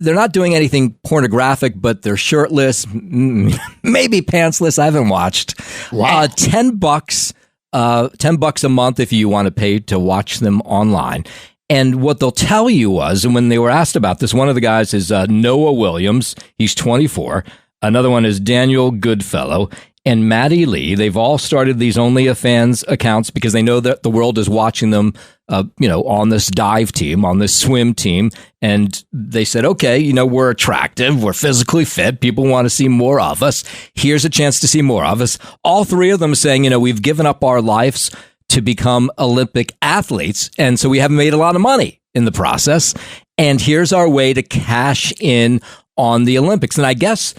they're not doing anything pornographic, but they're shirtless, maybe pantsless. I haven't watched. Wow. $10 a month if you want to pay to watch them online. And what they'll tell you was, and when they were asked about this, one of the guys is Noah Williams. He's 24. Another one is Daniel Goodfellow and Maddie Lee. They've all started these OnlyFans accounts because they know that the world is watching them, on this dive team, on this swim team. And they said, okay, we're attractive. We're physically fit. People want to see more of us. Here's a chance to see more of us. All 3 of them saying, we've given up our lives to become Olympic athletes. And so we haven't made a lot of money in the process. And here's our way to cash in on the Olympics. And I guess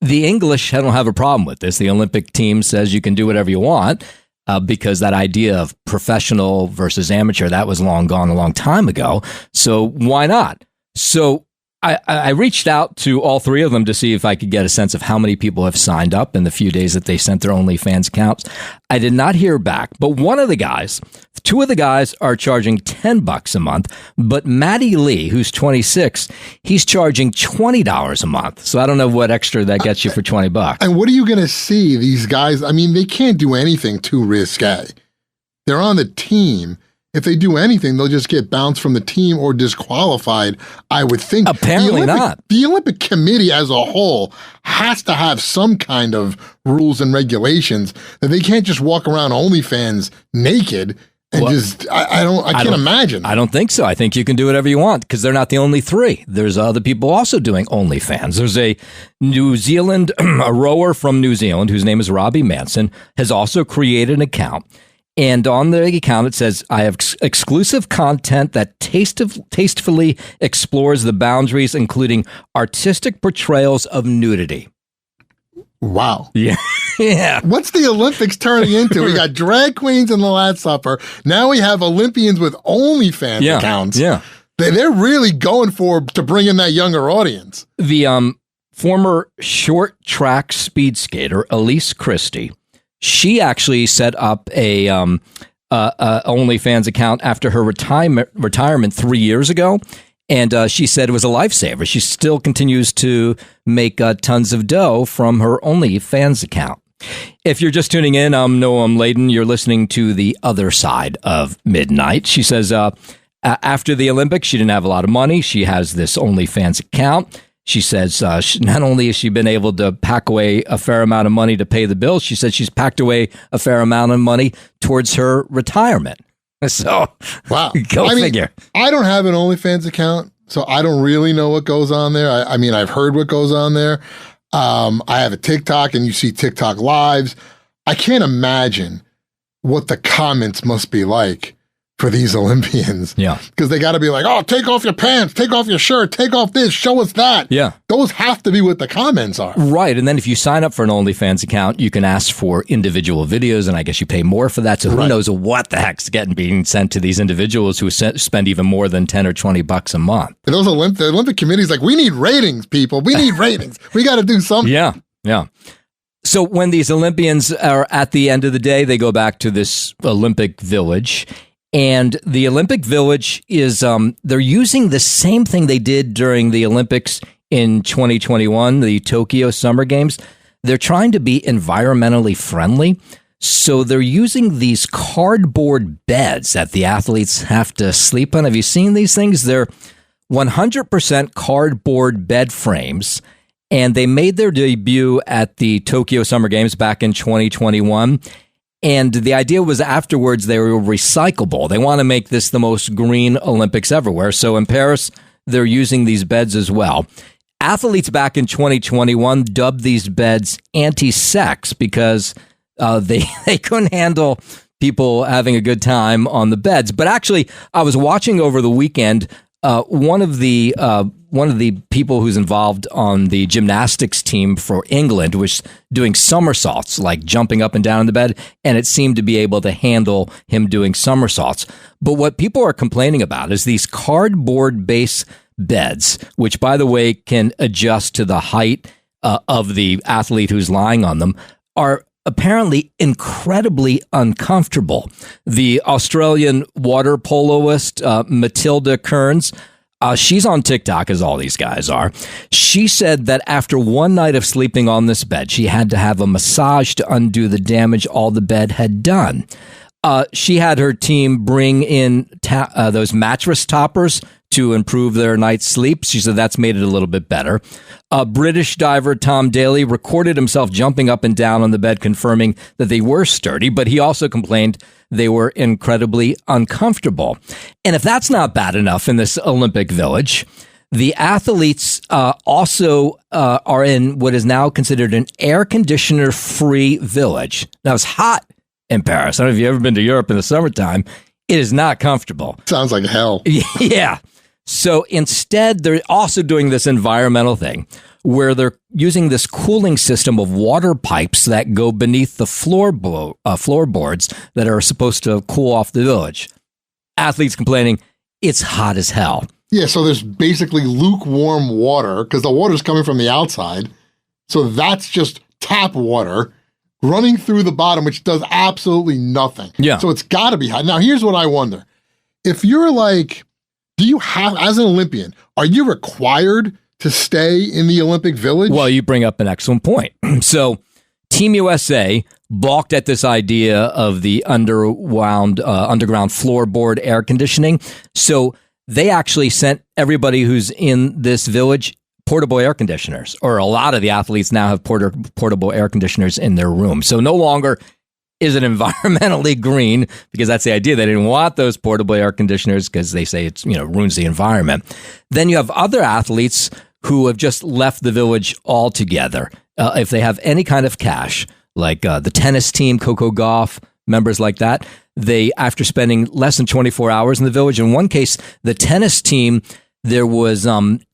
the English don't have a problem with this. The Olympic team says you can do whatever you want because that idea of professional versus amateur, that was long gone a long time ago. So why not? So I reached out to all 3 of them to see if I could get a sense of how many people have signed up in the few days that they sent their OnlyFans accounts. I did not hear back, but 2 of the guys are charging $10 a month, but Maddie Lee, who's 26, he's charging $20 a month. So I don't know what extra that gets you for $20. And what are you going to see these guys? I mean, they can't do anything too risque. They're on the team. If they do anything, they'll just get bounced from the team or disqualified, I would think. Apparently not. The Olympic Committee as a whole has to have some kind of rules and regulations that they can't just walk around OnlyFans naked and I can't imagine. I don't think so. I think you can do whatever you want because they're not the only 3. There's other people also doing OnlyFans. There's a New Zealand, a rower from New Zealand whose name is Robbie Manson, has also created an account. And on the account, it says, I have exclusive content that tastefully explores the boundaries, including artistic portrayals of nudity. Wow. Yeah. Yeah. What's the Olympics turning into? We got drag queens in the Last Supper. Now we have Olympians with OnlyFans accounts. Yeah. They're really going to bring in that younger audience. The former short track speed skater, Elise Christie, she actually set up a OnlyFans account after her retirement 3 years ago, and she said it was a lifesaver. She still continues to make tons of dough from her OnlyFans account. If you're just tuning in, I'm Noam Laden. You're listening to The Other Side of Midnight. She says after the Olympics, she didn't have a lot of money. She has this OnlyFans account. She says not only has she been able to pack away a fair amount of money to pay the bills, she said she's packed away a fair amount of money towards her retirement. So, wow, go figure. I don't have an OnlyFans account, so I don't really know what goes on there. I mean, I've heard what goes on there. I have a TikTok, and you see TikTok lives. I can't imagine what the comments must be like for these Olympians. Yeah. Because they got to be like, oh, take off your pants, take off your shirt, take off this, show us that. Yeah. Those have to be what the comments are. Right. And then if you sign up for an OnlyFans account, you can ask for individual videos, and I guess you pay more for that. So who knows what the heck's being sent to these individuals who spend even more than $10 or $20 a month. And those the Olympic Committee's like, we need ratings, people. We need ratings. We got to do something. Yeah. Yeah. So when these Olympians are at the end of the day, they go back to this Olympic Village. And the Olympic Village is, they're using the same thing they did during the Olympics in 2021, the Tokyo Summer Games. They're trying to be environmentally friendly. So they're using these cardboard beds that the athletes have to sleep on. Have you seen these things? They're 100% cardboard bed frames. And they made their debut at the Tokyo Summer Games back in 2021. And the idea was afterwards they were recyclable. They want to make this the most green Olympics everywhere. So in Paris, they're using these beds as well. Athletes back in 2021 dubbed these beds anti-sex because they couldn't handle people having a good time on the beds. But actually, I was watching over the weekend, one of the people who's involved on the gymnastics team for England was doing somersaults, like jumping up and down in the bed, and it seemed to be able to handle him doing somersaults. But what people are complaining about is these cardboard base beds, which, by the way, can adjust to the height of the athlete who's lying on them, are apparently incredibly uncomfortable. The Australian water poloist, Matilda Kearns, she's on TikTok, as all these guys are. She said that after one night of sleeping on this bed, she had to have a massage to undo the damage all the bed had done. She had her team bring in those mattress toppers to improve their night's sleep. She said that's made it a little bit better. British diver Tom Daley recorded himself jumping up and down on the bed, confirming that they were sturdy, but he also complained they were incredibly uncomfortable. And if that's not bad enough in this Olympic Village, the athletes also are in what is now considered an air conditioner-free village. Now, it's hot in Paris. I don't know if you've ever been to Europe in the summertime. It is not comfortable. Sounds like hell. Yeah. So instead, they're also doing this environmental thing where they're using this cooling system of water pipes that go beneath the floorboards that are supposed to cool off the village. Athletes complaining, it's hot as hell. Yeah, so there's basically lukewarm water because the water's coming from the outside. So that's just tap water running through the bottom, which does absolutely nothing. Yeah. So it's got to be hot. Now, here's what I wonder. If you're like, do you have, as an Olympian, are you required to stay in the Olympic Village? Well, you bring up an excellent point. So Team USA balked at this idea of the underground floorboard air conditioning. So they actually sent everybody who's in this village portable air conditioners, or a lot of the athletes now have portable air conditioners in their room. So no longer is it environmentally green, because that's the idea. They didn't want those portable air conditioners because they say it's, ruins the environment. Then you have other athletes who have just left the village altogether. If they have any kind of cash, like the tennis team, Coco Gauff, members like that, they, after spending less than 24 hours in the village, in one case, the tennis team, there was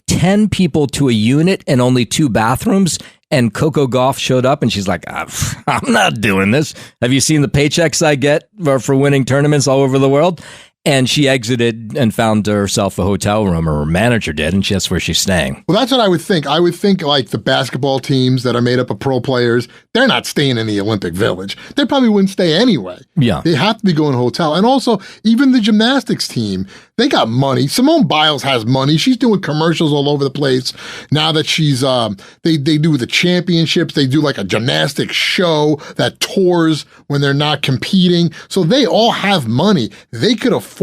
10 people to a unit and only 2 bathrooms. And Coco Gauff showed up and she's like, I'm not doing this. Have you seen the paychecks I get for winning tournaments all over the world? And she exited and found herself a hotel room, or her manager did, and that's where she's staying. Well, that's what I would think. I would think like the basketball teams that are made up of pro players, they're not staying in the Olympic Village. They probably wouldn't stay anyway. Yeah. They have to be going to a hotel. And also, even the gymnastics team, they got money. Simone Biles has money. She's doing commercials all over the place. Now that she's, they do the championships, they do like a gymnastics show that tours when they're not competing. So they all have money. They could afford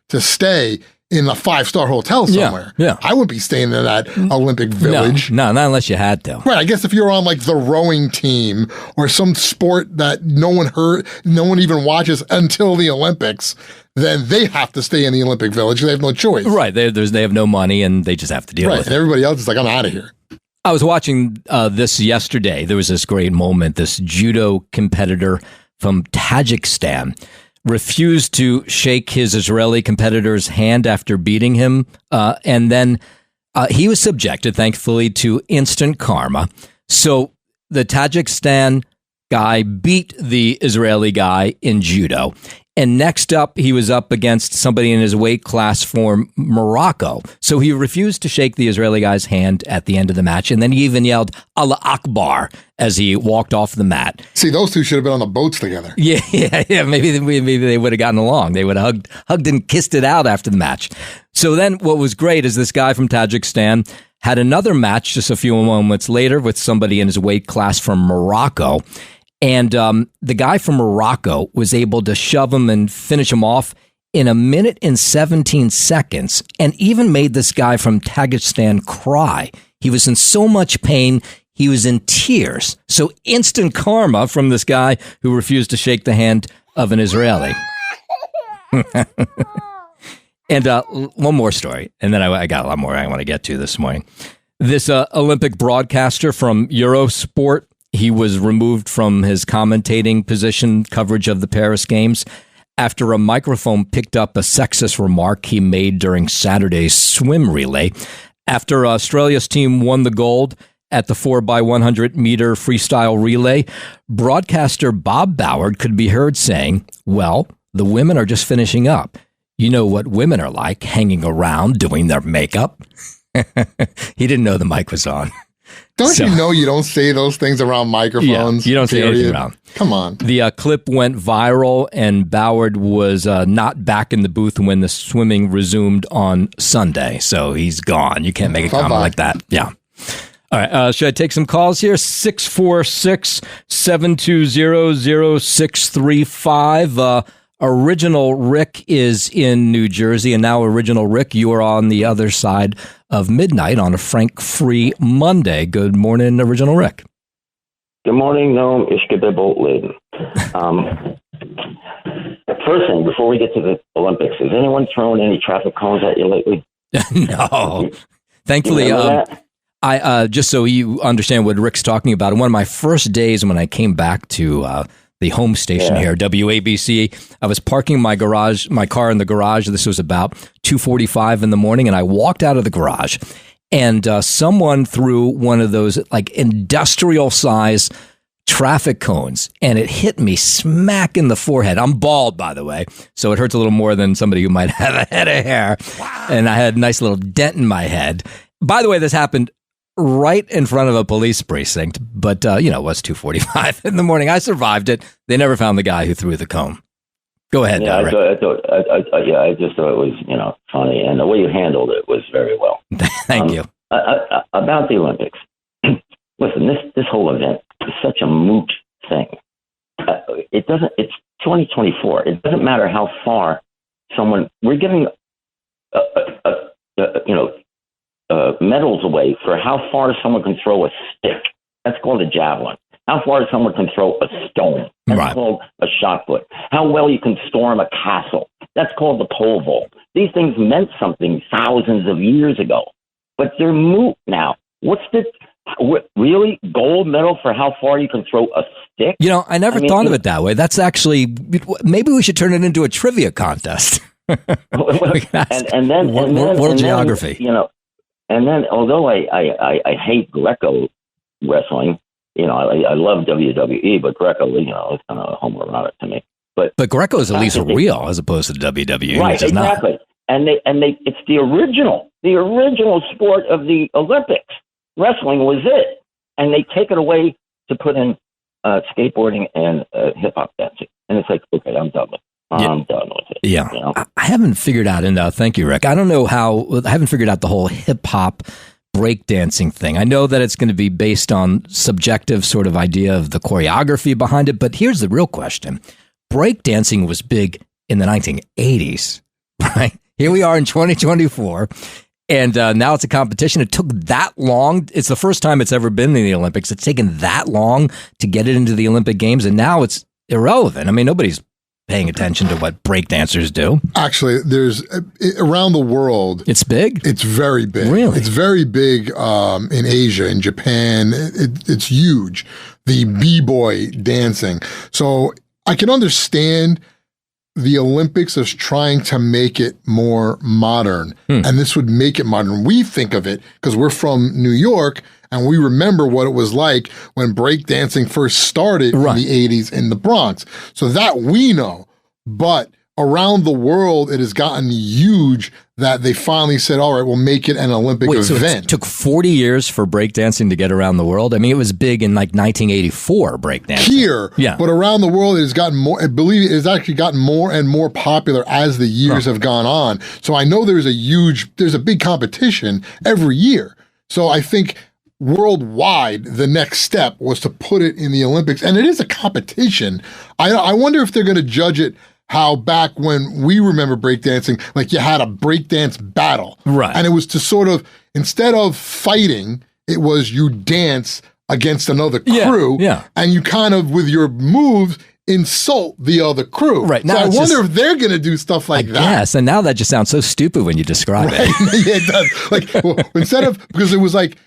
to stay in a 5-star hotel somewhere. Yeah. I wouldn't be staying in that Olympic Village. No, not unless you had to. Right. I guess if you're on like the rowing team or some sport that no one even watches until the Olympics, then they have to stay in the Olympic Village. They have no choice. Right. They have no money and they just have to deal with it. And everybody else is like, I'm out of here. I was watching this yesterday. There was this great moment. This judo competitor from Tajikistan refused to shake his Israeli competitor's hand after beating him. And then he was subjected, thankfully, to instant karma. So the Tajikistan guy beat the Israeli guy in judo. And next up, he was up against somebody in his weight class from Morocco. So he refused to shake the Israeli guy's hand at the end of the match. And then he even yelled, Allah Akbar, as he walked off the mat. See, those two should have been on the boats together. Yeah. Maybe they would have gotten along. They would have hugged and kissed it out after the match. So then what was great is this guy from Tajikistan had another match just a few moments later with somebody in his weight class from Morocco. And the guy from Morocco was able to shove him and finish him off in 1 minute and 17 seconds, and even made this guy from Tajikistan cry. He was in so much pain. He was in tears. So instant karma from this guy who refused to shake the hand of an Israeli. And one more story, and then I got a lot more I want to get to this morning. This Olympic broadcaster from Eurosport, he was removed from his commentating position coverage of the Paris Games after a microphone picked up a sexist remark he made during Saturday's swim relay. After Australia's team won the gold at the 4x100 meter freestyle relay, broadcaster Bob Ballard could be heard saying, "Well, the women are just finishing up. You know what women are like, hanging around doing their makeup." He didn't know the mic was on. Don't you know you don't say those things around microphones? Yeah, you don't say anything around. Come on. The clip went viral, and Ballard was not back in the booth when the swimming resumed on Sunday. So he's gone. You can't make a comment like that. Yeah. All right. Should I take some calls here? 646-720-0635. Original Rick is in New Jersey, and now Original Rick, you are on the other side of midnight on a Frank-free Monday. Good morning, Original Rick. Good morning, Noam Laden. First thing, before we get to the Olympics, has anyone thrown any traffic cones at you lately? No. Thankfully, I just so you understand what Rick's talking about, one of my first days when I came back to the home station here, WABC, I was parking my car in the garage. This was about 2:45 in the morning, and I walked out of the garage, and someone threw one of those like industrial size traffic cones, and it hit me smack in the forehead. I'm bald, by the way, so it hurts a little more than somebody who might have a head of hair. Wow. And I had a nice little dent in my head. By the way, this happened right in front of a police precinct, but it was 2:45 in the morning. I survived it. They never found the guy who threw the cone. Go ahead. Yeah, I just thought it was funny, and the way you handled it was very well. Thank you. About the Olympics, listen, this whole event is such a moot thing. It's 2024. It doesn't matter how far we're giving medals away for how far someone can throw a stick. That's called a javelin. How far someone can throw a stone. That's called a shot put. How well you can storm a castle. That's called the pole vault. These things meant something thousands of years ago, but they're moot now. Really? Gold medal for how far you can throw a stick? I never thought of it that way. That's actually, maybe we should turn it into a trivia contest. World geography. And then, although I hate Greco wrestling, I love WWE, but Greco, it's kind of homoerotic to me. But Greco is at least real as opposed to WWE, right? Which is exactly. Not. And it's the original sport of the Olympics. Wrestling was it, and they take it away to put in skateboarding and hip hop dancing, and it's like, okay, I'm done with it. I'm done with it. Yeah. I haven't figured out, and thank you, Rick. I don't know I haven't figured out the whole hip hop breakdancing thing. I know that it's going to be based on subjective sort of idea of the choreography behind it, but here's the real question. Breakdancing was big in the 1980s, right? Here we are in 2024, and now it's a competition. It took that long. It's the first time it's ever been in the Olympics. It's taken that long to get it into the Olympic Games, and now it's irrelevant. I mean, nobody's paying attention to what breakdancers do. Actually, there's around the world. It's big. It's very big. Really? It's very big in Asia, in Japan. It's huge. The b-boy dancing. So I can understand the Olympics is trying to make it more modern, and this would make it modern. We think of it because we're from New York, and we remember what it was like when breakdancing first started in the 80s in the Bronx. So that we know. But around the world, it has gotten huge that they finally said, all right, we'll make it an Olympic event. So it took 40 years for breakdancing to get around the world? I mean, it was big in like 1984, breakdancing. Here, but around the world, it has gotten more, I believe it has actually gotten more and more popular as the years have gone on. So I know there's a big competition every year. So I think worldwide, the next step was to put it in the Olympics. And it is a competition. I wonder if they're going to judge it how back when we remember breakdancing, like you had a breakdance battle. Right. And it was to sort of, instead of fighting it was you dance against another crew, and you kind of, with your moves, insult the other crew. Right. So I wonder if they're going to do stuff like that. Yes, and now that just sounds so stupid when you describe it. Yeah, it does. Like, well, instead of, because it was like,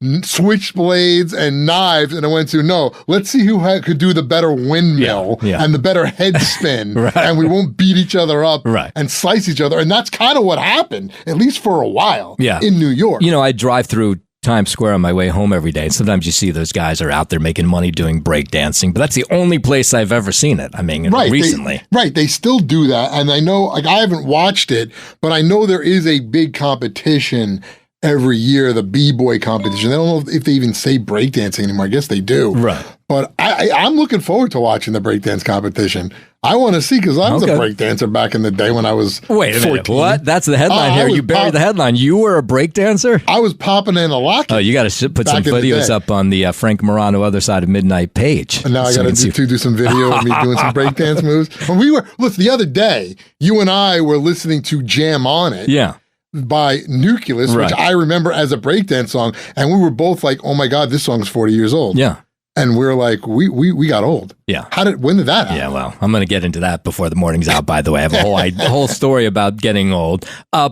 switchblades and knives, and I went to, no, let's see who could do the better windmill and the better head spin, and we won't beat each other up and slice each other. And that's kind of what happened, at least for a while, in New York. I drive through Times Square on my way home every day. And sometimes you see those guys are out there making money doing breakdancing, but that's the only place I've ever seen it. I mean, recently. They still do that. And I know, like, I haven't watched it, but I know there is a big competition every year, the B-boy competition. I don't know if they even say breakdancing anymore. I guess they do. Right. But I'm looking forward to watching the breakdance competition. I want to see, because I was a breakdancer back in the day when I was 14. Wait a minute, what? That's the headline here. You buried the headline. You were a breakdancer? I was popping and locking. Oh, you got to put some videos up on the Frank Morano Other Side of Midnight page. And now I got to do some video of me doing some breakdance moves. When look, the other day, you and I were listening to Jam On It. Yeah. By Nucleus, which I remember as a breakdance song, and we were both like, "Oh my God, this song's 40 years old." Yeah, and we're like, "We got old." Yeah, when did that happen? Yeah, well, I'm going to get into that before the morning's out. By the way, I have a whole story about getting old.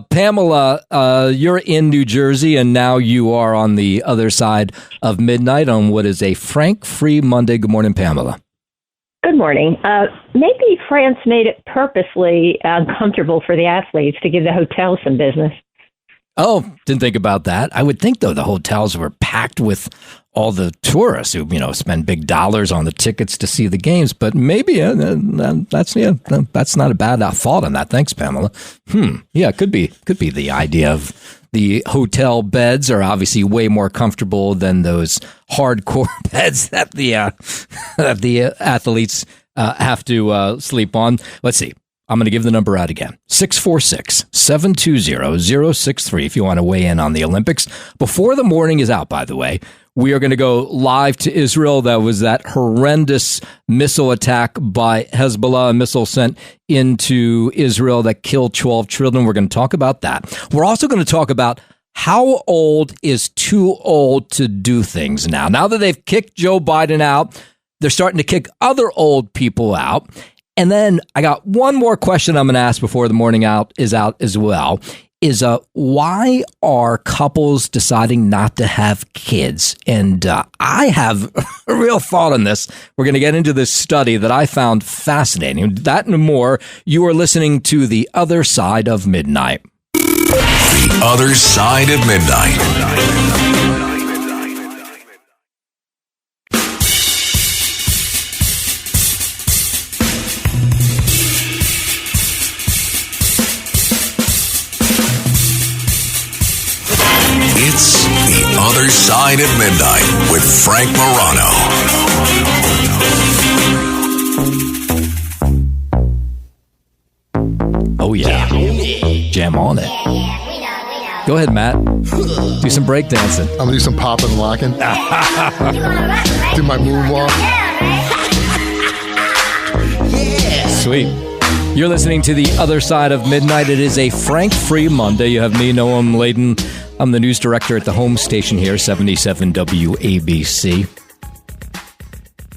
Pamela, you're in New Jersey, and now you are on the other side of midnight on what is a Frank-free Monday. Good morning, Pamela. Good morning. Maybe France made it purposely uncomfortable for the athletes to give the hotels some business. Oh, didn't think about that. I would think, though, the hotels were packed with all the tourists who, spend big dollars on the tickets to see the games. But maybe that's not a bad thought on that. Thanks, Pamela. Yeah, could be the idea of the hotel beds are obviously way more comfortable than those hardcore beds that the athletes have to sleep on. Let's see. I'm going to give the number out again. 646-720-063 if you want to weigh in on the Olympics. Before the morning is out, by the way, we are going to go live to Israel. That was that horrendous missile attack by Hezbollah, a missile sent into Israel that killed 12 children. We're going to talk about that. We're also going to talk about how old is too old to do things now. Now that they've kicked Joe Biden out, they're starting to kick other old people out. And then I got one more question I'm going to ask before the morning is out as well. Is why are couples deciding not to have kids? And I have a real thought on this. We're going to get into this study that I found fascinating. That and more. You are listening to The Other Side of Midnight. The Other Side of Midnight. It's The Other Side of Midnight with Frank Morano. Oh, yeah. Jam on it. Go ahead, Matt. Do some breakdancing. I'm going to do some popping and locking. Do my moonwalk. Sweet. You're listening to The Other Side of Midnight. It is a Frank-free Monday. You have me, Noam Laden. I'm the news director at the home station here, 77 WABC.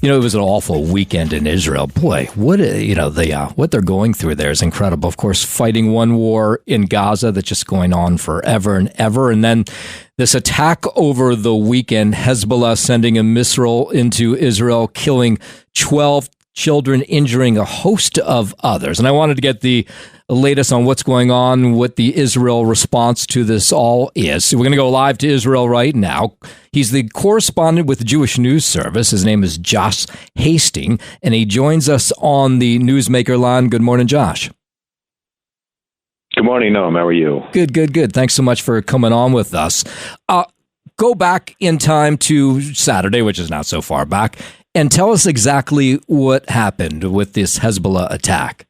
It was an awful weekend in Israel. Boy, what they're going through there is incredible. Of course, fighting one war in Gaza that's just going on forever and ever. And then this attack over the weekend, Hezbollah sending a missile into Israel, killing 12 children, injuring a host of others. And I wanted to get the latest on what's going on, what the Israel response to this all is. So we're going to go live to Israel right now. He's the correspondent with the Jewish News Service. His name is Josh Hasten, and he joins us on the Newsmaker line. Good morning, Josh. Good morning, Noam. How are you? Good. Thanks so much for coming on with us. Go back in time to Saturday, which is not so far back, and tell us exactly what happened with this Hezbollah attack.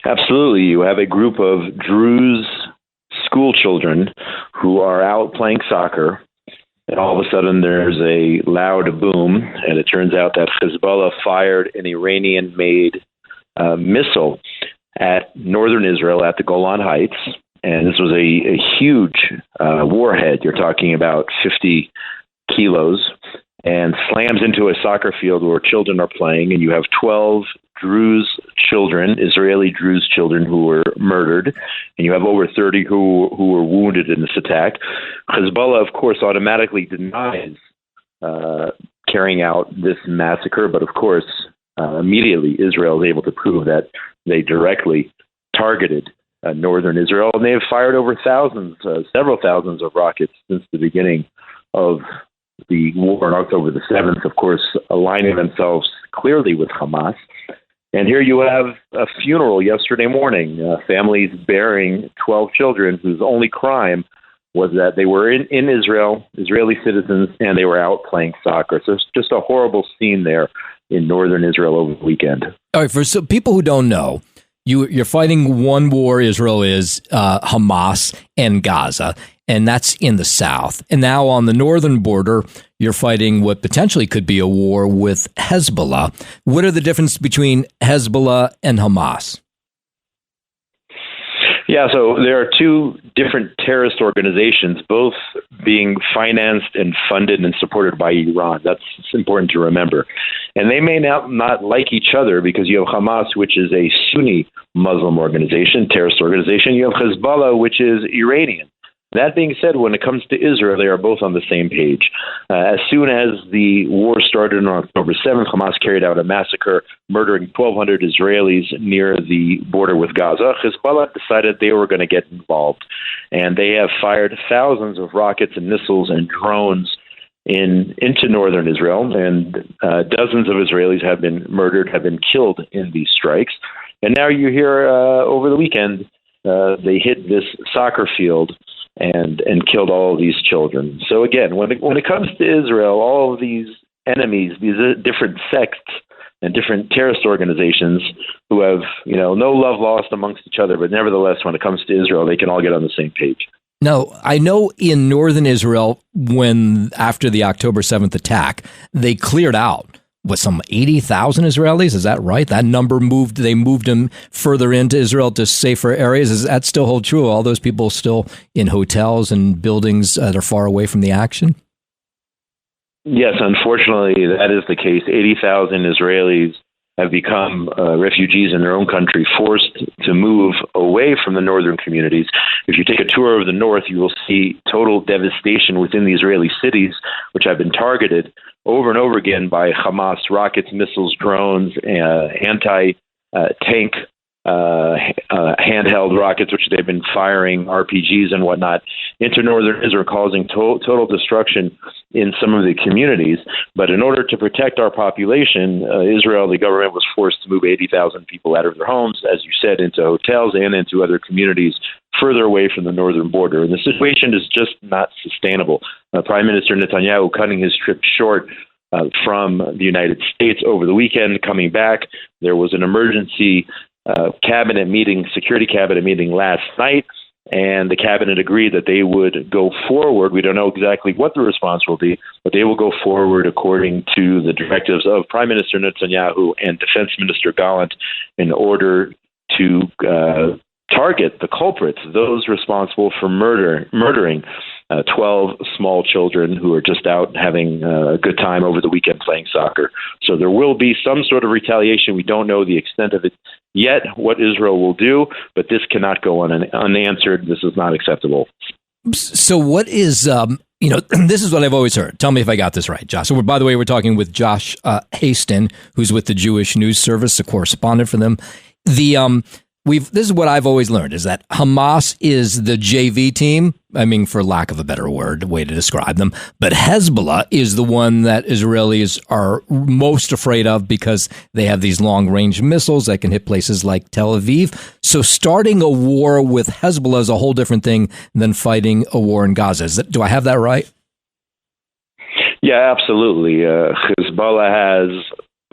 Absolutely. You have a group of Druze school children who are out playing soccer, and all of a sudden there's a loud boom, and it turns out that Hezbollah fired an Iranian-made missile at northern Israel at the Golan Heights, and this was a huge warhead. You're talking about 50 kilos, and slams into a soccer field where children are playing, and you have 12 Druze children, Israeli Druze children, who were murdered, and you have over 30 who were wounded in this attack. Hezbollah, of course, automatically denies carrying out this massacre, but of course, immediately Israel is able to prove that they directly targeted northern Israel, and they have fired over several thousands of rockets since the beginning of the war on October the 7th, of course, aligning themselves clearly with Hamas. And here you have a funeral yesterday morning, families burying 12 children whose only crime was that they were in Israel, Israeli citizens, and they were out playing soccer. So it's just a horrible scene there in northern Israel over the weekend. All right, for some people who don't know, you're fighting one war. Israel is Hamas and Gaza, and that's in the south. And now on the northern border, you're fighting what potentially could be a war with Hezbollah. What are the differences between Hezbollah and Hamas? Yeah, so there are two different terrorist organizations, both being financed and funded and supported by Iran. That's important to remember. And they may not like each other because you have Hamas, which is a Sunni Muslim organization, terrorist organization. You have Hezbollah, which is Iranian. That being said, when it comes to Israel, they are both on the same page. As soon as the war started on October 7th, Hamas carried out a massacre, murdering 1,200 Israelis near the border with Gaza. Hezbollah decided they were going to get involved, and they have fired thousands of rockets and missiles and drones into northern Israel, and dozens of Israelis have been murdered, have been killed in these strikes. And now you hear over the weekend they hit this soccer field and killed all of these children. So again, when it comes to Israel, all of these enemies, these different sects and different terrorist organizations who have, no love lost amongst each other, but nevertheless, when it comes to Israel, they can all get on the same page. Now, I know in northern Israel, after the October 7th attack, they cleared out some 80,000 Israelis. Is that right? That number they moved them further into Israel to safer areas. Does that still hold true? All those people still in hotels and buildings that are far away from the action? Yes, unfortunately, that is the case. 80,000 Israelis have become refugees in their own country, forced to move away from the northern communities. If you take a tour of the north, you will see total devastation within the Israeli cities, which have been targeted over and over again by Hamas rockets, missiles, drones, anti-tank handheld rockets, which they've been firing, RPGs and whatnot, into northern Israel, causing total destruction in some of the communities. But in order to protect our population, Israel, the government, was forced to move 80,000 people out of their homes, as you said, into hotels and into other communities further away from the northern border. And the situation is just not sustainable. Prime Minister Netanyahu cutting his trip short from the United States over the weekend, coming back. There was an emergency security cabinet meeting last night, and the cabinet agreed that they would go forward. We don't know exactly what the response will be, but they will go forward according to the directives of Prime Minister Netanyahu and Defense Minister Gallant in order to target the culprits, those responsible for murdering 12 small children who are just out having a good time over the weekend playing soccer. So there will be some sort of retaliation. We don't know the extent of it yet, what Israel will do, but this cannot go unanswered. This is not acceptable. So what is, this is what I've always heard. Tell me if I got this right, Josh. So by the way, we're talking with Josh Hasten, who's with the Jewish News Service, a correspondent for them. This is what I've always learned, is that Hamas is the JV team. I mean, for lack of a better way to describe them. But Hezbollah is the one that Israelis are most afraid of because they have these long-range missiles that can hit places like Tel Aviv. So starting a war with Hezbollah is a whole different thing than fighting a war in Gaza. Do I have that right? Yeah, absolutely. Hezbollah has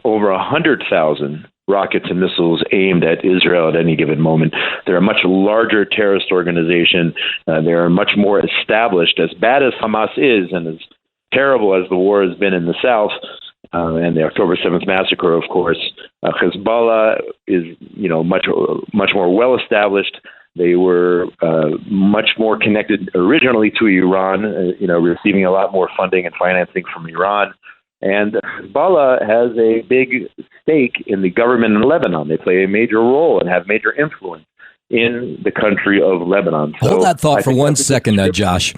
over 100,000 rockets and missiles aimed at Israel at any given moment. They're a much larger terrorist organization. They're much more established. As bad as Hamas is, and as terrible as the war has been in the south, and the October 7th massacre, of course, Hezbollah is, much more well established. They were much more connected originally to Iran, receiving a lot more funding and financing from Iran. And Hezbollah has a big stake in the government in Lebanon. They play a major role and have major influence in the country of Lebanon. Hold that thought for 1 second, Josh.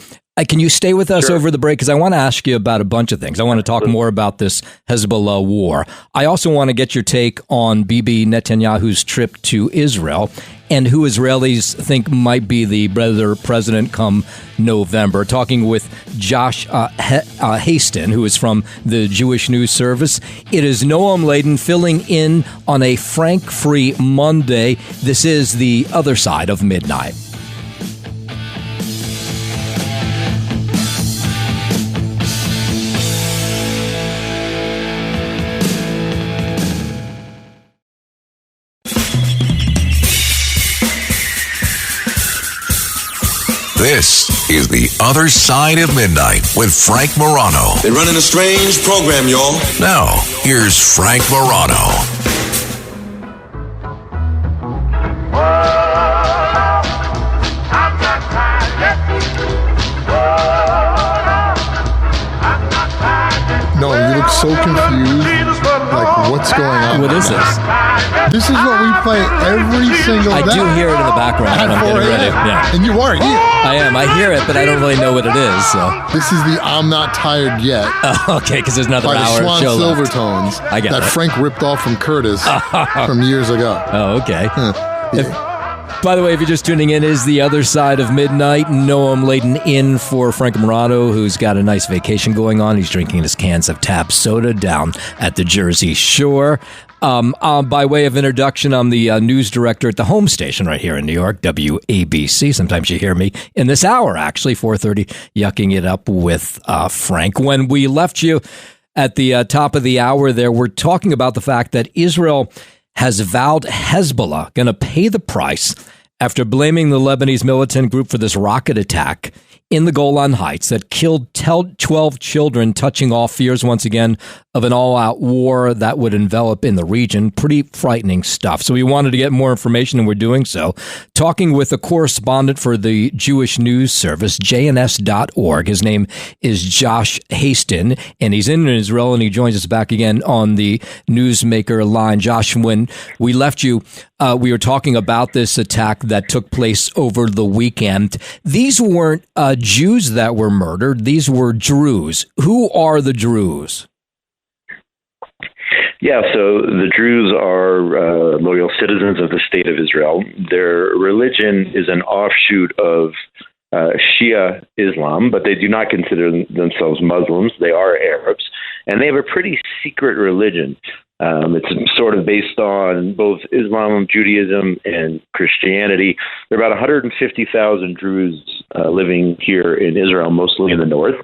Can you stay with us over the break? Because I want to ask you about a bunch of things. I want to talk more about this Hezbollah war. I also want to get your take on Bibi Netanyahu's trip to Israel and who Israelis think might be the better president come November. Talking with Josh Hasten, who is from the Jewish News Service. It is Noam Laden filling in on a Frank-free Monday. This is The Other Side of Midnight. This is The Other Side of Midnight with Frank Morano. They're running a strange program, y'all. Now, here's Frank Morano. No, you look so confused. Like, what's going on? What is this? This is what we play every single day. I do hear it in the background when I'm getting ready. Yeah. And you are here. I am. I hear it, but I don't really know what it is. So this is the "I'm Not Tired Yet." Okay, because there's another by hour the Swan show Silvertones I got that it. Frank ripped off from Curtis from years ago. Oh, okay. Yeah. By the way, if you're just tuning in, it is The Other Side of Midnight. Noam Laden in for Frank Morano, who's got a nice vacation going on. He's drinking his cans of tap soda down at the Jersey Shore. By way of introduction, I'm the news director at the home station right here in New York, WABC. Sometimes you hear me in this hour, actually, 4:30, yucking it up with Frank. When we left you at the top of the hour there, we're talking about the fact that Israel has vowed Hezbollah going to pay the price after blaming the Lebanese militant group for this rocket attack in the Golan Heights that killed 12 children, touching off fears once again of an all-out war that would envelop in the region. Pretty frightening stuff. So we wanted to get more information, and we're doing so. Talking with a correspondent for the Jewish News Service, jns.org. His name is Josh Hasten, and he's in Israel, and he joins us back again on the Newsmaker line. Josh, when we left you, we were talking about this attack that took place over the weekend. These weren't Jews that were murdered. These were Druze. Who are the Druze? Yeah, so the Druze are loyal citizens of the State of Israel. Their religion is an offshoot of Shia Islam, but they do not consider themselves Muslims. They are Arabs, and they have a pretty secret religion. It's sort of based on both Islam, Judaism, and Christianity. There are about 150,000 Druze living here in Israel, mostly in the north,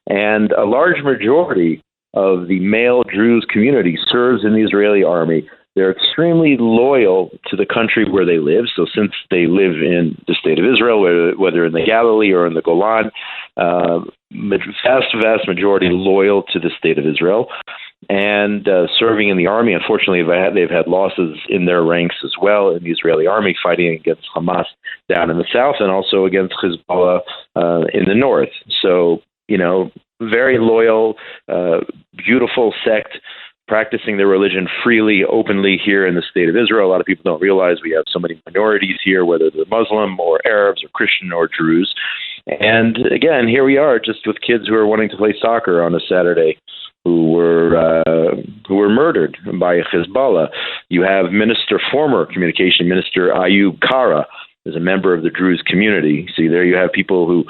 and a large majority of the male Druze community serves in the Israeli army. They're extremely loyal to the country where they live. So since they live in the State of Israel, whether in the Galilee or in the Golan, vast majority loyal to the State of Israel and serving in the army. Unfortunately, they've had losses in their ranks as well in the Israeli army, fighting against Hamas down in the south and also against Hezbollah in the north. So, very loyal, beautiful sect, practicing their religion freely, openly here in the State of Israel. A lot of people don't realize we have so many minorities here, whether they're Muslim or Arabs or Christian or Druze. And again, here we are just with kids who are wanting to play soccer on a Saturday who were murdered by Hezbollah. You have former communication minister Ayub Kara, is a member of the Druze community. See, there you have people who,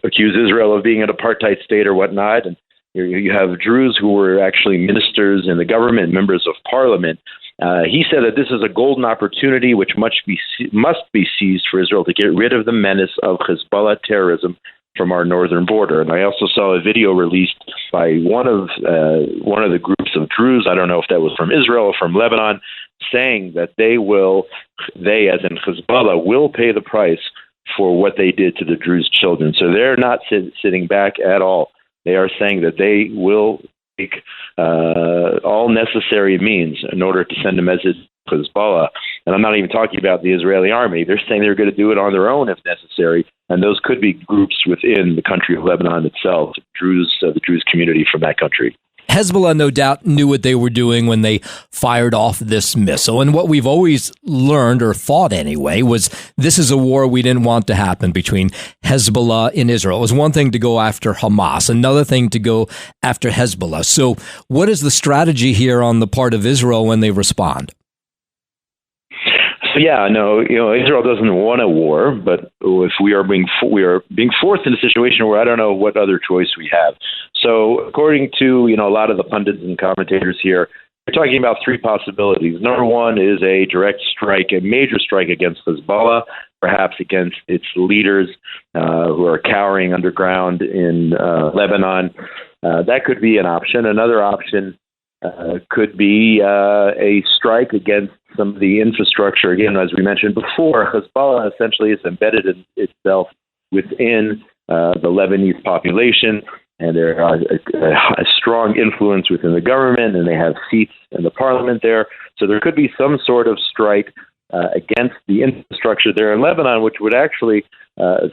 accuse Israel of being an apartheid state or whatnot, and you have Druze who were actually ministers in the government, members of parliament. He said that this is a golden opportunity which must be seized for Israel to get rid of the menace of Hezbollah terrorism from our northern border. And I also saw a video released by one of the groups of Druze, I don't know if that was from Israel or from Lebanon, saying that they as in Hezbollah, will pay the price for what they did to the Druze children. So they're not sitting back at all. They are saying that they will take all necessary means in order to send a message Hezbollah. And I'm not even talking about the Israeli army. They're saying they're going to do it on their own if necessary. And those could be groups within the country of Lebanon itself, the Druze community from that country. Hezbollah, no doubt, knew what they were doing when they fired off this missile. And what we've always learned, or thought anyway, was this is a war we didn't want to happen between Hezbollah and Israel. It was one thing to go after Hamas, another thing to go after Hezbollah. So what is the strategy here on the part of Israel when they respond? Israel doesn't want a war, but if we are being forced in a situation where I don't know what other choice we have. So according to a lot of the pundits and commentators here, we're talking about three possibilities. Number one is a direct strike, a major strike against Hezbollah, perhaps against its leaders who are cowering underground in Lebanon. That could be an option. Another option could be a strike against some of the infrastructure. Again, as we mentioned before, Hezbollah essentially is embedded itself within the Lebanese population, and they're a strong influence within the government, and they have seats in the parliament there. So there could be some sort of strike against the infrastructure there in Lebanon, which would actually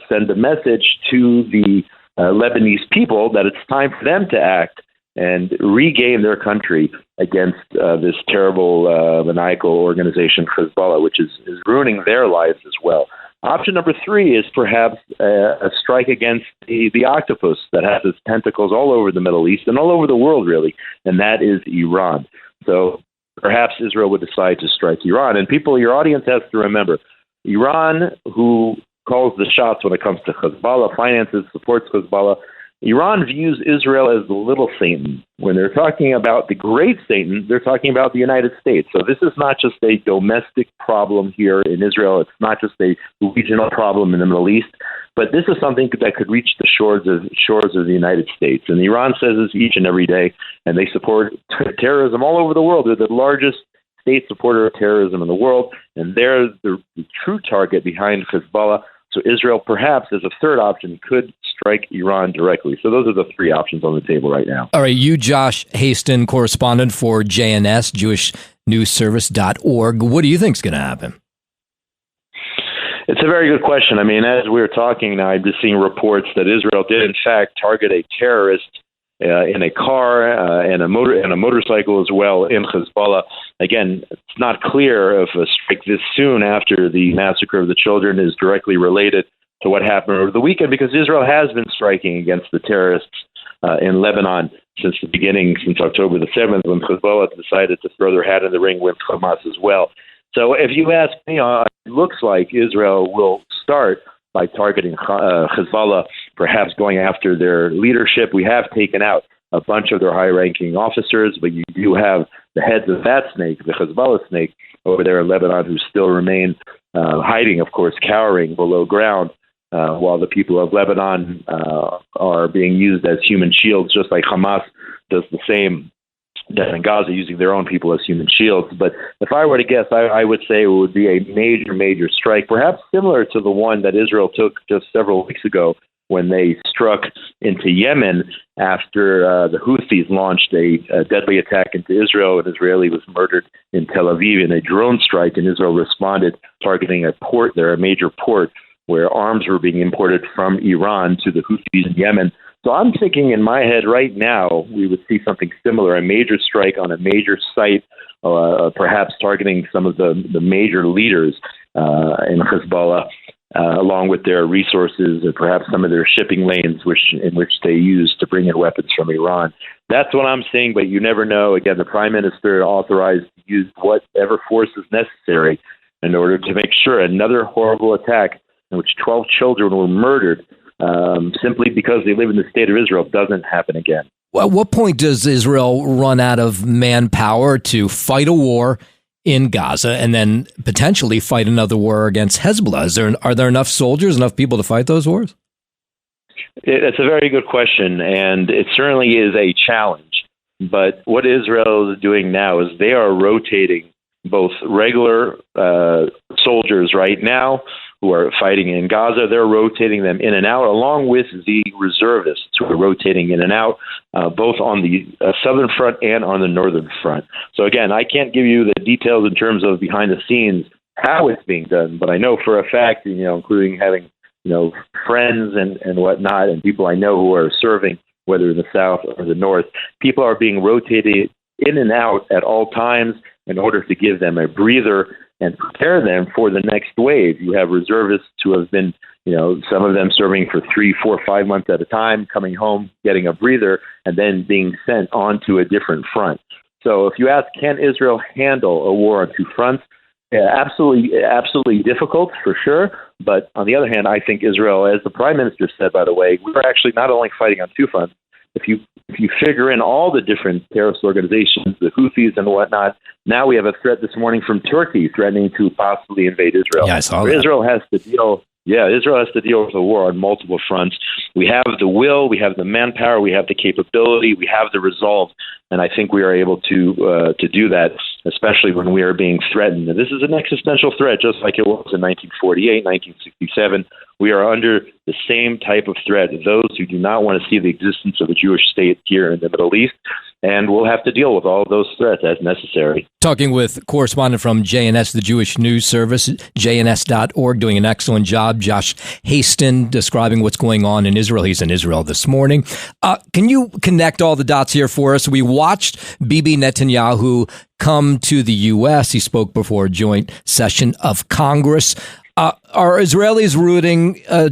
send a message to the Lebanese people that it's time for them to act and regain their country against this terrible maniacal organization, Hezbollah, which is ruining their lives as well. Option number three is perhaps a strike against the octopus that has its tentacles all over the Middle East and all over the world, really, and that is Iran. So perhaps Israel would decide to strike Iran. And people, your audience has to remember, Iran, who calls the shots when it comes to Hezbollah, finances, supports Hezbollah, Iran views Israel as the little Satan. When they're talking about the great Satan, they're talking about the United States. So this is not just a domestic problem here in Israel. It's not just a regional problem in the Middle East, but this is something that could reach the shores of the United States. And Iran says this each and every day, and they support terrorism all over the world. They're the largest state supporter of terrorism in the world, and they're the true target behind Hezbollah. So Israel, perhaps as a third option, could strike Iran directly. So those are the three options on the table right now. All right, you, Josh Hasten, correspondent for JNS, JewishNewsService.org. What do you think is going to happen? It's a very good question. I mean, as we're talking now, I'm just seeing reports that Israel did, in fact, target a terrorist in a car and a motorcycle as well in Hezbollah. Again, it's not clear if a strike this soon after the massacre of the children is directly related to what happened over the weekend, because Israel has been striking against the terrorists in Lebanon since the beginning, since October the 7th, when Hezbollah decided to throw their hat in the ring with Hamas as well. So if you ask me, it looks like Israel will start by targeting Hezbollah, perhaps going after their leadership. We have taken out a bunch of their high-ranking officers, but you do have the heads of that snake, the Hezbollah snake, over there in Lebanon, who still remain hiding, of course, cowering below ground, while the people of Lebanon are being used as human shields, just like Hamas does the same down in Gaza, using their own people as human shields. But if I were to guess, I would say it would be a major strike, perhaps similar to the one that Israel took just several weeks ago when they struck into Yemen after the Houthis launched a deadly attack into Israel. An Israeli was murdered in Tel Aviv in a drone strike, and Israel responded, targeting a port there, a major port, where arms were being imported from Iran to the Houthis in Yemen. So I'm thinking in my head right now, we would see something similar, a major strike on a major site, perhaps targeting some of the major leaders in Hezbollah, along with their resources and perhaps some of their shipping lanes in which they use to bring in weapons from Iran. That's what I'm saying, but you never know. Again, the prime minister authorized to use whatever force is necessary in order to make sure another horrible attack in which 12 children were murdered simply because they live in the state of Israel doesn't happen again. Well, at what point does Israel run out of manpower to fight a war in Gaza and then potentially fight another war against Hezbollah? Are there enough soldiers, enough people to fight those wars? It's a very good question, and it certainly is a challenge. But what Israel is doing now is they are rotating both regular soldiers right now who are fighting in Gaza. They're rotating them in and out, along with the reservists who are rotating in and out. both on the southern front and on the northern front. So again, I can't give you the details in terms of behind the scenes how it's being done, but I know for a fact, including having friends and whatnot, and people I know who are serving, whether in the south or the north, people are being rotated in and out at all times in order to give them a breather and prepare them for the next wave. You have reservists who have been, some of them serving for 3, 4, 5 months at a time, coming home, getting a breather, and then being sent on to a different front. So if you ask, can Israel handle a war on two fronts? Yeah, absolutely difficult for sure. But on the other hand, I think Israel, as the prime minister said, by the way, we're actually not only fighting on two fronts. If you figure in all the different terrorist organizations, the Houthis and whatnot, now we have a threat this morning from Turkey threatening to possibly invade Israel. Yeah, I saw that. Israel has to deal with a war on multiple fronts. We have the will, we have the manpower, we have the capability, we have the resolve, and I think we are able to do that, especially when we are being threatened. And this is an existential threat, just like it was in 1948, 1967. We are under the same type of threat, those who do not want to see the existence of a Jewish state here in the Middle East, and we'll have to deal with all of those threats as necessary. Talking with correspondent from JNS, the Jewish News Service, jns.org, doing an excellent job. Josh Hasten describing what's going on in Israel. He's in Israel this morning. Can you connect all the dots here for us? We watched Bibi Netanyahu come to the U.S. He spoke before a joint session of Congress. Are Israelis rooting? Are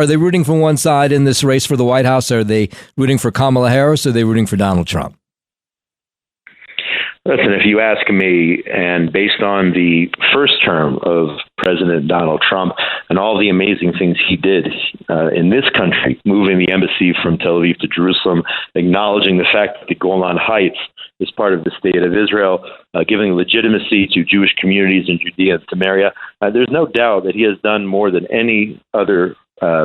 they rooting for one side in this race for the White House? Are they rooting for Kamala Harris? Or are they rooting for Donald Trump? Listen, if you ask me, and based on the first term of President Donald Trump and all the amazing things he did in this country, moving the embassy from Tel Aviv to Jerusalem, acknowledging the fact that the Golan Heights is part of the state of Israel, giving legitimacy to Jewish communities in Judea and Samaria, there's no doubt that he has done more than any other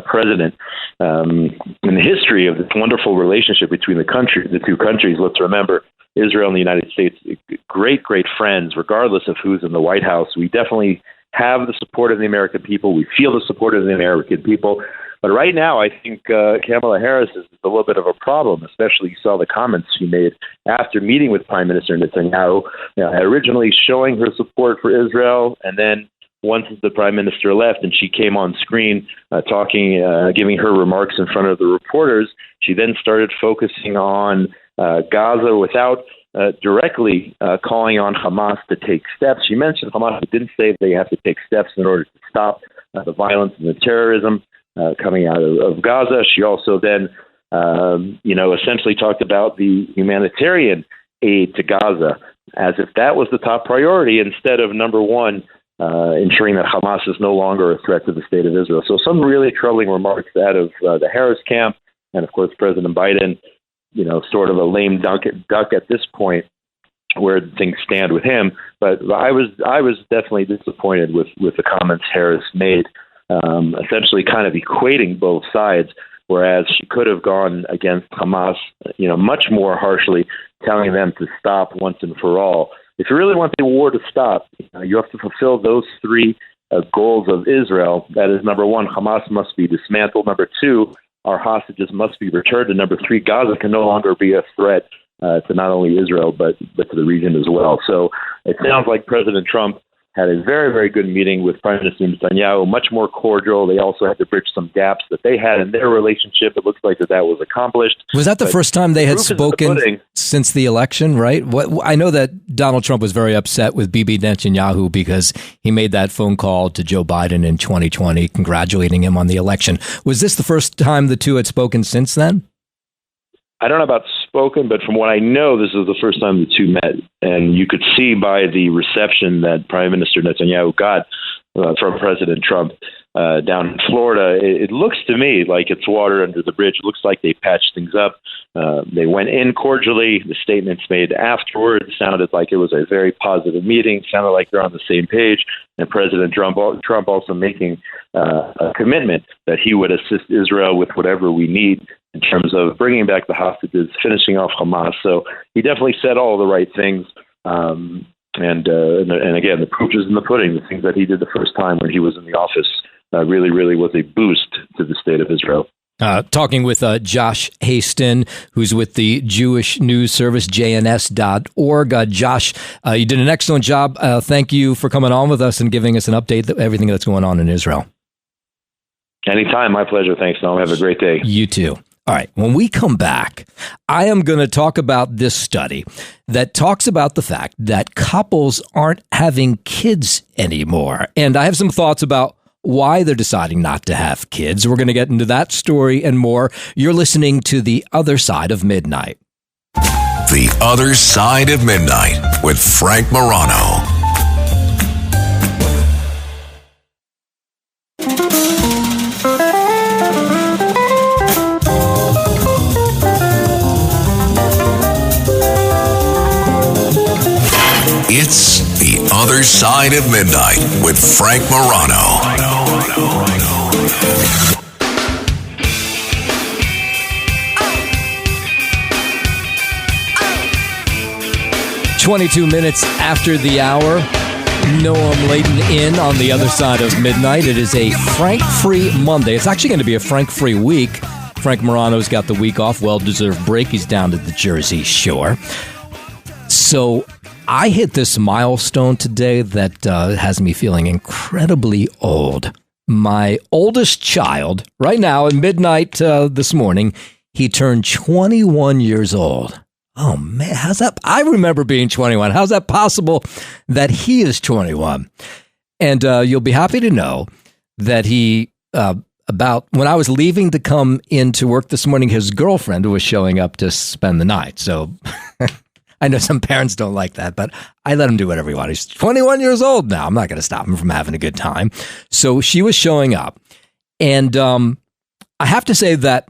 president in the history of this wonderful relationship between the two countries. Let's remember, Israel and the United States, great friends, regardless of who's in the White House. We definitely have the support of the American people. We feel the support of the American people. But right now, I think Kamala Harris is a little bit of a problem, especially you saw the comments she made after meeting with Prime Minister Netanyahu, originally showing her support for Israel, and then once the Prime Minister left and she came on screen talking, giving her remarks in front of the reporters, she then started focusing on Gaza without directly calling on Hamas to take steps. She mentioned Hamas, but didn't say they have to take steps in order to stop the violence and the terrorism coming out of Gaza. She also then, essentially talked about the humanitarian aid to Gaza as if that was the top priority instead of number one, ensuring that Hamas is no longer a threat to the state of Israel. So some really troubling remarks out of the Harris camp, and of course President Biden, sort of a lame duck at this point where things stand with him. But I was definitely disappointed with the comments Harris made, essentially kind of equating both sides, whereas she could have gone against Hamas, much more harshly, telling them to stop once and for all. If you really want the war to stop, you have to fulfill those three goals of Israel. That is, number one, Hamas must be dismantled. Number two, our hostages must be returned. And number three, Gaza can no longer be a threat to not only Israel, but to the region as well. So it sounds like President Trump had a very, very good meeting with Prime Minister Netanyahu, much more cordial. They also had to bridge some gaps that they had in their relationship. It looks like that was accomplished. Was that the first time they had spoken since the election, right? I know that Donald Trump was very upset with Bibi Netanyahu because he made that phone call to Joe Biden in 2020, congratulating him on the election. Was this the first time the two had spoken since then? I don't know about spoken, but from what I know, this is the first time the two met. And you could see by the reception that Prime Minister Netanyahu got from President Trump down in Florida, it looks to me like it's water under the bridge. It looks like they patched things up. They went in cordially. The statements made afterwards sounded like it was a very positive meeting, sounded like they're on the same page. And President Trump also making a commitment that he would assist Israel with whatever we need in terms of bringing back the hostages, finishing off Hamas. So he definitely said all the right things. And again, the proof is in the pudding. The things that he did the first time when he was in the office really was a boost to the state of Israel. Talking with Josh Hasten, who's with the Jewish News Service, jns.org. Josh, you did an excellent job. Thank you for coming on with us and giving us an update of everything that's going on in Israel. Anytime. My pleasure. Thanks, Noam. Have a great day. You too. All right. When we come back, I am going to talk about this study that talks about the fact that couples aren't having kids anymore. And I have some thoughts about why they're deciding not to have kids. We're going to get into that story and more. You're listening to The Other Side of Midnight. The Other Side of Midnight with Frank Morano. It's The Other Side of Midnight with Frank Morano. 22 minutes after the hour, Noam Laden in on The Other Side of Midnight. It is a Frank-free Monday. It's actually going to be a Frank-free week. Frank Morano's got the week off, well-deserved break. He's down to the Jersey Shore. So I hit this milestone today that has me feeling incredibly old. My oldest child, right now at midnight this morning, he turned 21 years old. Oh, man, how's that? I remember being 21. How's that possible that he is 21? And you'll be happy to know that he, about when I was leaving to come into work this morning, his girlfriend was showing up to spend the night. So I know some parents don't like that, but I let him do whatever he wanted. He's 21 years old now. I'm not going to stop him from having a good time. So she was showing up. And I have to say that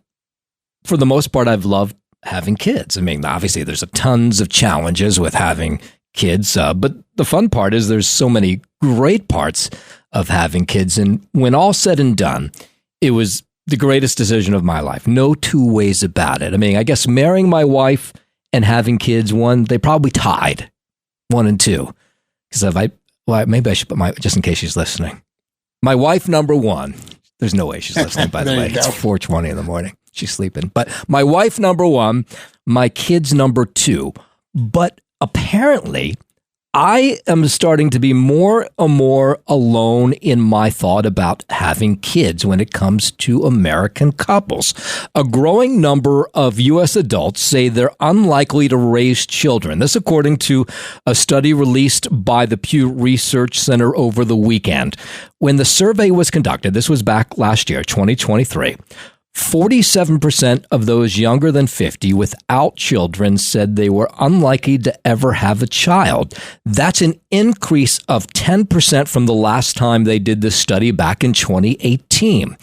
for the most part, I've loved having kids. I mean, obviously, there's tons of challenges with having kids, but the fun part is there's so many great parts of having kids. And when all said and done, it was the greatest decision of my life. No two ways about it. I mean, I guess marrying my wife and having kids, they probably tied 1 and 2. Because maybe I should put just in case she's listening. My wife, number 1. There's no way she's listening, by the way. It's 4:20 in the morning. She's sleeping. But my wife, number 1, my kids, number 2. But apparently, I am starting to be more and more alone in my thought about having kids when it comes to American couples. A growing number of U.S. adults say they're unlikely to raise children. This according to a study released by the Pew Research Center over the weekend. When the survey was conducted, this was back last year, 2023, 47% of those younger than 50 without children said they were unlikely to ever have a child. That's an increase of 10% from the last time they did this study back in 2018.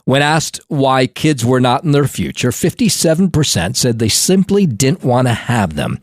When asked why kids were not in their future, 57% said they simply didn't want to have them.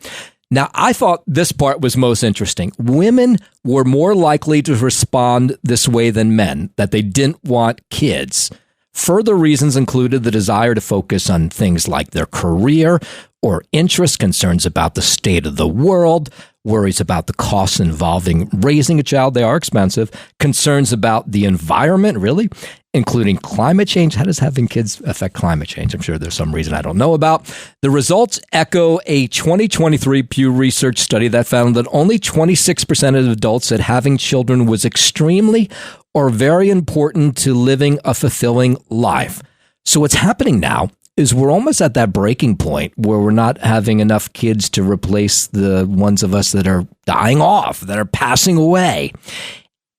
Now, I thought this part was most interesting. Women were more likely to respond this way than men, that they didn't want kids. Further reasons included the desire to focus on things like their career or interest, concerns about the state of the world, worries about the costs involving raising a child. They are expensive. Concerns about the environment, really, including climate change. How does having kids affect climate change? I'm sure there's some reason I don't know about. The results echo a 2023 Pew Research study that found that only 26% of adults said having children was extremely or very important to living a fulfilling life. So what's happening now is we're almost at that breaking point where we're not having enough kids to replace the ones of us that are dying off, that are passing away.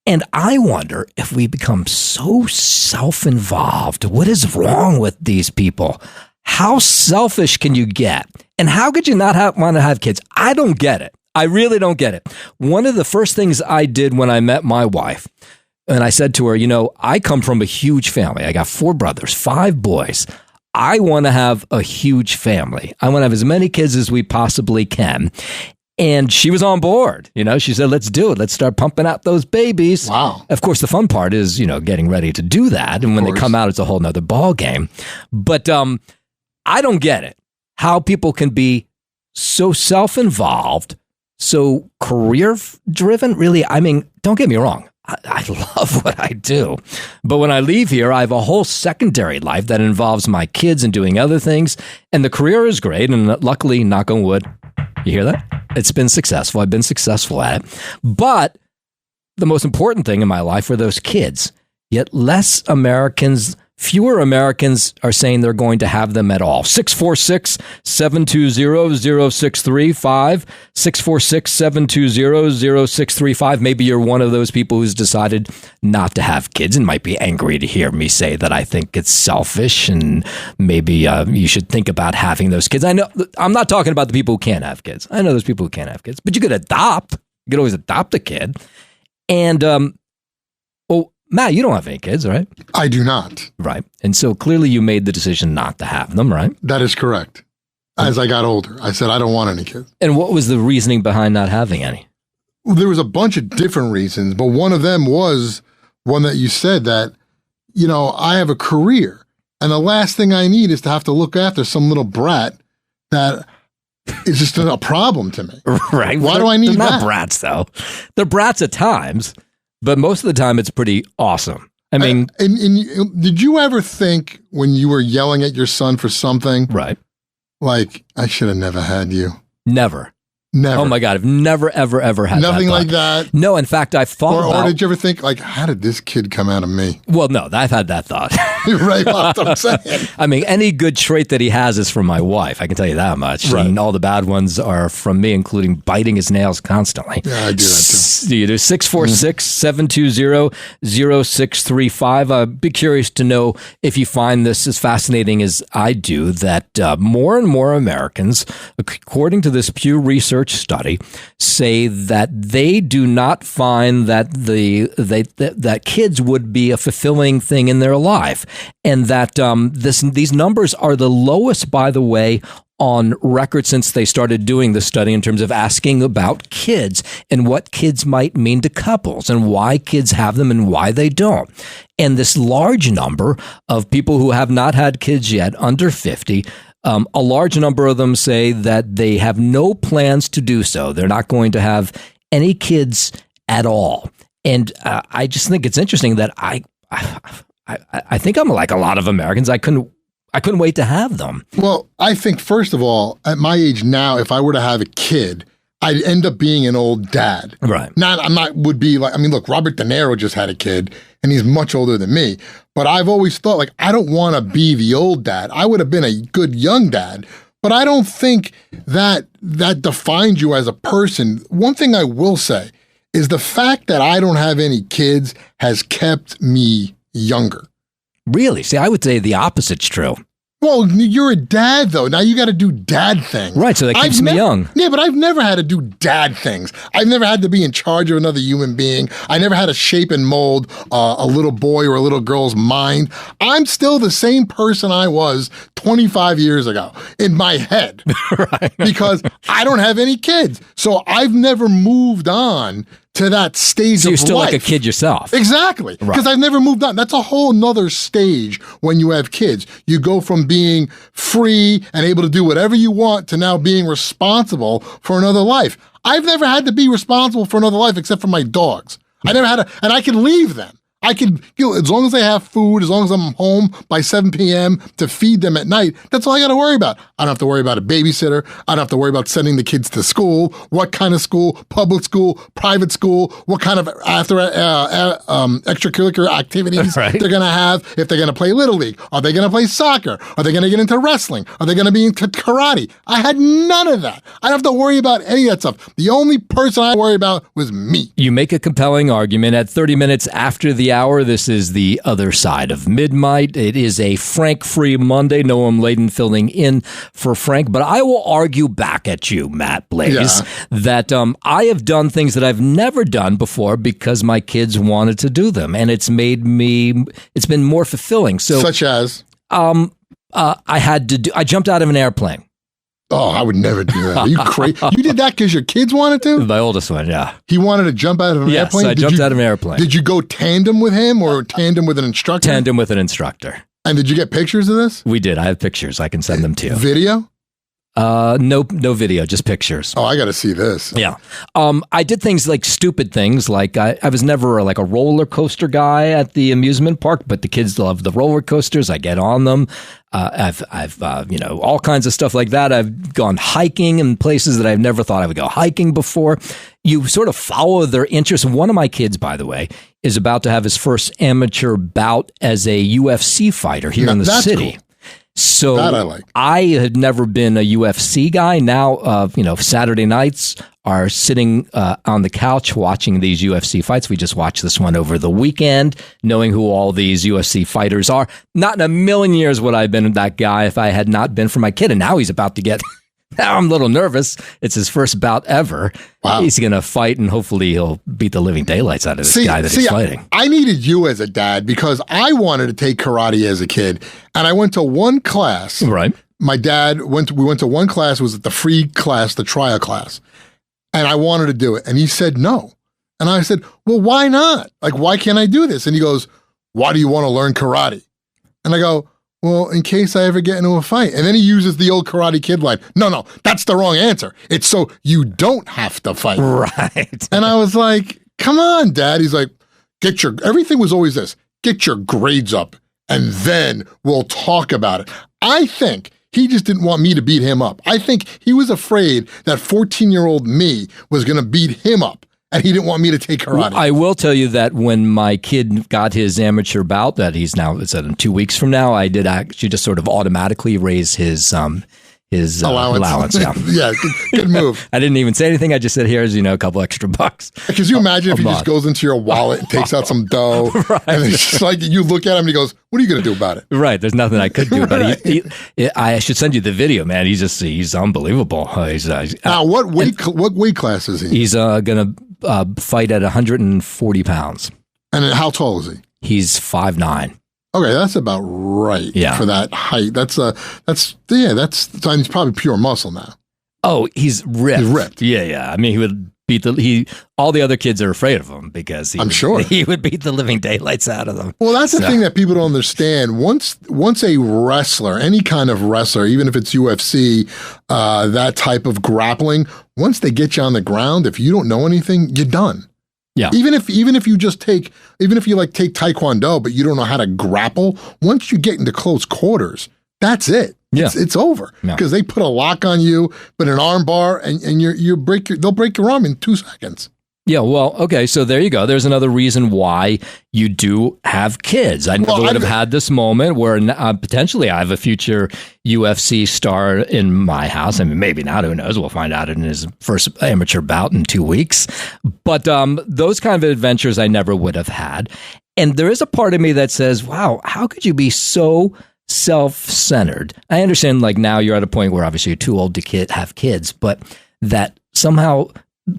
And I wonder if we become so self-involved. What is wrong with these people? How selfish can you get? And how could you not want to have kids? I don't get it. I really don't get it. One of the first things I did when I met my wife, and I said to her, I come from a huge family. I got 4 brothers, 5 boys. I want to have a huge family. I want to have as many kids as we possibly can. And she was on board. She said, let's do it. Let's start pumping out those babies. Wow. Of course, the fun part is, getting ready to do that. And when they come out, it's a whole nother ball game. But I don't get it. How people can be so self-involved, so career-driven. Really, I mean, don't get me wrong. I love what I do. But when I leave here, I have a whole secondary life that involves my kids and doing other things. And the career is great. And luckily, knock on wood, you hear that? It's been successful. I've been successful at it. But the most important thing in my life are those kids. Yet fewer Americans are saying they're going to have them at all. 646-720-0635. 646-720-0635. Maybe you're one of those people who's decided not to have kids and might be angry to hear me say that I think it's selfish and maybe you should think about having those kids. I know I'm not talking about the people who can't have kids. I know there's people who can't have kids, but you could adopt. You could always adopt a kid. And, Matt, you don't have any kids, right? I do not. Right. And so clearly you made the decision not to have them, right? That is correct. As I got older, I said, I don't want any kids. And what was the reasoning behind not having any? Well, there was a bunch of different reasons, but one of them was one that you said that, I have a career and the last thing I need is to have to look after some little brat that is just a problem to me. Right. Why do I need they're that? Not brats, though. They're brats at times. But most of the time, it's pretty awesome. I mean, and did you ever think when you were yelling at your son for something, right? Like, I should have never had you. Never. Never. Oh my God, I've never, ever, ever had nothing that like that. No, in fact, I've thought or did you ever think, like, how did this kid come out of me? Well, no, I've had that thought. Right, well, that's what I'm saying. I mean, any good trait that he has is from my wife. I can tell you that much. Right. And all the bad ones are from me, including biting his nails constantly. Yeah, I do that too. You do 646-720-0635. I'd be curious to know if you find this as fascinating as I do, that more and more Americans, according to this Pew Research study, say that they do not find that that kids would be a fulfilling thing in their life, and that these numbers are the lowest, by the way, on record since they started doing the study in terms of asking about kids and what kids might mean to couples and why kids have them and why they don't. And this large number of people who have not had kids yet, under 50, a large number of them say that they have no plans to do so. They're not going to have any kids at all. And I just think it's interesting that I think I'm like a lot of Americans. I couldn't wait to have them. Well, I think, first of all, at my age now, if I were to have a kid, I'd end up being an old dad. Right. Look, Robert De Niro just had a kid and he's much older than me. But I've always thought, like, I don't want to be the old dad. I would have been a good young dad, but I don't think that defines you as a person. One thing I will say is the fact that I don't have any kids has kept me younger. Really? See, I would say the opposite's true. Well, you're a dad, though. Now you got to do dad things. Right, so that keeps me young. Yeah, but I've never had to do dad things. I've never had to be in charge of another human being. I never had to shape and mold a little boy or a little girl's mind. I'm still the same person I was 25 years ago in my head. Right. Because I don't have any kids. So I've never moved on to that stage of life. So you're still like a kid yourself. Exactly. Because I've never moved on. That's a whole nother stage when you have kids. You go from being free and able to do whatever you want to now being responsible for another life. I've never had to be responsible for another life except for my dogs. I never had to, and I can leave them. I can, as long as they have food, as long as I'm home by 7 p.m. to feed them at night, that's all I got to worry about. I don't have to worry about a babysitter. I don't have to worry about sending the kids to school. What kind of school? Public school, private school? What kind of extracurricular activities they're going to have? If they're going to play Little League? Are they going to play soccer? Are they going to get into wrestling? Are they going to be into karate? I had none of that. I don't have to worry about any of that stuff. The only person I worry about was me. You make a compelling argument at 30 minutes after the hour. This is the other side of midnight. It is a Frank-free Monday. Noam Laden filling in for Frank. But I will argue back at you, Matt Blaze, that I have done things that I've never done before because my kids wanted to do them. And it's been more fulfilling. So, such as? I jumped out of an airplane. Oh, I would never do that. Are you crazy? You did that because your kids wanted to? My oldest one, yeah. He wanted to jump out of an airplane? Yes, I jumped out of an airplane. Did you go tandem with him or tandem with an instructor? Tandem with an instructor. And did you get pictures of this? We did. I have pictures. I can send them to you. Video? No video, just pictures. Oh, I got to see this. Yeah. I did things like stupid things. Like I was never like a roller coaster guy at the amusement park, but the kids love the roller coasters. I get on them. I've all kinds of stuff like that. I've gone hiking in places that I've never thought I would go hiking before. You sort of follow their interests. One of my kids, by the way, is about to have his first amateur bout as a UFC fighter here in the city. Cool. So that I like. I had never been a UFC guy. Now, Saturday nights are sitting on the couch watching these UFC fights. We just watched this one over the weekend, knowing who all these UFC fighters are. Not in a million years would I have been that guy if I had not been for my kid. And now he's about to get... Now I'm a little nervous. It's his first bout ever. Wow. He's going to fight, and hopefully he'll beat the living daylights out of this guy that he's fighting. I needed you as a dad because I wanted to take karate as a kid, and I went to one class. Right. My dad we went to one class. It was the free class, the trial class, and I wanted to do it, and he said no. And I said, well, why not? Like, why can't I do this? And he goes, why do you want to learn karate? And I go, well, in case I ever get into a fight. And then he uses the old Karate Kid line. No, that's the wrong answer. It's so you don't have to fight. Right. And I was like, come on, Dad. He's like, everything was always this. Get your grades up, and then we'll talk about it. I think he just didn't want me to beat him up. I think he was afraid that 14-year-old me was going to beat him up. And he didn't want me to take karate. Well, I will tell you that when my kid got his amateur bout, that he's now, it's in 2 weeks from now, I did actually just sort of automatically raise his allowance. Yeah, good move. I didn't even say anything. I just said, here's, a couple extra bucks. Could you imagine if he just goes into your wallet and takes out some dough? Right. And it's just like you look at him and he goes, what are you going to do about it? Right. There's nothing I could do about it. I should send you the video, man. He's unbelievable. Now, what weight class is he? He's going to fight at 140 pounds. And how tall is he? He's 5'9". Okay, that's about right for that height. He's probably pure muscle now. Oh, he's ripped. He's ripped. Yeah. I mean, he would beat all the other kids are afraid of him because he would beat the living daylights out of them. Well, that's the thing that people don't understand. Once a wrestler, any kind of wrestler, even if it's UFC, that type of grappling, once they get you on the ground, if you don't know anything, you're done. Yeah. Even if you take Taekwondo, but you don't know how to grapple, once you get into close quarters, that's it. Yeah. It's over because they put a lock on you, but an arm bar, and they'll break your arm in 2 seconds. Yeah, well, okay, so there you go. There's another reason why you do have kids. I never would have had this moment where potentially I have a future UFC star in my house. I mean, maybe not, who knows? We'll find out in his first amateur bout in 2 weeks. But those kind of adventures I never would have had. And there is a part of me that says, wow, how could you be so self-centered? I understand, like, now you're at a point where obviously you're too old to have kids, but that somehow...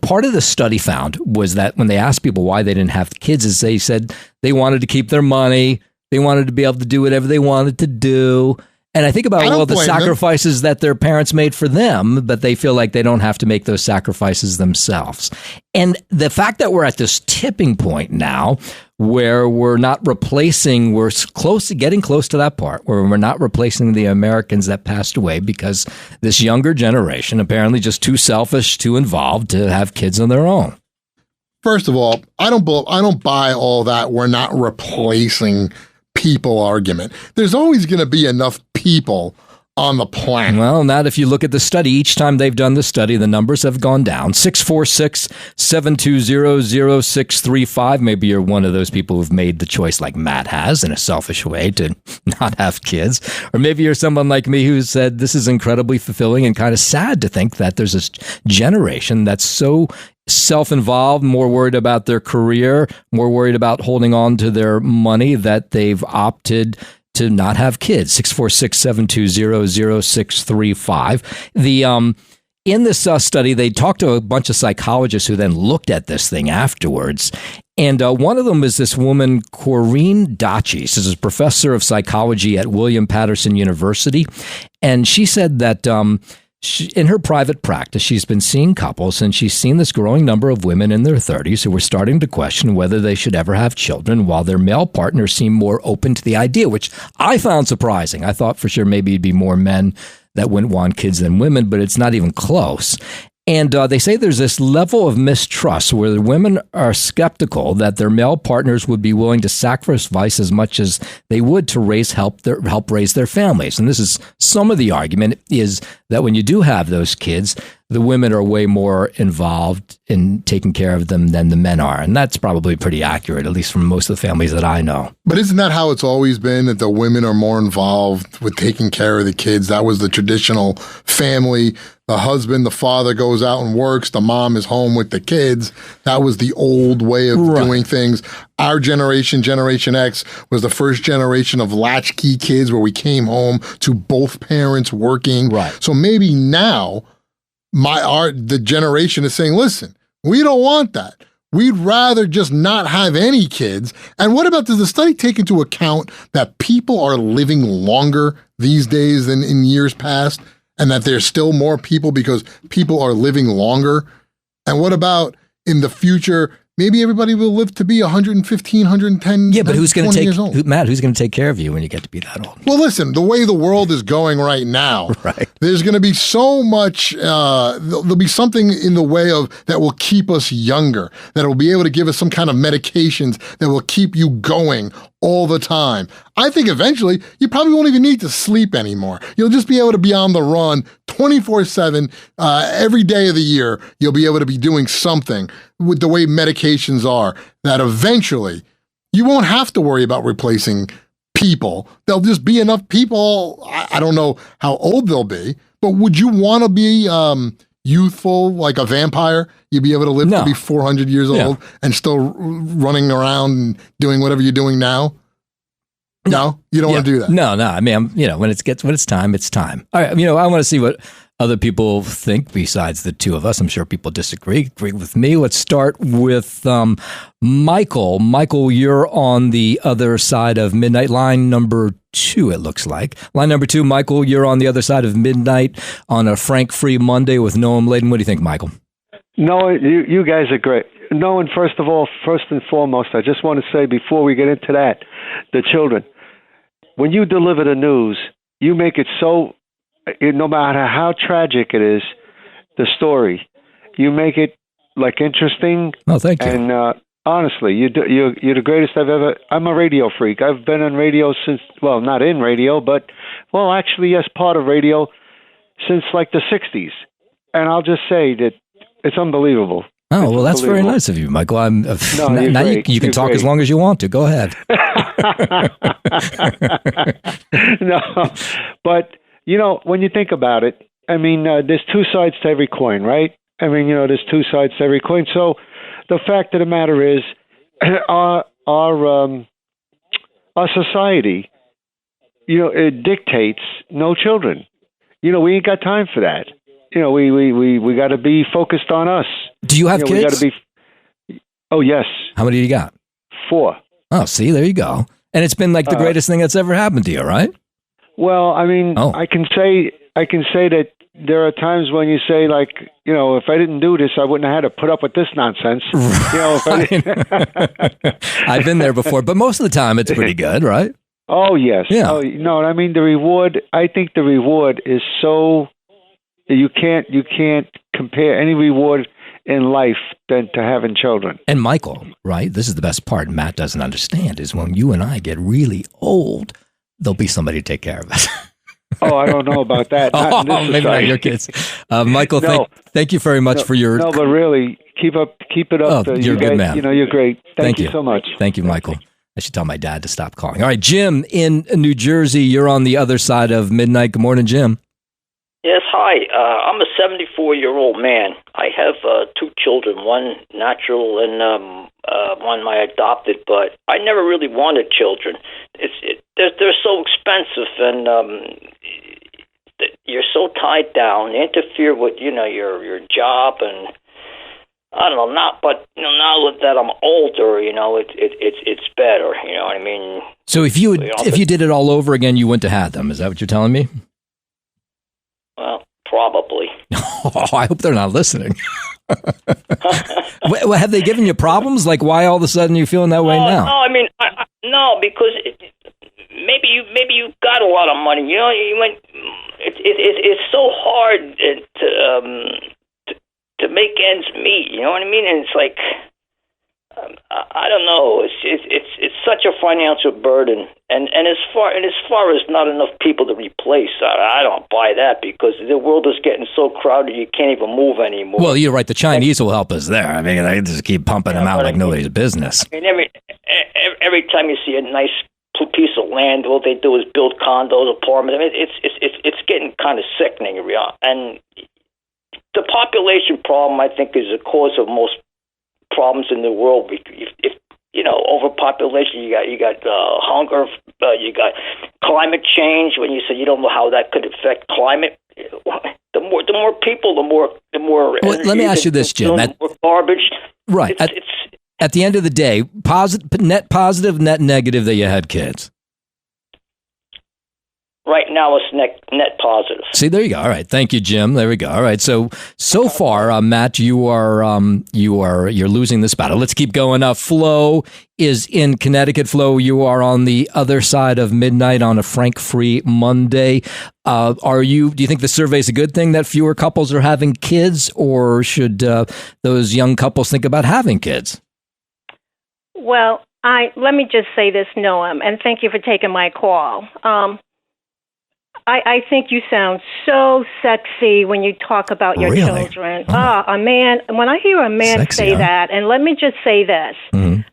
Part of the study found was that when they asked people why they didn't have kids, is they said they wanted to keep their money, they wanted to be able to do whatever they wanted to do. And I think about all the sacrifices that their parents made for them, but they feel like they don't have to make those sacrifices themselves. And the fact that we're at this tipping point now where we're getting close to that part where we're not replacing the Americans that passed away because this younger generation apparently just too selfish, too involved to have kids on their own. First of all, I don't buy all that we're not replacing people argument. There's always going to be enough people on the planet. Well, not if you look at the study. Each time they've done the study, the numbers have gone down. 646-720-0635. Maybe you're one of those people who've made the choice like Matt has in a selfish way to not have kids. Or maybe you're someone like me who said this is incredibly fulfilling and kind of sad to think that there's this generation that's so self-involved, more worried about their career, more worried about holding on to their money that they've opted to not have kids. 646-720-0635. In this study, they talked to a bunch of psychologists who then looked at this thing afterwards. And one of them is this woman, Corinne Dachi. She's a professor of psychology at William Patterson University. And she said that in her private practice, she's been seeing couples, and she's seen this growing number of women in their 30s who were starting to question whether they should ever have children, while their male partners seem more open to the idea, which I found surprising. I thought for sure maybe it'd be more men that wouldn't want kids than women, but it's not even close. And they say there's this level of mistrust where the women are skeptical that their male partners would be willing to sacrifice as much as they would to help raise their families. And this is some of the argument is that when you do have those kids, the women are way more involved in taking care of them than the men are. And that's probably pretty accurate, at least from most of the families that I know. But isn't that how it's always been, that the women are more involved with taking care of the kids? That was the traditional family. The husband, the father goes out and works. The mom is home with the kids. That was the old way of doing things. Our generation, Generation X, was the first generation of latchkey kids where we came home to both parents working. Right. So maybe now the generation is saying, listen, we don't want that. We'd rather just not have any kids. And what about, does the study take into account that people are living longer these days than in years past? And that there's still more people because people are living longer? And what about in the future, maybe everybody will live to be 115, 110, yeah, but who's going to take, years old. Matt, who's going to take care of you when you get to be that old? Well, listen, the way the world is going right now, there's going to be so much, there'll be something in the way of that will keep us younger, that will be able to give us some kind of medications that will keep you going all the time. I think eventually you probably won't even need to sleep anymore. You'll just be able to be on the run 24/7 every day of the year. You'll be able to be doing something with the way medications are, that eventually you won't have to worry about replacing people. There'll just be enough people. I don't know how old they'll be, but would you want to be youthful like a vampire? You'd be able to live to be 400 years old and still running around and doing whatever you're doing now? No, you don't want to do that. No. I mean, when it's time, it's time. All right. I want to see what other people think besides the two of us. I'm sure people agree with me. Let's start with Michael. Michael, you're on the other side of midnight, line number 2, it looks like. Line number 2, Michael, you're on the other side of midnight on a Frank-free Monday with Noam Laden. What do you think, Michael? No, you guys are great. Noam, first and foremost, I just want to say before we get into that, the children, when you deliver the news, you make it so, no matter how tragic it is, the story, you make it like interesting. Oh, thank you. And honestly, you're the greatest I've ever. I'm a radio freak. I've been on radio since, well, not in radio, but actually, yes, part of radio since like the 60s. And I'll just say that it's unbelievable. Oh, well, that's very nice of you, Michael. Now you can talk as long as you want to. Go ahead. No, but when you think about it, I mean, there's two sides to every coin, right? I mean, there's two sides to every coin. So the fact of the matter is, our society, it dictates no children. We ain't got time for that. We got to be focused on us. Do you have kids? We got to be. Oh, yes. How many do you got? 4. Oh, see, there you go. And it's been like the greatest thing that's ever happened to you, right? Well, I mean, I can say that there are times when you say, like, if I didn't do this, I wouldn't have had to put up with this nonsense. I've been there before, but most of the time it's pretty good, right? Oh, yes. Yeah. Oh, no, I mean, the reward, I think the reward is so, you can't compare any reward in life than to having children. And Michael, right, this is the best part Matt doesn't understand, is when you and I get really old, there'll be somebody to take care of us. Oh, I don't know about that. Maybe not your kids. Michael, thank you very much for your... No, but really, keep it up. You're a good man. You're great. Thank you so much. Thank you, Michael. I should tell my dad to stop calling. All right, Jim in New Jersey, you're on the other side of midnight. Good morning, Jim. Yes, hi. I'm a 74-year-old man. I have 2 children, one natural and one my adopted, but I never really wanted children. They're so expensive, and you're so tied down. They interfere with your job, and I don't know. Now that I'm older, it's better. You know what I mean? So if you did it all over again, you wouldn't have had them. Is that what you're telling me? Well, probably. Oh, I hope they're not listening. Well, have they given you problems? Like, why all of a sudden you're feeling that way now? No, I mean, no, because maybe you got a lot of money. You went. it's so hard to make ends meet. You know what I mean? And it's like, I don't know. It's such a financial burden, and as far as not enough people to replace, I don't buy that, because the world is getting so crowded you can't even move anymore. Well, you're right. The Chinese will help us there. I mean, they just keep pumping them out like nobody's business. I mean, every time you see a nice piece of land, all they do is build condos, apartments. I mean, it's getting kind of sickening, and the population problem, I think, is the cause of most problems in the world. If overpopulation, you got hunger, you got climate change. When you say you don't know how that could affect climate, the more people, the more. Well, let me ask you this, Jim. The more garbage. Right. At the end of the day, net positive, net negative that you had kids. Right now, it's net positive. See, there you go. All right, thank you, Jim. There we go. All right, so far, Matt, you're losing this battle. Let's keep going. Flo is in Connecticut. Flo, you are on the other side of midnight on a Frank-free Monday. Do you think the survey is a good thing that fewer couples are having kids, or should those young couples think about having kids? Well, let me just say this, Noam, and thank you for taking my call. I think you sound so sexy when you talk about your children. A man. When I hear a man say that, and let me just say this: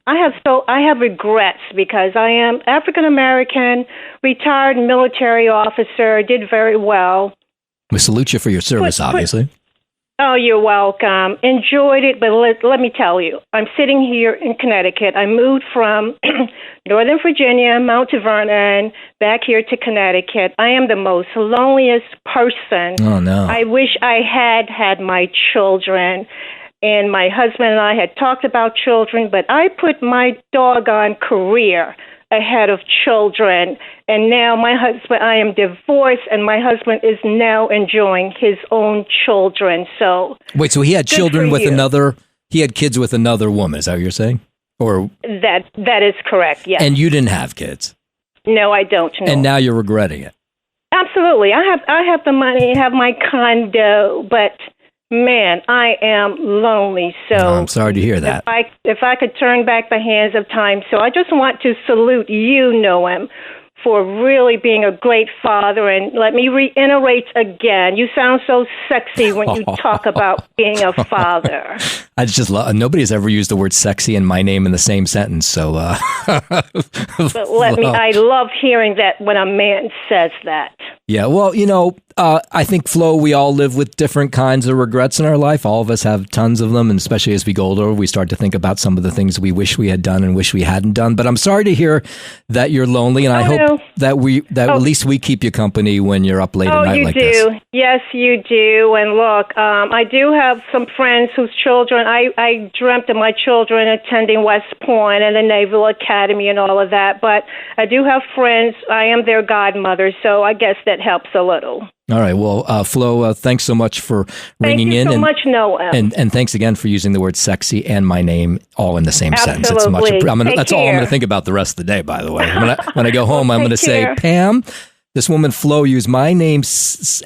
I have regrets, because I am African American, retired military officer, did very well. We salute you for your service, obviously. Oh, you're welcome. Enjoyed it, but let me tell you, I'm sitting here in Connecticut. I moved from Northern Virginia, Mount Vernon, back here to Connecticut. I am the most loneliest person. Oh, no. I wish I had my children, and my husband and I had talked about children, but I put my doggone career ahead of children. And now I am divorced, and my husband is now enjoying his own children. So wait, so he had children with another, he had kids with another woman, is that what you're saying? Or that is correct, yes. And you didn't have kids? No, I don't know. And now you're regretting it? Absolutely. I have the money, have my condo, but man, I am lonely. So I'm sorry to hear that. If I could turn back the hands of time. So I just want to salute you, Noam, for really being a great father. And let me reiterate again, you sound so sexy when you talk about being a father. I just love, nobody has ever used the word sexy and my name in the same sentence. So, but I love hearing that when a man says that. Yeah, well, I think, Flo, we all live with different kinds of regrets in our life. All of us have tons of them, and especially as we go older, we start to think about some of the things we wish we had done and wish we hadn't done. But I'm sorry to hear that you're lonely, and I hope that at least we keep you company when you're up late at night like this. Oh, you do. Yes, you do. And look, I do have some friends whose children, I dreamt of my children attending West Point and the Naval Academy and all of that. But I do have friends. I am their godmother, so I guess that helps a little. All right. Well, Flo, thanks so much for ringing in. Thank you so much, Noam. And thanks again for using the word sexy and my name all in the same sentence. Absolutely. That's all I'm going to think about the rest of the day, by the way. When I go home, I'm going to say, Pam, this woman Flo used my name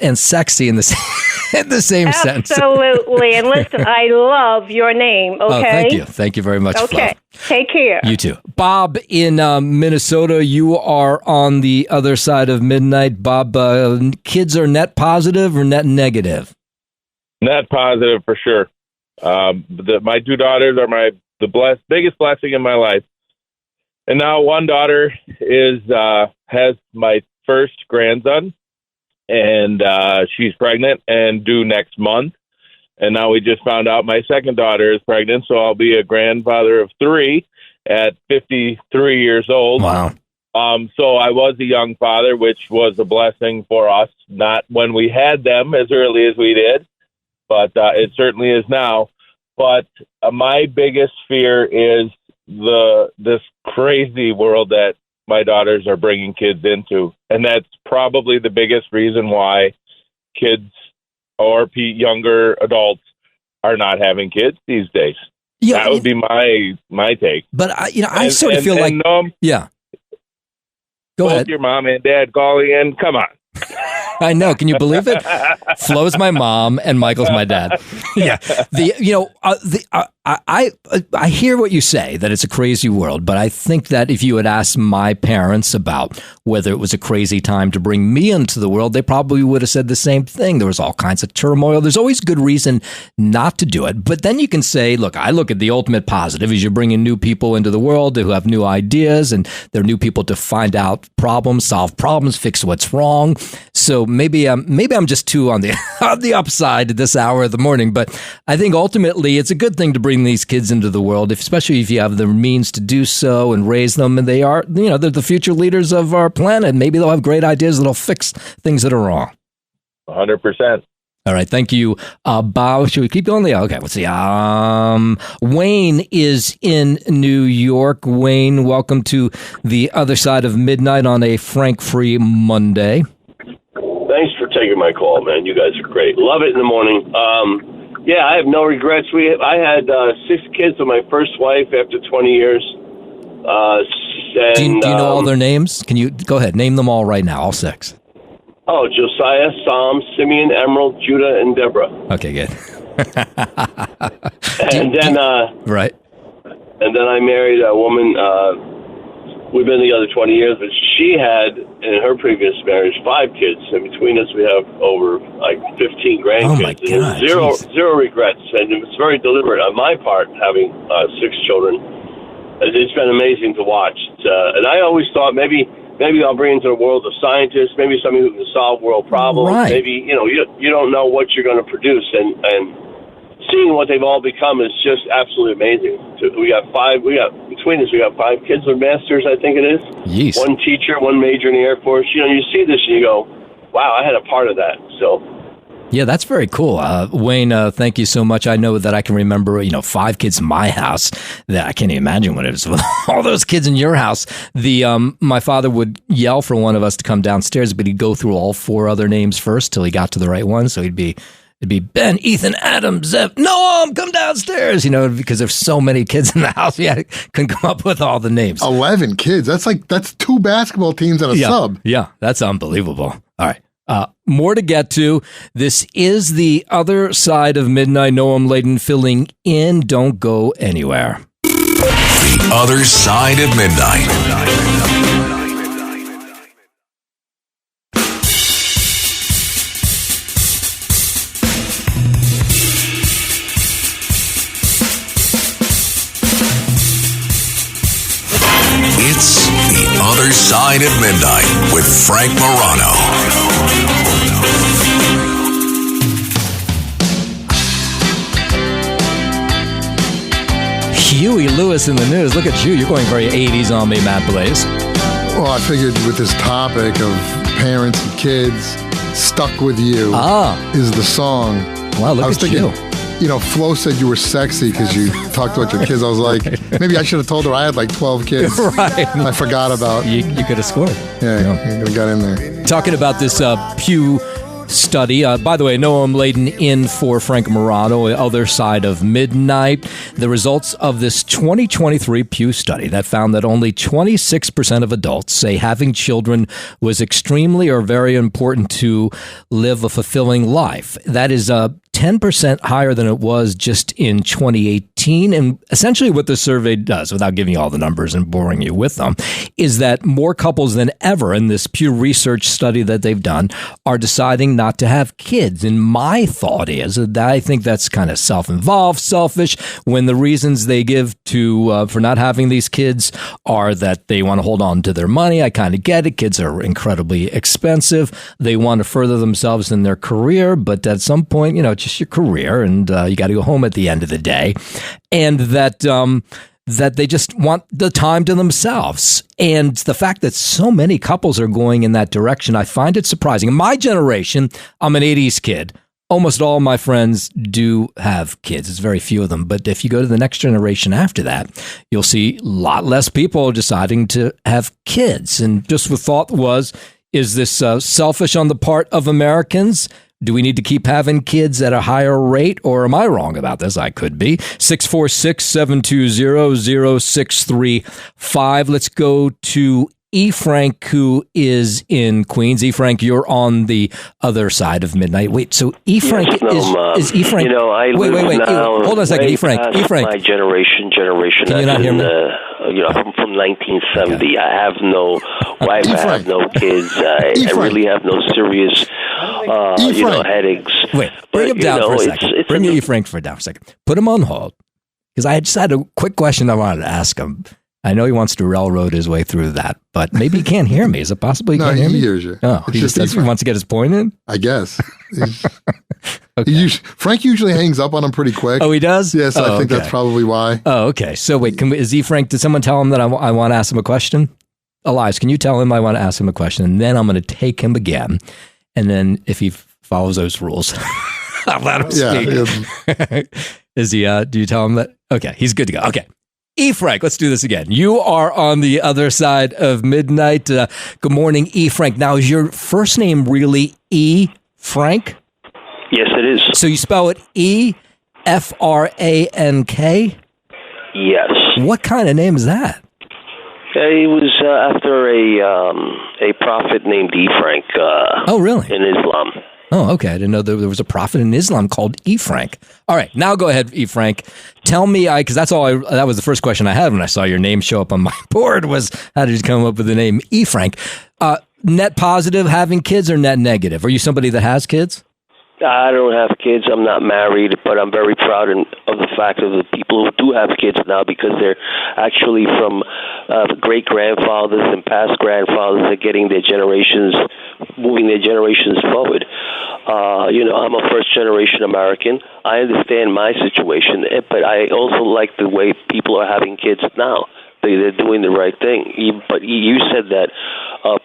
and sexy in the same sentence. Absolutely. And listen, I love your name, okay? Oh, thank you. Thank you very much, Okay. Flo. Take care. You too. Bob in Minnesota, you are on the other side of midnight. Bob, kids are net positive or net negative? Net positive for sure. My two daughters are the biggest blessing in my life. And now one daughter has my first grandson, and she's pregnant and due next month. And now we just found out my second daughter is pregnant, so I'll be a grandfather of 3 at 53 years old. Wow. So I was a young father, which was a blessing for us, not when we had them as early as we did, but it certainly is now. But my biggest fear is this crazy world that my daughters are bringing kids into. And that's probably the biggest reason why kids or younger adults are not having kids these days. Yeah, that would be my take. But I sort of feel like, yeah. Go ahead. Your mom and dad calling in. Come on. I know. Can you believe it? Flo's my mom and Michael's my dad. Yeah. I hear what you say, that it's a crazy world, but I think that if you had asked my parents about whether it was a crazy time to bring me into the world, they probably would have said the same thing. There was all kinds of turmoil. There's always good reason not to do it. But then you can say, look, I look at the ultimate positive is you're bringing new people into the world who have new ideas, and they're new people to find out problems, solve problems, fix what's wrong. So maybe I'm just too on the upside at this hour of the morning. But I think ultimately it's a good thing to bring these kids into the world, especially if you have the means to do so and raise them. And they are, they're the future leaders of our planet. Maybe they'll have great ideas that'll fix things that are wrong. 100%. All right. Thank you, Bob. Should we keep going? Okay. Let's see. Wayne is in New York. Wayne, welcome to the other side of midnight on a Frank-free Monday. Thanks for taking my call, man. You guys are great. Love it in the morning. Yeah, I have no regrets. I had 6 kids with my first wife after 20 years. Do you know all their names? Can you go ahead, name them all right now, all 6? Oh, Josiah, Psalm, Simeon, Emerald, Judah, and Deborah. Okay, good. Right. And then I married a woman. We've been together 20 years, but she had, in her previous marriage, 5 kids. And between us, we have over 15 grandkids. Oh, my God. Zero regrets. And it was very deliberate on my part, having 6 children. It's been amazing to watch. And I always thought maybe I'll bring into the world of scientists, maybe somebody who can solve world problems. Right. Maybe, you don't know what you're going to produce. And seeing what they've all become is just absolutely amazing. Between us, we got 5 kids with masters, I think it is. Yeesh. 1 teacher, 1 major in the Air Force. You see this and you go, wow, I had a part of that. So. Yeah, that's very cool. Wayne, thank you so much. I know that I can remember, 5 kids in my house. That I can't even imagine what it was with all those kids in your house. My father would yell for one of us to come downstairs, but he'd go through all 4 other names first till he got to the right one. So it'd be Ben, Ethan, Adam, Zev, Noam, come downstairs, because there's so many kids in the house. Yeah, couldn't come up with all the names. 11 kids. That's 2 basketball teams and a sub. Yeah, that's unbelievable. All right. More to get to. This is the other side of midnight. Noam Laden filling in. Don't go anywhere. The other side of midnight. It's The Other Side of Midnight with Frank Morano. Huey Lewis in the news. Look at you. You're going very 80s on me, Matt Blaze. Well, I figured with this topic of parents and kids, Stuck With You is the song. Wow, look at you. Flo said you were sexy because you talked about your kids. I was like, maybe I should have told her I had 12 kids. Right. I forgot about. You could have scored. Yeah, you could have got in there. Talking about this Pew study. By the way, Noam Laden in for Frank Morano, Other Side of Midnight. The results of this 2023 Pew study that found that only 26% of adults say having children was extremely or very important to live a fulfilling life. That is 10% higher than it was just in 2018. And essentially what the survey does, without giving you all the numbers and boring you with them, is that more couples than ever in this Pew Research study that they've done are deciding not to have kids. And my thought is that I think that's kind of self-involved, selfish, when the reasons they give to for not having these kids are that they want to hold on to their money. I kind of get it. Kids are incredibly expensive. They want to further themselves in their career, but at some point, it's just your career, and you got to go home at the end of the day, and that they just want the time to themselves. And the fact that so many couples are going in that direction, I find it surprising. In my generation, I'm an 80s kid. Almost all my friends do have kids. It's very few of them. But if you go to the next generation after that, you'll see a lot less people deciding to have kids. And just the thought was, is this selfish on the part of Americans? Do we need to keep having kids at a higher rate, or am I wrong about this? I could be. 646-720-0635. Let's go to E. Frank, who is in Queens. E. Frank, you're on the other side of midnight. Wait, so E. Frank is E. Frank? You know, I wait. now Hold on a second, E. Frank. past E. Frank. my generation. Can you not hear me? You know, from 1970. Okay. I have no wife. I have no kids. I really have no serious, headaches. Wait, bring him down for a second. Bring E. Frank down for a second. Put him on hold. Because I just had a quick question I wanted to ask him. I know he wants to railroad his way through that, but maybe he can't hear me. Is it possible he can't hear me? No, he hears you. Oh, he wants to get his point in? I guess. Okay. Frank usually hangs up on him pretty quick. Oh, he does? Yes, I think that's probably why. Oh, okay. So wait, is E. Frank, did someone tell him that I want to ask him a question? Elias, can you tell him I want to ask him a question? And then I'm going to take him again. And then if he follows those rules, I'll let him speak. Is he, do you tell him that? Okay, he's good to go. Okay. E. Frank, let's do this again. You are on the other side of midnight. Good morning, E. Frank. Now, is your first name really E. Frank? Yes, it is. So you spell it E-F-R-A-N-K? Yes. What kind of name is that? It was after a prophet named E. Frank. Oh, really? In Islam. Oh, okay. I didn't know there was a prophet in Islam called E. Frank. All right, now go ahead, E. Frank. Tell me, because that was the first question I had when I saw your name show up on my board was, how did you come up with the name E. Frank? Net positive, having kids, or net negative? Are you somebody that has kids? I don't have kids. I'm not married, but I'm very proud of the fact of the people who do have kids now, because they're actually from great grandfathers and past grandfathers are getting moving their generations forward. I'm a first generation American. I understand my situation, but I also like the way people are having kids now. They're doing the right thing. But you said that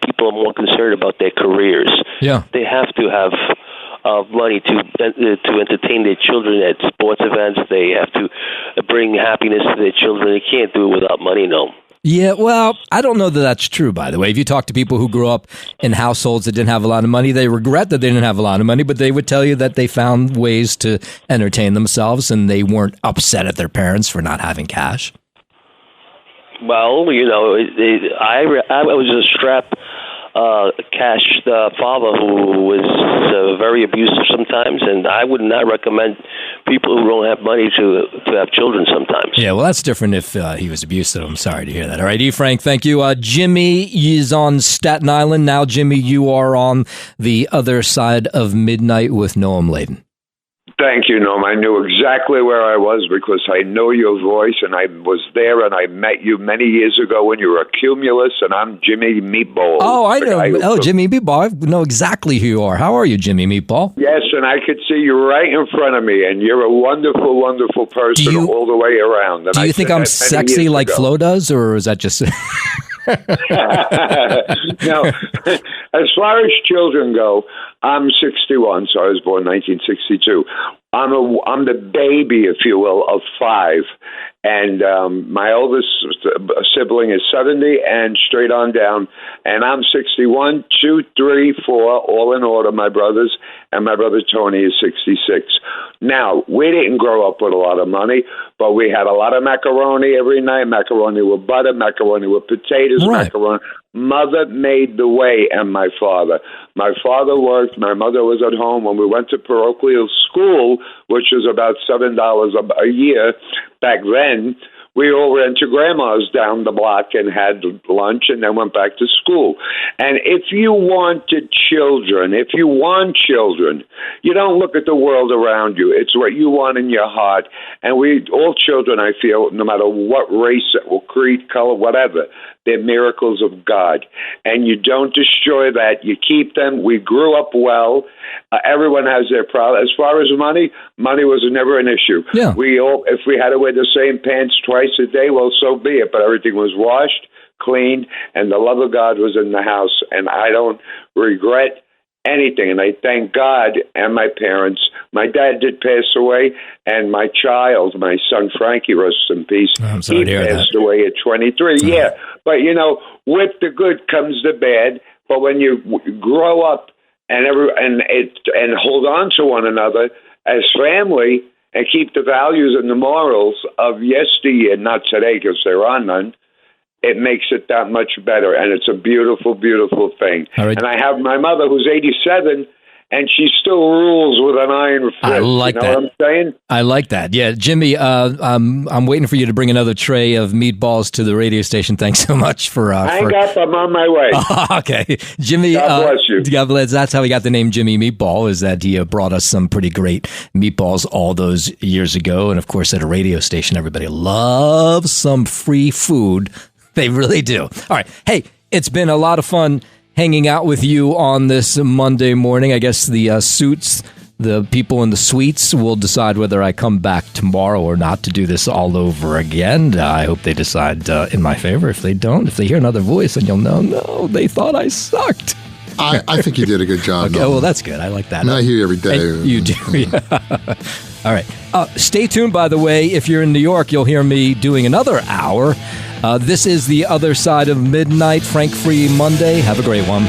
people are more concerned about their careers. Yeah, they have to have money to entertain their children at sports events. They have to bring happiness to their children. They can't do it without money, no. Yeah, well, I don't know that that's true, by the way. If you talk to people who grew up in households that didn't have a lot of money, they regret that they didn't have a lot of money, but they would tell you that they found ways to entertain themselves and they weren't upset at their parents for not having cash. Well, I was a strapped cash father who was very abusive sometimes, and I would not recommend people who don't have money to have children sometimes. Yeah, well, that's different if he was abusive. I'm sorry to hear that. All right, E. Frank, thank you. Jimmy is on Staten Island. Now, Jimmy, you are on the other side of midnight with Noam Laden. Thank you, Noam. I knew exactly where I was because I know your voice, and I was there, and I met you many years ago when you were a Cumulus, and I'm Jimmy Meatball. Oh, I know. Jimmy Meatball. I know exactly who you are. How are you, Jimmy Meatball? Yes, and I could see you right in front of me, and you're a wonderful, wonderful person all the way around. And do you think I'm sexy like Flo does, or is that just... Now, as far as children go, I'm 61, so I was born 1962. I'm the baby, if you will, of 5. And my oldest sibling is 70 and straight on down. And I'm 61, 2, 3, 4, all in order, my brothers. And my brother Tony is 66. Now, we didn't grow up with a lot of money, but we had a lot of macaroni every night, macaroni with butter, macaroni with potatoes, macaroni. Mother made the way, and my father. My father worked. My mother was at home. When we went to parochial school, which was about $7 a year back then, we all ran to Grandma's down the block and had lunch and then went back to school. And if you want children, you don't look at the world around you. It's what you want in your heart. And all children, I feel, no matter what race or creed, color, whatever, they're miracles of God. And you don't destroy that. You keep them. We grew up well. Everyone has their problem. As far as money was never an issue. Yeah. If we had to wear the same pants twice a day, well, so be it. But everything was washed, cleaned, and the love of God was in the house. And I don't regret anything. And I thank God and my parents. My dad did pass away, and my child, my son Frankie, rest in peace. I'm sorry to hear that. He passed away at 23. Yeah, but with the good comes the bad. But when you grow up and hold on to one another as family and keep the values and the morals of yesteryear, not today because there are none, it makes it that much better. And it's a beautiful, beautiful thing. All right. And I have my mother who's 87, and she still rules with an iron fist. I like you know that. what I'm saying? I like that. Yeah, Jimmy, I'm waiting for you to bring another tray of meatballs to the radio station. Thanks so much for. Hang up, I'm on my way. Okay, Jimmy. God bless you. God bless. That's how we got the name Jimmy Meatball. Is that he brought us some pretty great meatballs all those years ago, and of course at a radio station, everybody loves some free food. They really do. All right, hey, it's been a lot of fun hanging out with you on this Monday morning. I guess the suits, the people in the suites will decide whether I come back tomorrow or not to do this all over again. I hope they decide in my favor. If they don't, if they hear another voice, then you'll know, no, they thought I sucked. I think you did a good job. Okay, well, that's good. I like that. I hear you every day. And you do. Yeah. All right. Stay tuned, by the way. If you're in New York, you'll hear me doing another hour. This is The Other Side of Midnight, Frank Free Monday. Have a great one.